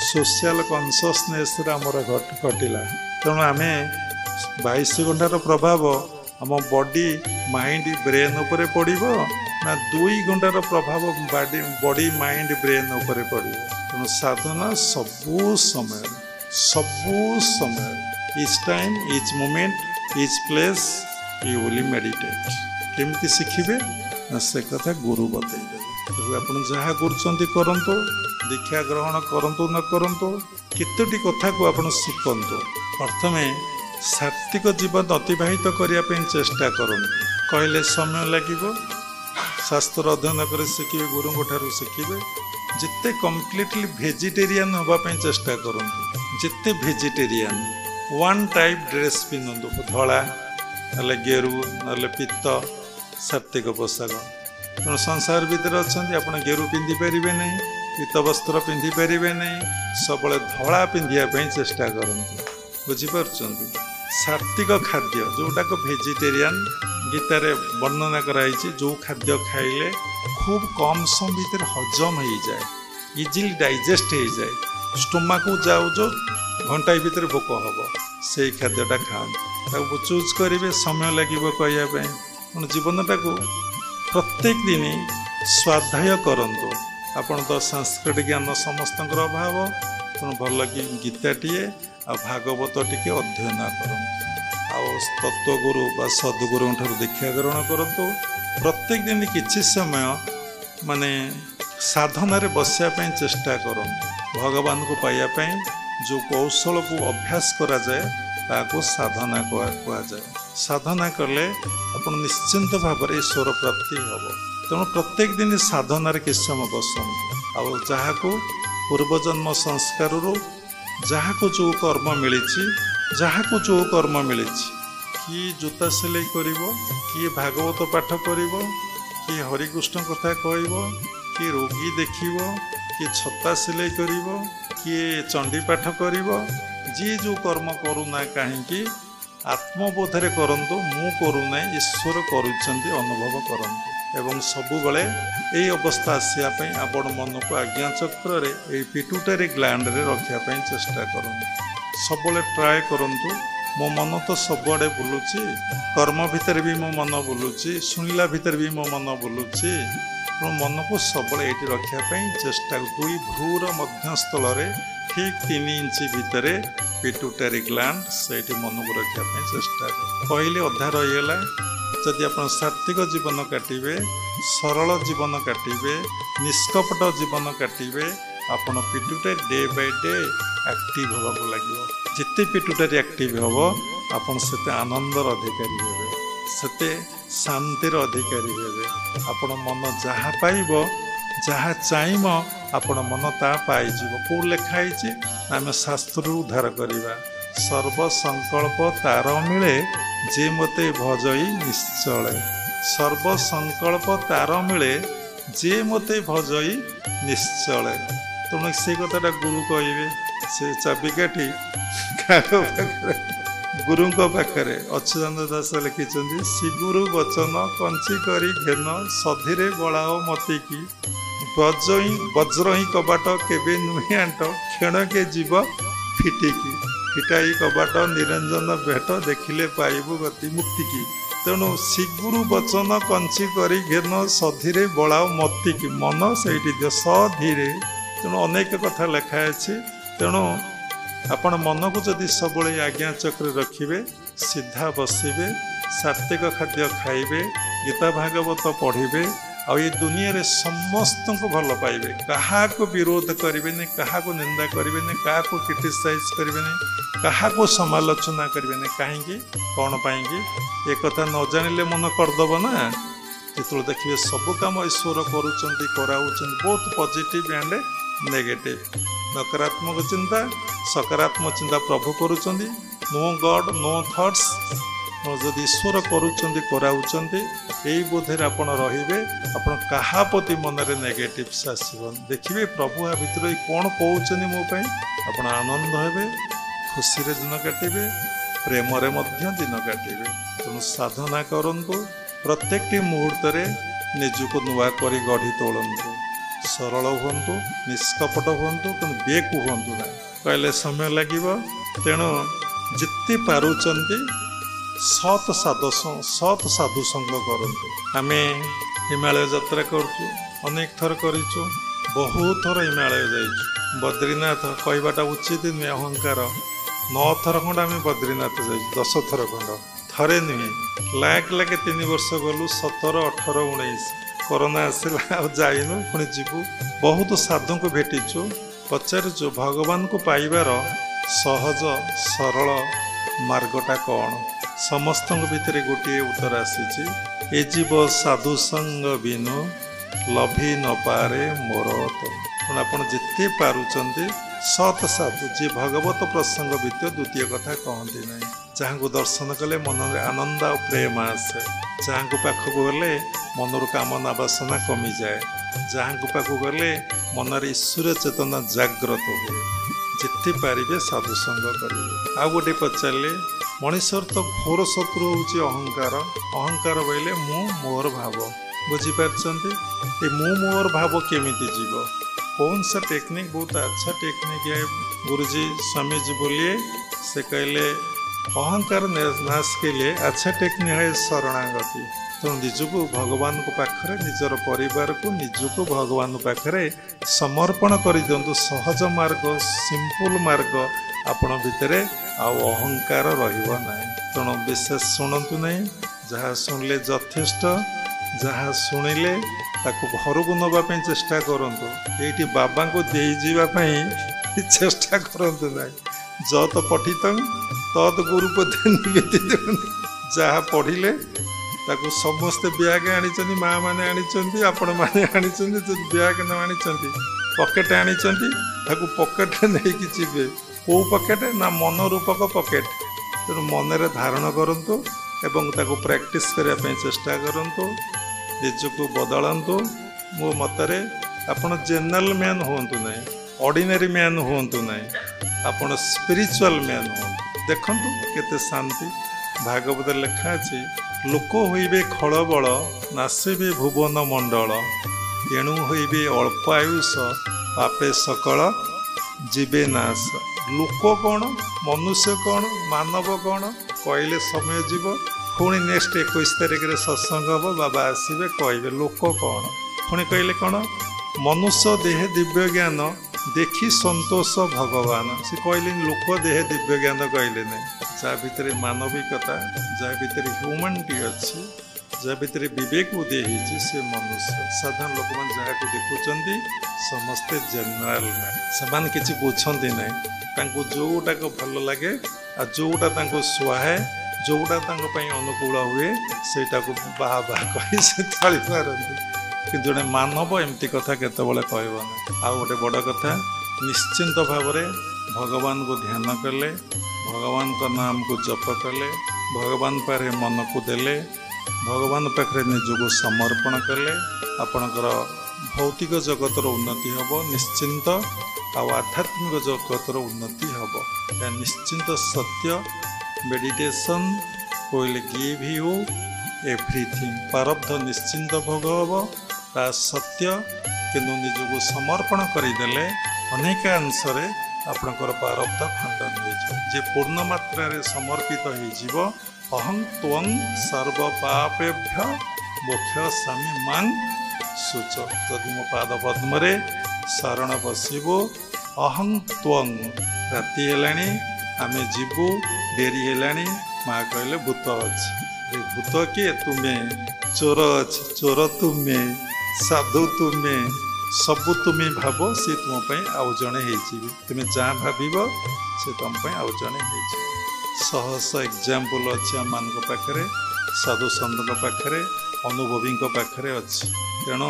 सोशल कॉन्शियसनेस आमर घटिला तेणु आम 22 घंटार प्रभाव आम बॉडी माइंड ब्रेन उपरे पड़ो ना 2 घंटार प्रभाव बॉडी माइंड ब्रेन उपरे पड़ो तेणु साधना सबू समय each time etch moment etch place you will meditate केमती शिखिबे ना से कथा गुरु बतईदेवे आप जहाँ करंतु दीक्षा ग्रहण करंतु न करंतु केतोटी कथा को आपण शिखंतु प्रथमे सात्विक जीवन अतिबाहित करने चेष्टा करंतु कहले समय लगिबो शास्त्र अध्ययन कर शिखिबे गुरुंक ठारू शिखिबे जिते कम्प्लीटली वेजिटेरियन होगापी चेष्टा करंतु जिते वेजिटेरियन वन टाइप ड्रेस पिंधु धला ना गेरु ना पित्त सात्विक पोशाक तेणु संसार भितर अच्छा आप गेरु पिंधि पारे नहीं पीत वस्त्र पिंधि पारे नहीं सब धड़ा पिंधापी चेष्टा करते बुझीपार सात्विक खाद्य जोटा को वेजिटेरियन गीतार वर्णना कराई जो खाद्य खाइले खूब कम समय भितर हजम हो जाए इजिली डाइजेस्ट हो जाए स्टोमाक जाऊ जो घंटाए भितर भोक हम से खाद्यटा खाते चूज करेंगे समय लगे कहवाई जीवनटा को प्रत्येक दिन स्वाध्याय करंतु आपण तो संस्कृत ज्ञान समस्त अभाव तेणु भल कि गीताटीए आ भागवत टी अध्ययन करंतु तत्वगुरु बा सद्गुरु ठार दीक्षा ग्रहण करंतु प्रत्येक दिन किछि समय माने साधन रे बसिया चेष्टा करंतु भगवान को पाइबा जो कौशल को अभ्यास करा जाए ताको साधना कह जाए साधना कले अपन निश्चिंत भाव ईश्वर प्राप्ति हम तेणु प्रत्येक दिन साधन किस समय बसंत आ जहाँ को पूर्वजन्म संस्कार जहाँ को जो कर्म मिली जहाँ को जो कर्म मिली किए जूता सिलाई कर किए भागवत पाठ कर किए हरिकृष्ण कथा कह किए रोगी देख किए छता सिलाई कर किए चंडी पाठ कर जी जो कर्म करूना कहीं आत्मबोधरे करंतु मु करूना ईश्वर करुछंती अनुभव करंतु एवं सबुबले यही अवस्था आसापी आपण मन को आज्ञा चक्र रे पिट्यूटरी ग्लैंड रे रखापी चेष्टा करंतु सबले ट्राए करंतु मो मन तो सबुआड़े बुलूची कर्म भितर भी मो मन बुलूची शुणिला भितर भी मो मन बुलूची मन को सब ये रखापी चेष्टा 2 भ्रूर मध्यस्थल ठीक 3 इंच भितर पिट्यूटरी ग्लैंड से मन को रखापी चेष्टा कहले अधा रहीगला जदि आप सात्विक जीवन काटिबे सरल जीवन काटिबे निष्कपट जीवन काटिबे आपण pituitary day by day active होगा लगे जिते पिट्यूटरी एक्टिव हम आपण से आनंदर अधिकारी हेबे सेते शांतिर अधिकारी हेबे आपण मन जहाँ पाइब जहाँ चाहब आपण मन ता पाइब कौ लिखाई आम शास्त्र उद्धार करवा ସର୍ବସଂକଳ୍ପ ତାର ମିଳେ ଯେ ମୋତେ ଭଜଇ ନିଶ୍ଚଳେ। ସର୍ବସଂକଳ୍ପ ତାର ମିଳେ ଯେ ମୋତେ ଭଜଇ ନିଶ୍ଚଳେ। ତେଣୁ ସେ କଥାଟା ଗୁରୁ କହିବେ। ସେ ଚାବିକାଠି କାହା ପାଖରେ? ଗୁରୁଙ୍କ ପାଖରେ। ଅଚ୍ୟୁତାନନ୍ଦ ଦାସ ଲେଖିଛନ୍ତି, ଶ୍ରୀଗୁରୁ ବଚନ କଞ୍ଚି କରି ଘେନ ସଧିରେ ବଳାଅ ମତିକି ବଜ୍ରହିଁ କବାଟ କେବେ ନୁହେଁ ଆଣ୍ଟ କ୍ଷଣକେ ଯିବ ଫିଟିକି। ଫିଟାଇ କବାଟ ନିରଞ୍ଜନ ଭେଟ ଦେଖିଲେ ପାଇବୁ ଗତି ମୁକ୍ତିକି। ତେଣୁ ଶ୍ରୀଗୁରୁ ବଚନ କଞ୍ଚି କରି ଘେନ ସଧିରେ ବଳାଅ ମତିକି। ମନ ସେଇଠି ଦିଅ ସଧିରେ। ତେଣୁ ଅନେକ କଥା ଲେଖା ଅଛି। ତେଣୁ ଆପଣ ମନକୁ ଯଦି ସବୁବେଳେ ଆଜ୍ଞା ଚକ୍ରରେ ରଖିବେ, ସିଧା ବସିବେ, ସାତ୍ତ୍ୱିକ ଖାଦ୍ୟ ଖାଇବେ, ଗୀତା ଭାଗବତ ପଢ଼ିବେ, ଆଉ ଏ ଦୁନିଆରେ ସମସ୍ତଙ୍କୁ ଭଲ ପାଇବେ, କାହାକୁ ବିରୋଧ କରିବେନି, କାହାକୁ ନିନ୍ଦା କରିବେନି, କାହାକୁ କ୍ରିଟିସାଇଜ୍ କରିବେନି, କାହାକୁ ସମାଲୋଚନା କରିବେନି। କାହିଁକି? କ'ଣ ପାଇଁକି? ଏ କଥା ନ ଜାଣିଲେ ମନ କରିଦେବ ନା। ଯେତେବେଳେ ଦେଖିବେ ସବୁ କାମ ଈଶ୍ୱର କରୁଛନ୍ତି, କରାଉଛନ୍ତି, ବହୁତ ପଜିଟିଭ୍ ଆଣ୍ଡ ନେଗେଟିଭ୍। ନକାରାତ୍ମକ ଚିନ୍ତା, ସକାରାତ୍ମକ ଚିନ୍ତା ପ୍ରଭୁ କରୁଛନ୍ତି। ନୋ ଗଡ୍ ନୋ ଥଟ୍ସ। ଯଦି ଈଶ୍ୱର କରୁଛନ୍ତି, କରାଉଛନ୍ତି, ଏଇ ବୋଧରେ ଆପଣ ରହିବେ, ଆପଣ କାହା ପ୍ରତି ମନରେ ନେଗେଟିଭ୍ସ ଆସିବନି। ଦେଖିବେ ପ୍ରଭୁ ଆ ଭିତରେ କ'ଣ କହୁଛନ୍ତି ମୋ ପାଇଁ। ଆପଣ ଆନନ୍ଦ ହେବେ, ଖୁସିରେ ଦିନ କାଟିବେ, ପ୍ରେମରେ ମଧ୍ୟ ଦିନ କାଟିବେ। ତେଣୁ ସାଧନା କରନ୍ତୁ, ପ୍ରତ୍ୟେକଟି ମୁହୂର୍ତ୍ତରେ ନିଜକୁ ନୂଆ କରି ଗଢ଼ି ତୋଳନ୍ତୁ। ସରଳ ହୁଅନ୍ତୁ, ନିଷ୍କପଟ ହୁଅନ୍ତୁ, କିନ୍ତୁ ବେକ୍ ହୁଅନ୍ତୁ ନାହିଁ। କହିଲେ ସମୟ ଲାଗିବ। ତେଣୁ ଯେତେ ପାରୁଛନ୍ତି ସତ୍ ସାଧୁ ସଙ୍ଗ କରନ୍ତୁ। ଆମେ ହିମାଳୟ ଯାତ୍ରା କରୁଛୁ, ଅନେକ ଥର କରିଛୁ, ବହୁତ ଥର ହିମାଳୟ ଯାଇଛୁ। ବଦ୍ରୀନାଥ କହିବାଟା ଉଚିତ ନୁହେଁ, ଅହଙ୍କାର। 9 ଥର ଖଣ୍ଡ ଆମେ ବଦ୍ରୀନାଥ ଯାଇଛୁ, 10 ଥର ଖଣ୍ଡ, ଥରେ ନୁହେଁ। ଲାଗେ 3 ବର୍ଷ ଗଲୁ, 17, 18, 19 କରୋନା ଆସିଲା, ଆଉ ଯାଇନୁ, ପୁଣି ଯିବୁ। ବହୁତ ସାଧୁଙ୍କୁ ଭେଟିଛୁ, ପଚାରିଛୁ ଭଗବାନଙ୍କୁ ପାଇବାର ସହଜ ସରଳ ମାର୍ଗଟା କ'ଣ? ସମସ୍ତଙ୍କ ଭିତରେ ଗୋଟିଏ ଉତ୍ତର ଆସିଛି, ଏ ଜୀବ ସାଧୁ ସଙ୍ଗ ବିନୁ ଲଭି ନପାରେ ମୋର ତ। ତେଣୁ ଆପଣ ଯେତେ ପାରୁଛନ୍ତି ସତ୍ ସାଧୁ, ଯିଏ ଭଗବତ ପ୍ରସଙ୍ଗ ଭିତରେ ଦ୍ୱିତୀୟ କଥା କହନ୍ତି ନାହିଁ। ଯାହାଙ୍କୁ ଦର୍ଶନ କଲେ ମନରେ ଆନନ୍ଦ ଆଉ ପ୍ରେମ ଆସେ। ଯାହାଙ୍କ ପାଖକୁ ଗଲେ ମନରୁ କାମନା ବାସନା କମିଯାଏ। ଯାହାଙ୍କ ପାଖକୁ ଗଲେ ମନରେ ଈଶ୍ୱର ଚେତନା ଜାଗ୍ରତ ହୁଏ। ଯେତେ ପାରିବେ ସାଧୁ ସଙ୍ଗ କରିବେ। ଆଉ ଗୋଟେ ପଚାରିଲେ, ମଣିଷର ତ ଘୋର ଶତ୍ରୁ ହେଉଛି ଅହଙ୍କାର। ଅହଙ୍କାର ବୋଇଲେ ମୁଁ ମୋର ଭାବ। ବୁଝିପାରୁଛନ୍ତି? ଏ ମୁଁ ମୋର ଭାବ କେମିତି ଯିବ? कौन सा टेक्निक? बहुत अच्छा टेक्निक है। गुरुजी स्वामी जी बोलिए, से कहले अहंकार नाश के लिए अच्छा टेक्निक है शरणागति। तो निजको भगवान को पाखरे, निजर परिवार को निजको भगवान पाखरे समर्पण कर दिंतु। सहज मार्ग, सिंपल मार्ग आपण भितर आउ अहंकार रहिबो नाही। तेणु विशेष शुणु नहीं, जहाँ शुणिले यथेष्ट। जहाँ शुणिले ताको घर को नवाई चेष्टा करंतु। ये बाबा को दे जावाई चेष्टा करंतु नहीं। जत पठितं तद गुरुपति निवेदित। जहाँ पढ़िले ताको समस्ते ब्याग आनी, माँ मैंने आनी, आपण मैंने आनी, ब्याग न आनी पकेट आनी, ताको पकेट नहीं जीवे। कौ पकेट ना मन रूपक पकेट। तेणु मनरे धारण करंतु एवं ताको प्रैक्टिस करने चेष्टा करंतु। निजको बदलतु। मो मतरे आपण जेनरल मैन हुंतु नहीं, ऑर्डिनरी मैन हुंतु नहीं, आपण स्पिरिचुअल मैन हुंतु। देखंतु केते शांति। भागवत लेखा अछि, लोक होइबे खळबळ नासिबे भुवन मंडल, एणु होइबे अल्प आयुष पापे सकल जीवे नाश। लोक कौन, मनुष्य कौन, मानव कौन कहले समय जीव। पुणी नेक्स्ट 21 तारिख सत्संग हम, बाबा आसवे कहे लोक कौन। पुणी कहले कौन, मनुष्य देह दिव्य ज्ञान देखी संतोष भगवान। से कहले लोक देह दिव्य ज्ञान कहले नहीं। जहाँ भितर मानविकता, जहाँ भितर ह्यूमानिटी अच्छी, जहाँ भितर विवेक उदय होती, से मनुष्य। साधारण लोक मैंने जहाँ को देखुं समस्ते जेनराल मैन, से किसी बुझती ना। जोटा को भल लगे आ जोटा सुहाए, जोटा अनुकूल हुए, सेटा को बाहा बाहा कही से चली पारती। कि जड़े मानव एमती कथा केतबले कहबना। आ गोटे बड़ कथा, निश्चिंत भाव भगवान को ध्यान कले भगवान को नाम को जप कले भगवान पारे मन को देले भगवान पाखे निजको समर्पण कले आपणकर भौतिक जगतर उन्नति हम निश्चिंत आध्यात्मिक जगतर उन्नति हम या निश्चिंत सत्य meditation will give you everything प्रारब्ध निश्चिंत भोग हम ता सत्य किंतु निजको समर्पण करदेले अनेकांश आपणकर प्रारब्ध खंडन हो पूर्ण मात्रा समर्पित हो अहं त्वं सर्व पापेभ्य मोक्षयामि मां शुच जदि मो पाद पद्म शरण बसबू अहं त्वं राति है आम जीवु डेरी है माँ कहले भूत अच्छे भूत किए तुम्हें चोर अच्छे चोर तुम्हें साधु तुम्हें सबू तुम्हें भाव सी तुम आउ जड़े तुम्हें जहाँ भाव से तुम आउ जड़े सहस एग्जाम्पल अच्छे आम मान पाखे साधु सन्त पाखे अनुभवी पाखे अच्छे तेणु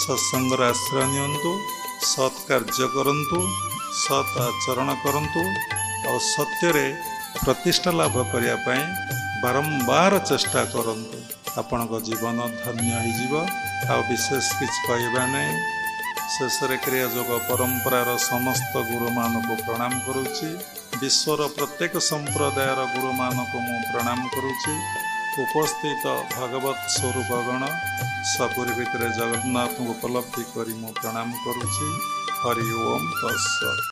सत्संगर आश्रय नियंतु सत् कार्य करंतु सत् आचरण करंतु और सत्य प्रतिष्ठा लाभ करने बारंबार चेष्टा करंतु आपण जीवन धन्य हो विशेष किसी कहवा नहीं शेष क्रिया योग परंपरार समस्त गुरु मान को प्रणाम करुच्ची विश्वर प्रत्येक संप्रदायर गुरु मान को मु प्रणाम करुच्ची उपस्थित भगवत स्वरूपगण सबुरी भितर जगन्नाथ उपलब्धि करी मु प्रणाम करुच्ची हरि ओम तत्सत्।